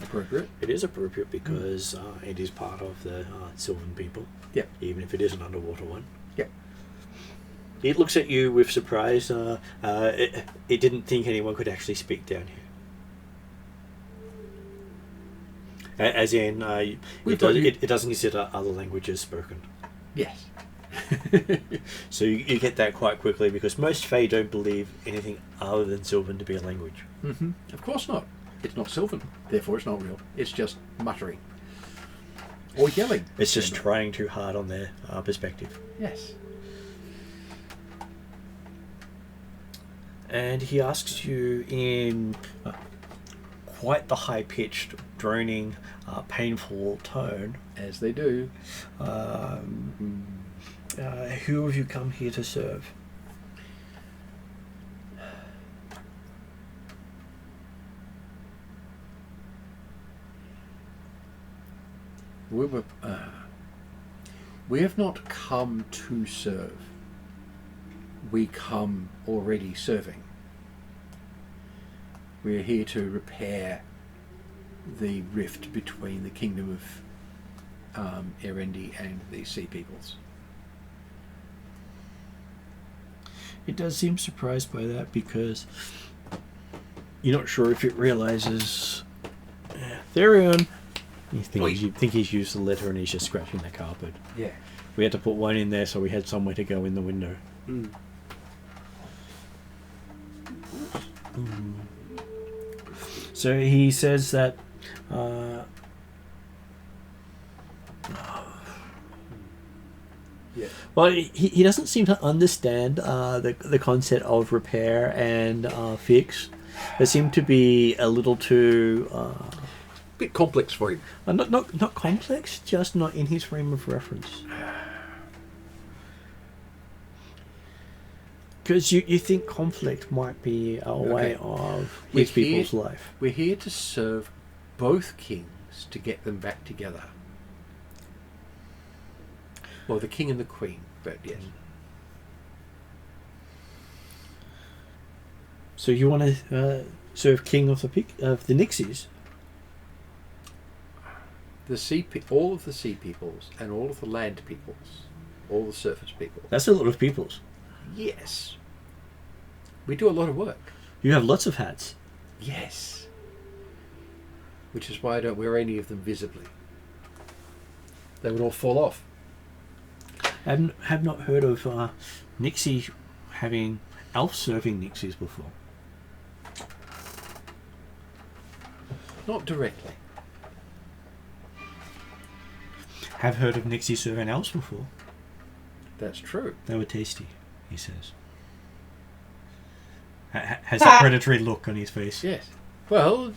appropriate. It is appropriate because it is part of the Sylvan people. Yep. Even if it is an underwater one. Yep. It looks at you with surprise. It didn't think anyone could actually speak down here. As in, it doesn't consider other languages spoken. Yes. So you get that quite quickly because most Fae don't believe anything other than Sylvan to be a language. Of course not. It's not Sylvan, therefore it's not real. It's just muttering. Or yelling. It's just trying too hard on their perspective. Yes. And he asks you in quite the high-pitched, droning, painful tone. As they do. Who have you come here to serve? We have not come to serve. We come already serving. We are here to repair the rift between the kingdom of Erendi and the Sea Peoples. It does seem surprised by that because you're not sure if it realizes Therion. You think he's used the letter and he's just scratching the carpet. Yeah. We had to put one in there so we had somewhere to go in the window. Mm. So he says that Yeah. well, he doesn't seem to understand the concept of repair and fix. It seemed to be a little too Bit complex for him. not complex, just not in his frame of reference. Because you think conflict might be a way of his people's life. We're here to serve both kings to get them back together. Well, the king and the queen, but yes. So you want to serve king of the Nixies? All of the sea peoples and all of the land peoples, all the surface people. That's a lot of peoples. Yes. We do a lot of work. You have lots of hats. Yes. Which is why I don't wear any of them visibly. They would all fall off. I have not heard of Nixie having elf serving Nixies before. Not directly. Have heard of Nixie serving elves before. That's true. They were tasty, he says. Has a predatory look on his face. Yes. Well,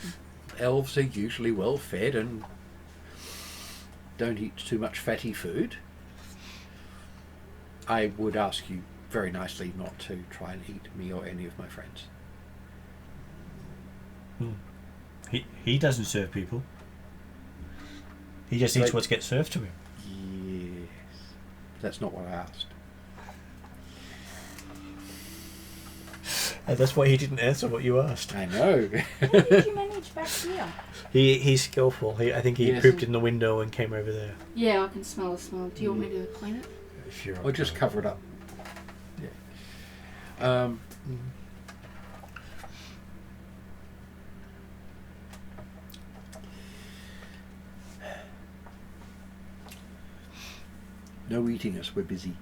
elves are usually well fed and don't eat too much fatty food. I would ask you very nicely not to try and eat me or any of my friends. He doesn't serve people. He just eats what gets served to him. Yes. That's not what I asked. That's why he didn't answer what you asked. I know. How did you manage back here? He's skillful. I think he pooped in the window and came over there. Yeah, I can smell the smell. Do you want me to clean it? If you're Or just cover it up. Yeah. No eating us, we're busy.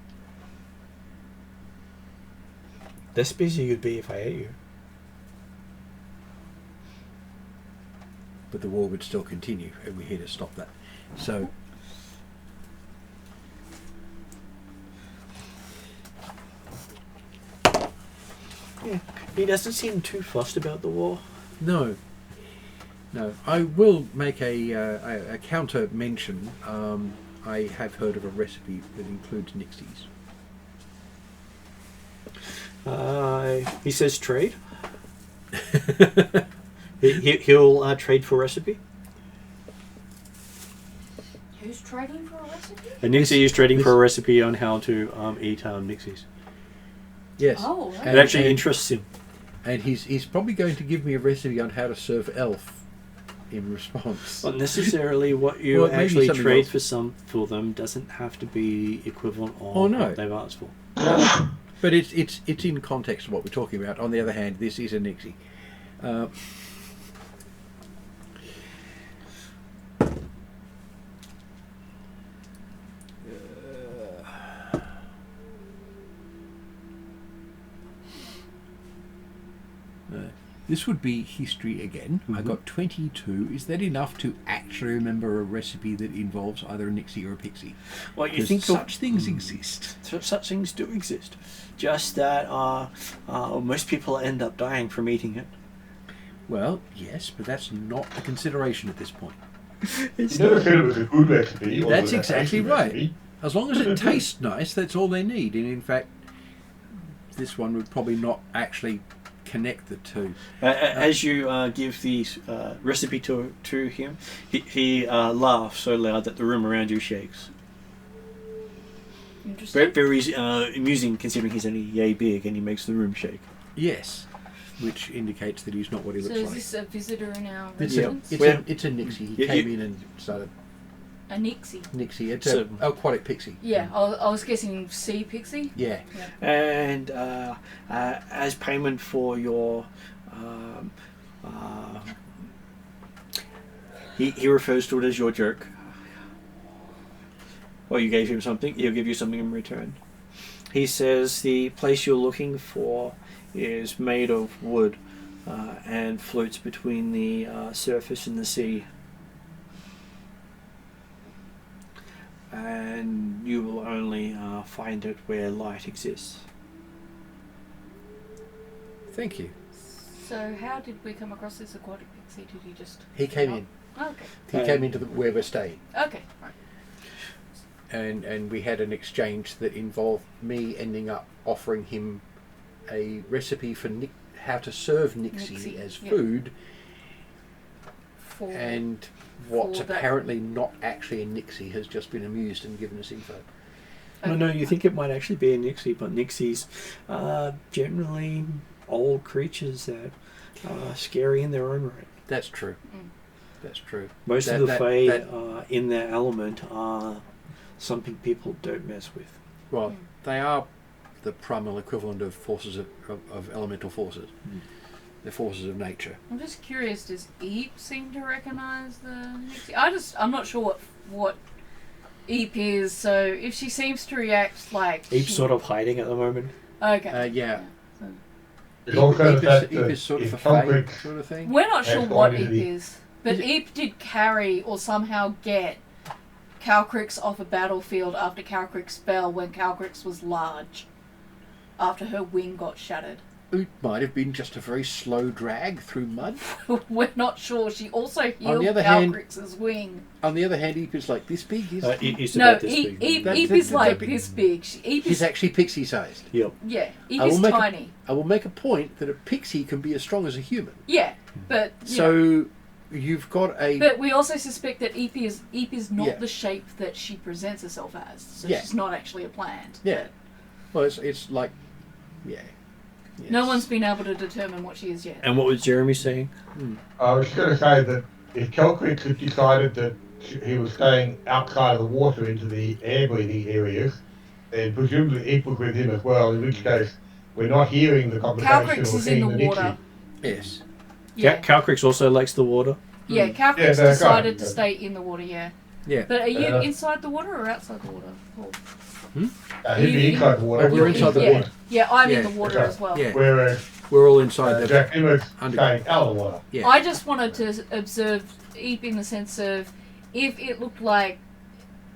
Less busy you'd be if I ate you. But the war would still continue, and we're here to stop that. So, yeah, he doesn't seem too fussed about the war. no. I will make a counter mention. I have heard of a recipe that includes Nixies. He says trade. He'll trade for recipe. Who's trading for a recipe? And Nixie is trading for a recipe on how to eat Nixies. Yes. Oh, right. It actually interests him. And he's probably going to give me a recipe on how to serve elf in response. Not necessarily what you Well, maybe actually something trade else. for them doesn't have to be equivalent of Oh, no. what they've asked for. But it's in context of what we're talking about. On the other hand, this is a Nixie. This would be history again. I got 22. Is that enough to actually remember a recipe that involves either a Nixie or a Pixie? Well, you Because think such things exist. such things do exist, just that most people end up dying from eating it. Well, yes, but that's not a consideration at this point. You never said it was a good recipe. Or That's it was a exactly tasty right. recipe. As long as it tastes nice, that's all they need. And in fact, this one would probably not actually connect the two. As you give the recipe to him, he laughs so loud that the room around you shakes. Interesting. Very amusing considering he's only yay big and he makes the room shake. Yes, which indicates that he's not what he So looks is like. this a visitor in our It's a, residence? it's a Nixie. He Yeah, came in and started A Nixie. Nixie. It's So- an aquatic pixie. Yeah, I was guessing sea pixie. Yeah. And as payment for your... he refers to it as your jerk. Well, you gave him something, he'll give you something in return. He says the place you're looking for is made of wood and floats between the surface and the sea. And you will only find it where light exists. Thank you. So how did we come across this aquatic pixie? Did he just... He came in. Oh, okay. He came into where we're staying. Okay, right. And we had an exchange that involved me ending up offering him a recipe for how to serve Nixie as yeah. food, For... and what's for that- apparently not actually a Nixie has just been amused and given us info. No, you think it might actually be a Nixie, but Nixies are generally old creatures that are scary in their own right. That's true. Mm. That's true. Most That- of the that- Fae that- in their element are something people don't mess with. Well, Mm. they are the primal equivalent of forces of elemental forces. Mm. They're forces of nature. I'm just curious, does Eep seem to recognise the Nixie? I'm not sure what Eep is, so if she seems to react like... Eep's she- sort of hiding at the moment. Okay. Yeah. So It's also the fact Eep that is sort of a if Tom fey Quick sort of thing. we're not That's sure what fine, Eep isn't he? is, but Is it- Eep did carry or somehow get Calcrix off a battlefield after Calcrix fell when Calcrix was large, after her wing got shattered. It might have been just a very slow drag through mud. We're not sure. She also On healed the other hand- Calcrix's wing. On the other hand, Eep is like this big. It's No, about this Eep, big. Eep, That- Eep that- is that- like that- this big. Eep He's is, actually pixie-sized. Yep. yeah, Eep I will is make a- tiny. I will make a point that a pixie can be as strong as a human. Yeah, but you know, So you've got a... but we also suspect that Eep is not Yeah. the shape that she presents herself as. So Yeah. she's not actually a plant. Yeah. Well, it's like... Yeah. Yes. No one's been able to determine what she is yet. And what was Jeremy saying? I was going to say that if Kelcrick had decided that he was staying outside of the water into the air-breathing areas, then presumably Eep was with him as well, in which case we're not hearing the conversation Calcrix or is in seeing the water. Yes. Yeah, Calcrix also likes the water. yeah. Calcrix Yeah, they're decided gone. to stay in the water. Yeah. Yeah. But are you Yeah. inside the water or outside the water? Or... He'd be inside the water. Oh, we're inside the yeah. water. Yeah, I'm Yeah, in the water okay. as well. Yeah. Whereas We're all inside the... Jack Nimmer's under- staying out of the water. Yeah. I just wanted to observe Eep in the sense of if it looked like,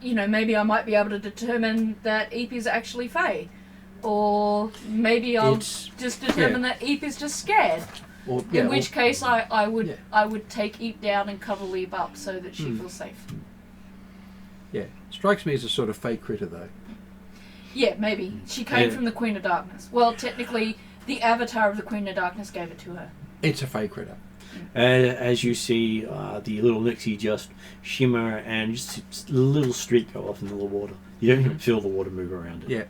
you know, maybe I might be able to determine that Eep is actually Fae. Or maybe I'll It's- just determine that Eep is just scared. Or, yeah, In or- which case I would Yeah. I would take Eep down and cuddle Eep up so that she Hmm. feels safe. yeah. Strikes me as a sort of fake critter, though. Yeah, maybe. She came Yeah. from the Queen of Darkness. Well, technically, the avatar of the Queen of Darkness gave it to her. It's a fake critter. As you see the little Nixie just shimmer and just a little streak go off into the water. You don't even feel the water move around it. Yeah.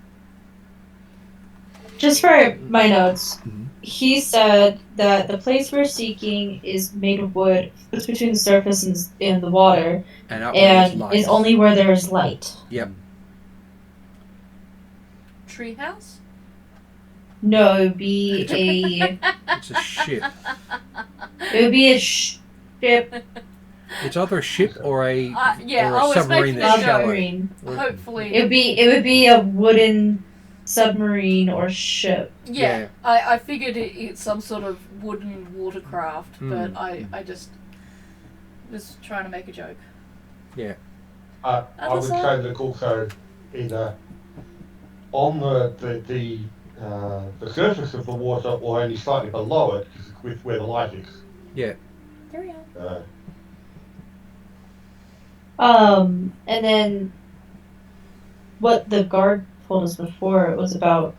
Just for my notes, Mhm. he said that the place we're seeking is made of wood. It's between the surface and the water, And up where there's and light. is only where there's light. Yep. Treehouse? No, it would be a It's a ship. it would be a ship It's either a ship or a, Yeah, or I a was submarine making that's a shallow. submarine. Hopefully. It would be a wooden submarine or ship. Yeah, Yeah. I figured it's some sort of wooden watercraft, but Mm. I just was trying to make a joke. Yeah. I Other would side? say that also either on the surface of the water or only slightly below it, with where the light is. Yeah. There we are. And then what the guard told us before, it was about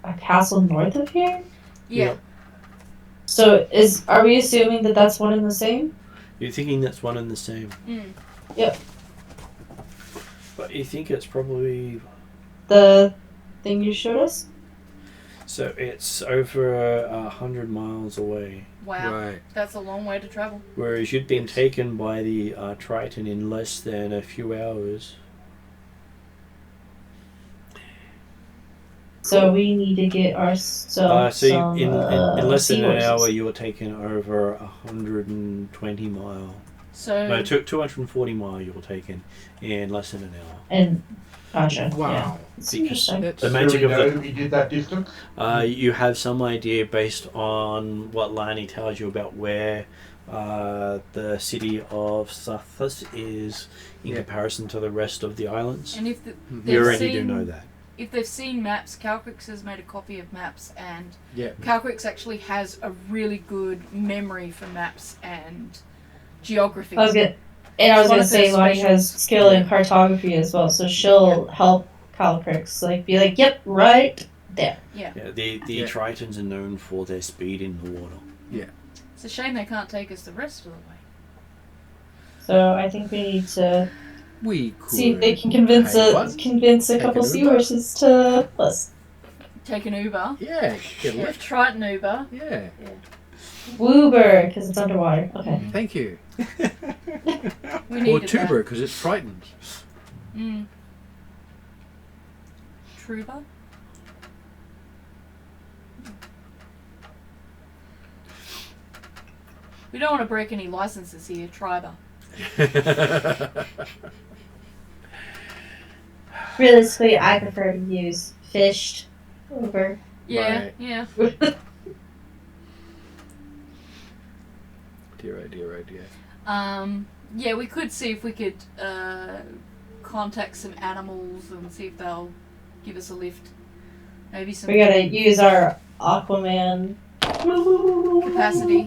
a castle north of here. Yeah. Yep. So are we assuming that that's one and the same? You're thinking that's one and the same. Mm. Yep. But you think it's probably... The thing you showed us? So it's over 100 miles away. Wow. Right. That's a long way to travel. Whereas you'd been taken by the Triton in less than a few hours. So we need to get ourselves some in less than an hour, seahorses. you were taken over 120 mile. So No, 240 mile you were taken in less than an hour. And gotcha. Wow. Yeah. It's Because interesting. That's, the magic Do we of know the... we did that distance? You have some idea based on what Lani tells you about where the city of Sathas is in comparison to the rest of the islands. and if You they've already do seen, know that. if they've seen maps, Calcrix has made a copy of maps, and yeah. Calcrix actually has a really good memory for maps and geography. I was gonna One of say those Lonnie special- has skill in cartography as well, so she'll help Calcrix, like be like, yep, right there. Yeah, the Yeah. Tritons are known for their speed in the water. It's a shame they can't take us the rest of the way. So I think we need to We could see if they can convince pay a one. Take couple an Uber. seahorses to help us. Take an Uber. Yeah, get a Yeah, lift. Triton Uber. Yeah. Woober, because it's underwater. Okay. Thank you. We Or needed tuber, because it's frightened. that. Mm. Truba? We don't want to break any licenses here, Triber. Realistically, I prefer to use fished over. Yeah, Right. yeah. Dear, oh dear, oh dear. Yeah, we could see if we could contact some animals and see if they'll give us a lift. Maybe some We gotta use our Aquaman capacity.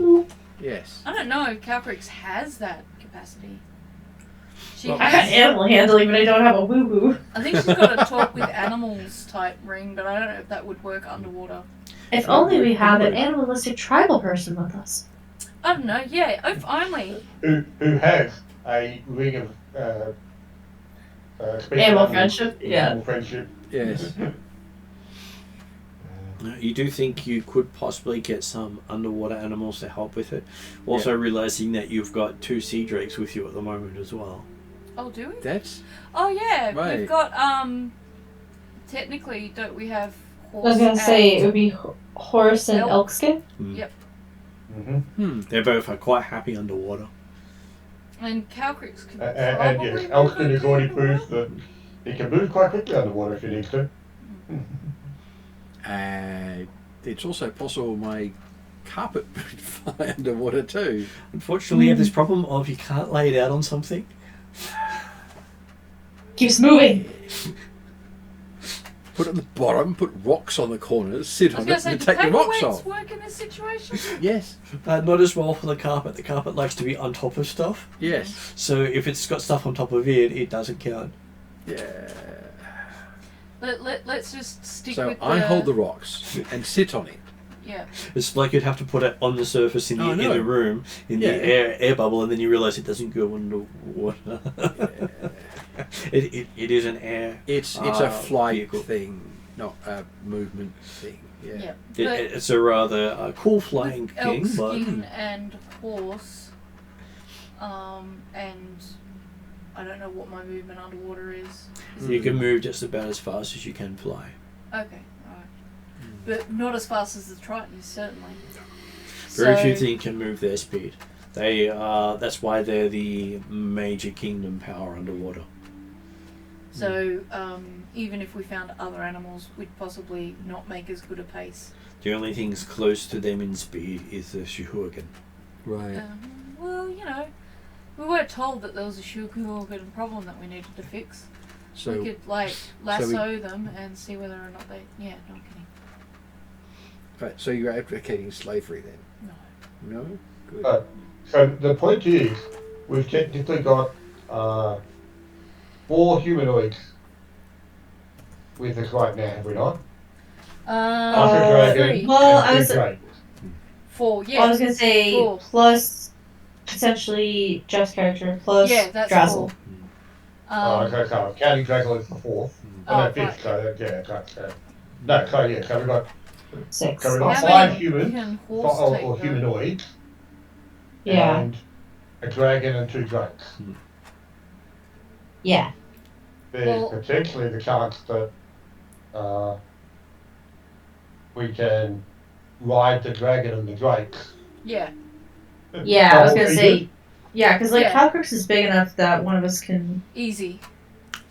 Yes. I don't know if Calcrix has that capacity. She Well, I got has. animal handling, but I don't have a woo woo. I think she's got a talk with animals type ring, but I don't know if that would work underwater. If only we have an animalistic tribal person with us. I don't know. Yeah, if only. Who has a ring of speaking Animal of friendship, yeah. Animal friendship. Yes. You do think you could possibly get some underwater animals to help with it. Also realizing that you've got 2 sea drakes with you at the moment as well. Oh, do we? That's Oh yeah, Right. we've got technically, don't we have horse? I was gonna say it and- would be horse and Elk. elk skin. Yep. Mm-hmm. They both are quite happy underwater. And Calcrix could And probably yes, move Elston has already okay proved that he can move quite quickly underwater if he needs to. it's also possible my carpet would fly underwater too. Unfortunately, you have this problem of you can't lay it out on something. Keeps moving. Put it at the bottom, put rocks on the corners, sit I was on gonna it, say, and do take the rocks paperweights off. work in this situation? Yes, Not as well for the carpet. The carpet likes to be on top of stuff. yes, So if it's got stuff on top of it, it doesn't count. yeah. Let's just stick So with I hold the rocks and sit on it. Yeah. It's like you'd have to put it on the surface in the Oh, I know. room, in Yeah. the air bubble, and then you realise it doesn't go underwater. it is an air. It's a flight vehicle. thing, not a movement thing. Yeah. Yeah. It's a rather cool flying With elk thing, but skin and horse, and I don't know what my movement underwater is. you can move just about as fast as you can fly. Okay, alright. But not as fast as the Tritons, certainly. Very So- few things can move their speed. They that's why they're the major kingdom power underwater. So, even if we found other animals, we'd possibly not make as good a pace. The only things close to them in speed is the Shihurgan. Right. Well, you know, we were told that there was a Shulkurgan problem that we needed to fix. So we could, like, lasso them and see whether or not they... Yeah, no, I'm kidding. right, so you're advocating slavery then? No. No? So the point is, we've technically got 4 humanoids with us right now, have we not? Like a dragon 3. Well, and I 2 was drakes. 4, yeah. I was gonna say 4. plus potentially Jeff's character plus Yeah, that's Drazzle. 4. Okay, so counting Dragon is the 4th. Oh, No, 5th, right. so yeah, so no, so yeah, so we've got 6. So we've got How 5 many humans, can horse or take, though? humanoids, Yeah. and a dragon and 2 drakes. Yeah. There's Well- potentially the chance that we can ride the dragon and the drakes. Yeah. Yeah, I was Double gonna say. digit. Yeah, because like Yeah. Calcrix is big enough that one of us can. Easy.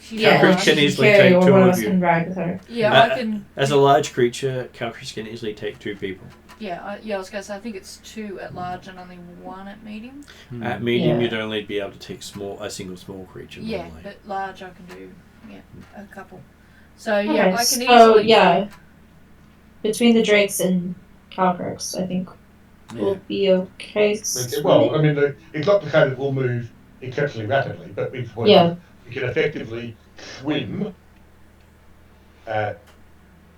She's Yeah, Calcrix fine. can she easily carry, take or 2 one of of us you. can ride with her. Yeah, Uh, I can. As a large creature, Calcrix can easily take 2 people. Yeah, I was gonna say I think it's 2 at large and only 1 at medium. At medium, Yeah. you'd only be able to take a single small creature. Yeah, normally. but large I can do. Yeah, a couple. So yeah, Okay, I can so easily. yeah, between the Drakes and Calcrix, I think Yeah. we'll be okay. Well, I mean, it's not the kind that will move exceptionally rapidly, but we can effectively swim at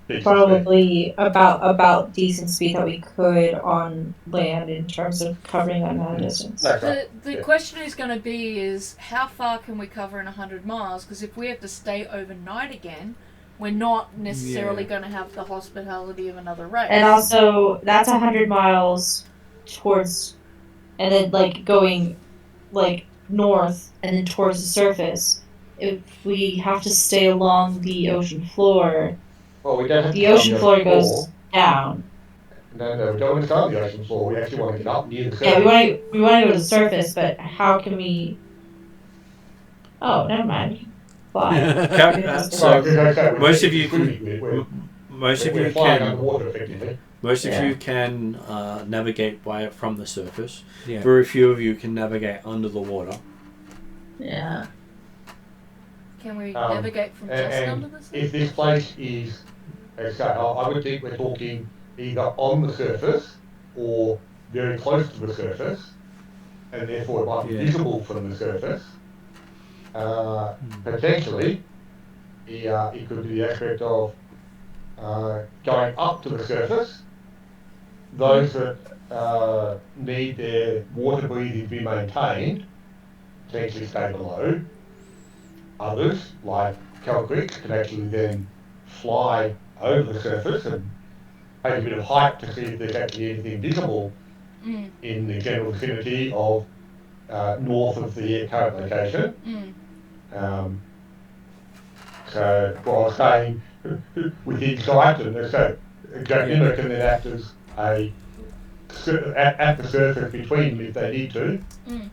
decent speed. probably about decent speed that we could on land in terms of covering that amount of distance. That's right. The Yeah. question is going to be is how far can we cover in 100 miles? Because if we have to stay overnight again, we're not necessarily Yeah. going to have the hospitality of another race. And also, that's 100 miles towards, and then like going like north and then towards the surface. If we have to stay along the ocean floor, Well, we don't have to the come ocean floor goes down. No, we don't want to come to the ocean floor. We actually want to get up near the surface. Yeah, we want to go to the surface, but how can we? Oh, never mind. Fly. So Okay, most of you we're most of you flying can underwater effectively. most of Yeah. you can navigate from the surface. Yeah. Very few of you can navigate under the water. Yeah. Can we Um, navigate from just under the sea? If this place is, okay, I would think we're talking either on the surface or very close to the surface, and therefore it might be Yeah. visible from the surface. Potentially, it could be the aspect of going up to the surface. Those that need their water breathing to be maintained potentially stay below. Others, like Calcrix, can actually then fly over the surface and take a bit of height to see if there's actually anything visible Mm, in the general vicinity of north of the current location. mm. So what I was saying within Triton, so Gravima can then act as at the surface between them if they need to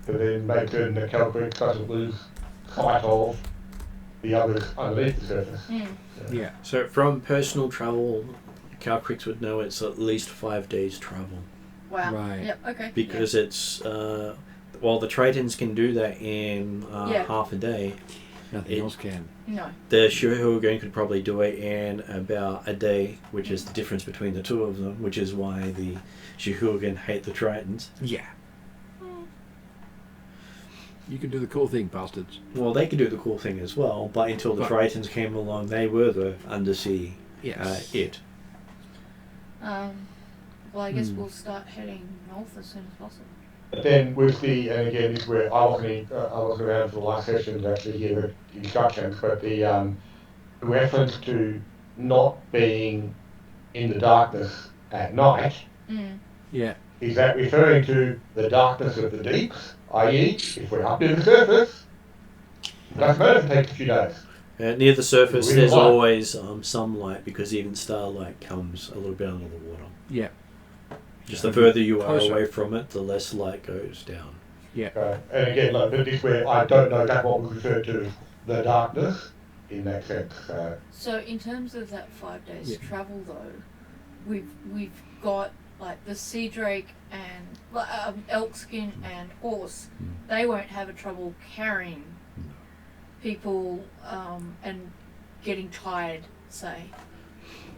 then make certain that Calcrix doesn't lose sight of the others underneath the surface. Yeah. So from personal travel, Calcrix would know it's at least 5 days travel Wow. Right. Yep. Okay. because it's the Tritons can do that in Yeah. half a day. Nothing else can. No. The Shurhurgan could probably do it in about a day, which is the difference between the 2 of them, which is why the Shurhurgan hate the Tritons. Yeah. You can do the cool thing, bastards. Well, they could do the cool thing as well, but until the But- Tritons came along, they were the undersea Yes. it. Well, I guess we'll start heading north as soon as possible. But then with the, and again, this is where I wasn't around for the last session to actually hear the instructions, but the reference to not being in the darkness at night, Yeah. is that referring to the darkness of the deeps, i.e. if we're up near the surface, it doesn't matter if it takes a few days. Near the surface, Really there's light. always some light because even starlight comes a little bit under the water. Yeah. Just the further you are Closer. away from it, the less light goes down. And again, like, this is where I don't know that's what we refer to as the darkness in that sense. So in terms of that 5 days Yeah. travel, though, we've got like the sea drake and elkskin and horse. They won't have a trouble carrying people and getting tired, say.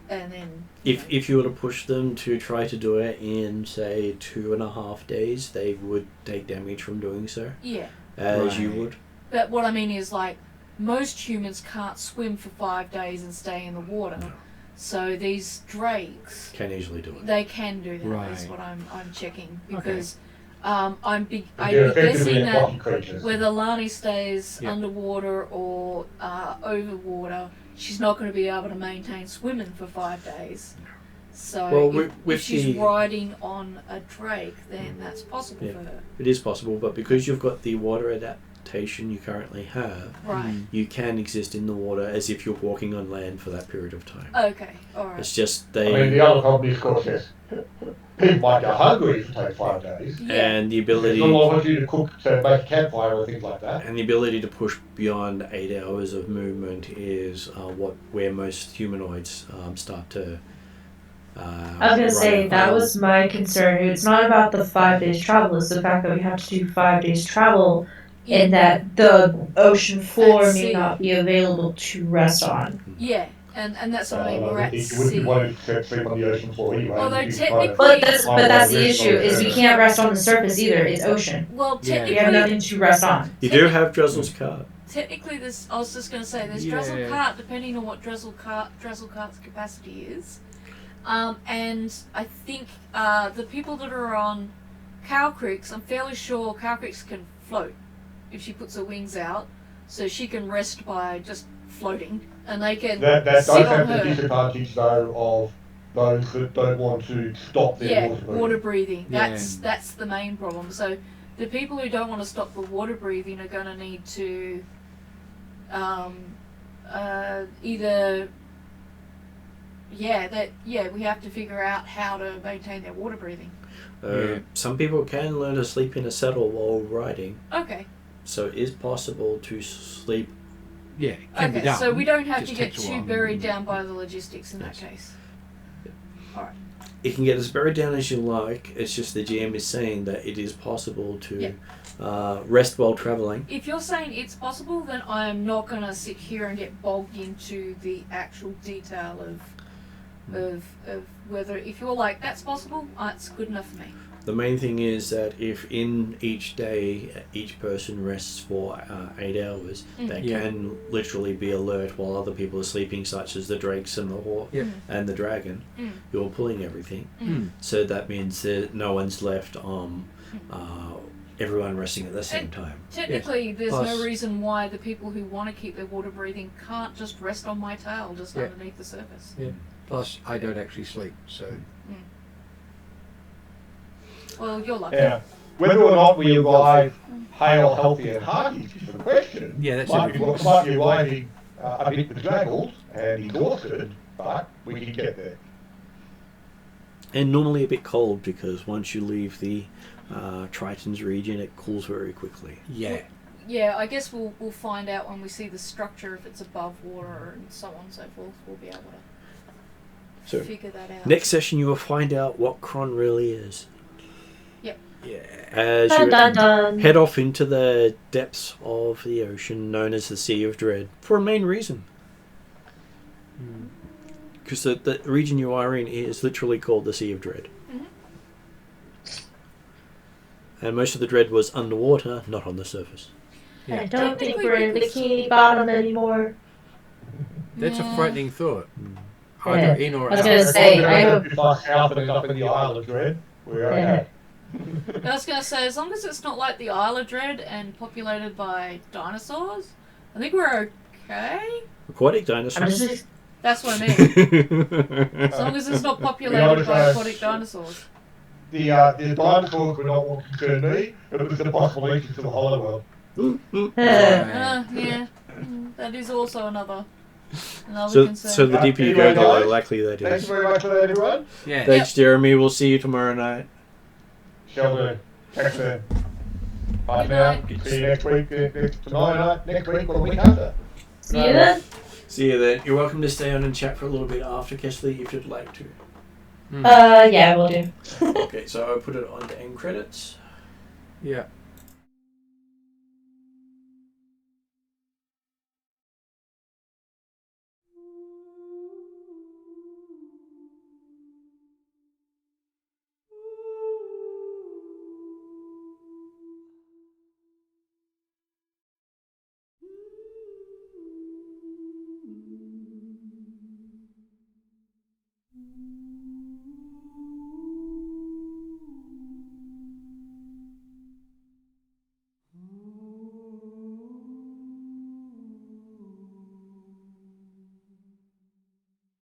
and then If you were to push them to try to do it in, say, 2.5 days, they would take damage from doing so, yeah. as you Right. would. But what I mean is, like, most humans can't swim for 5 days and stay in the water. No. So these drakes, Can easily do it. they can do that. Right. Is what I'm checking Okay. because I'd be They're effectively guessing that aquatic creatures. whether Lani stays Yeah. underwater or over water, she's not going to be able to maintain swimming for 5 days. So Well, if with she's the- riding on a drake, then that's possible Yeah. for her. It is possible, but because you've got the water adaptation you currently have, Right. you can exist in the water as if you're walking on land for that period of time. Okay. All right. It's just I mean, they the other problem is, of course, yes, people might go hungry if it takes 5 days. Yeah. and the There's ability not a lot of you to cook, to make a campfire or things like that. and the ability to push beyond 8 hours of movement is where most humanoids start to. I was gonna say run that out. was my concern. It's not about the 5 days travel; it's the fact that we have to do 5 days travel, and that the ocean floor At may sea. not be available to rest on. Yeah. And that's what I mean. We're at You wouldn't sea. be wanting to sleep on the ocean floor anyway. Although You'd be technically- trying to But that's the issue: is we can't rest on the surface either. It's ocean. Well, Yeah. We have technically, nothing to rest on. You do have Drizzle's card. technically, this. I was just going to say, there's Yeah. Drizzle Cart, depending on what Drizzle Cart's capacity is. And I think the people that are on Cow Creeks, I'm fairly sure Cow Creeks can float if she puts her wings out, so she can rest by just floating, and they can That does sit on have the her. disadvantage, though, of those that don't want to stop their Yeah, water breathing. water breathing. Yeah. That's the main problem. So the people who don't want to stop the water breathing are going to need to either we have to figure out how to maintain their water breathing. Yeah. Some people can learn to sleep in a saddle while riding, Okay. so it is possible to sleep. Yeah, it can be Okay. done. So we don't have Just to get takes a too while. buried down by the logistics in that Yes. case. You can get as buried down as you like. It's just the GM is saying that it is possible to rest while traveling. If you're saying it's possible, then I am not going to sit here and get bogged into the actual detail of whether, if you're like, that's possible, it's good enough for me. The main thing is that if in each day each person rests for 8 hours, they Yeah. can literally be alert while other people are sleeping, such as the drakes and the hawk Yeah. and the dragon, Mm. who are pulling everything. Mm. So that means that no one's left everyone resting at the same time. Technically, there's Plus- no reason why the people who want to keep their water breathing can't just rest on my tail, just Yeah. underneath the surface. Plus, I don't actually sleep, so Well, you're lucky. Yeah. Whether or not we arrive hale, healthy, and hearty is the question. yeah, that's Might everything. be arriving a bit bedraggled and exhausted, but we can get there. And normally a bit cold because once you leave the Triton's region, it cools very quickly. Yeah, Yeah, I guess we'll find out when we see the structure, if it's above water and so on and so forth. We'll be able to So figure that out. next session you will find out what Kron really is. yeah. As Dun you dun dun. head off into the depths of the ocean known as the Sea of Dread for a main reason. Because the region you are in is literally called the Sea of Dread. And most of the dread was underwater, not on the surface. I don't think we're in Bikini Bottom anymore. That's a Yeah. frightening thought. Yeah. Either in or I was out. gonna say, I If hope. it's like south and up in the Isle of Dread, we're okay. I was going to say, as long as it's not like the Isle of Dread and populated by dinosaurs, I think we're okay. Aquatic I'm dinosaurs. just. That's what I mean. As long as it's not populated by aquatic dinosaurs. The dinosaurs were not what concerned me, but it was the possible entrance to the Hollow World. Yeah. That is also another concern. So the deeper you go, Anyway, the more guys, likely that Thanks is. very much for that, everyone. Yeah. Thanks, Jeremy. We'll see you tomorrow night. Shall do. Thanks, man. Bye Good for now. night. See you next week, tonight, next week, or the week after. See you then. See you then. You're welcome to stay on and chat for a little bit after Kesley if you'd like to. Yeah, we'll do. Okay, so I'll put it on to end credits. Yeah.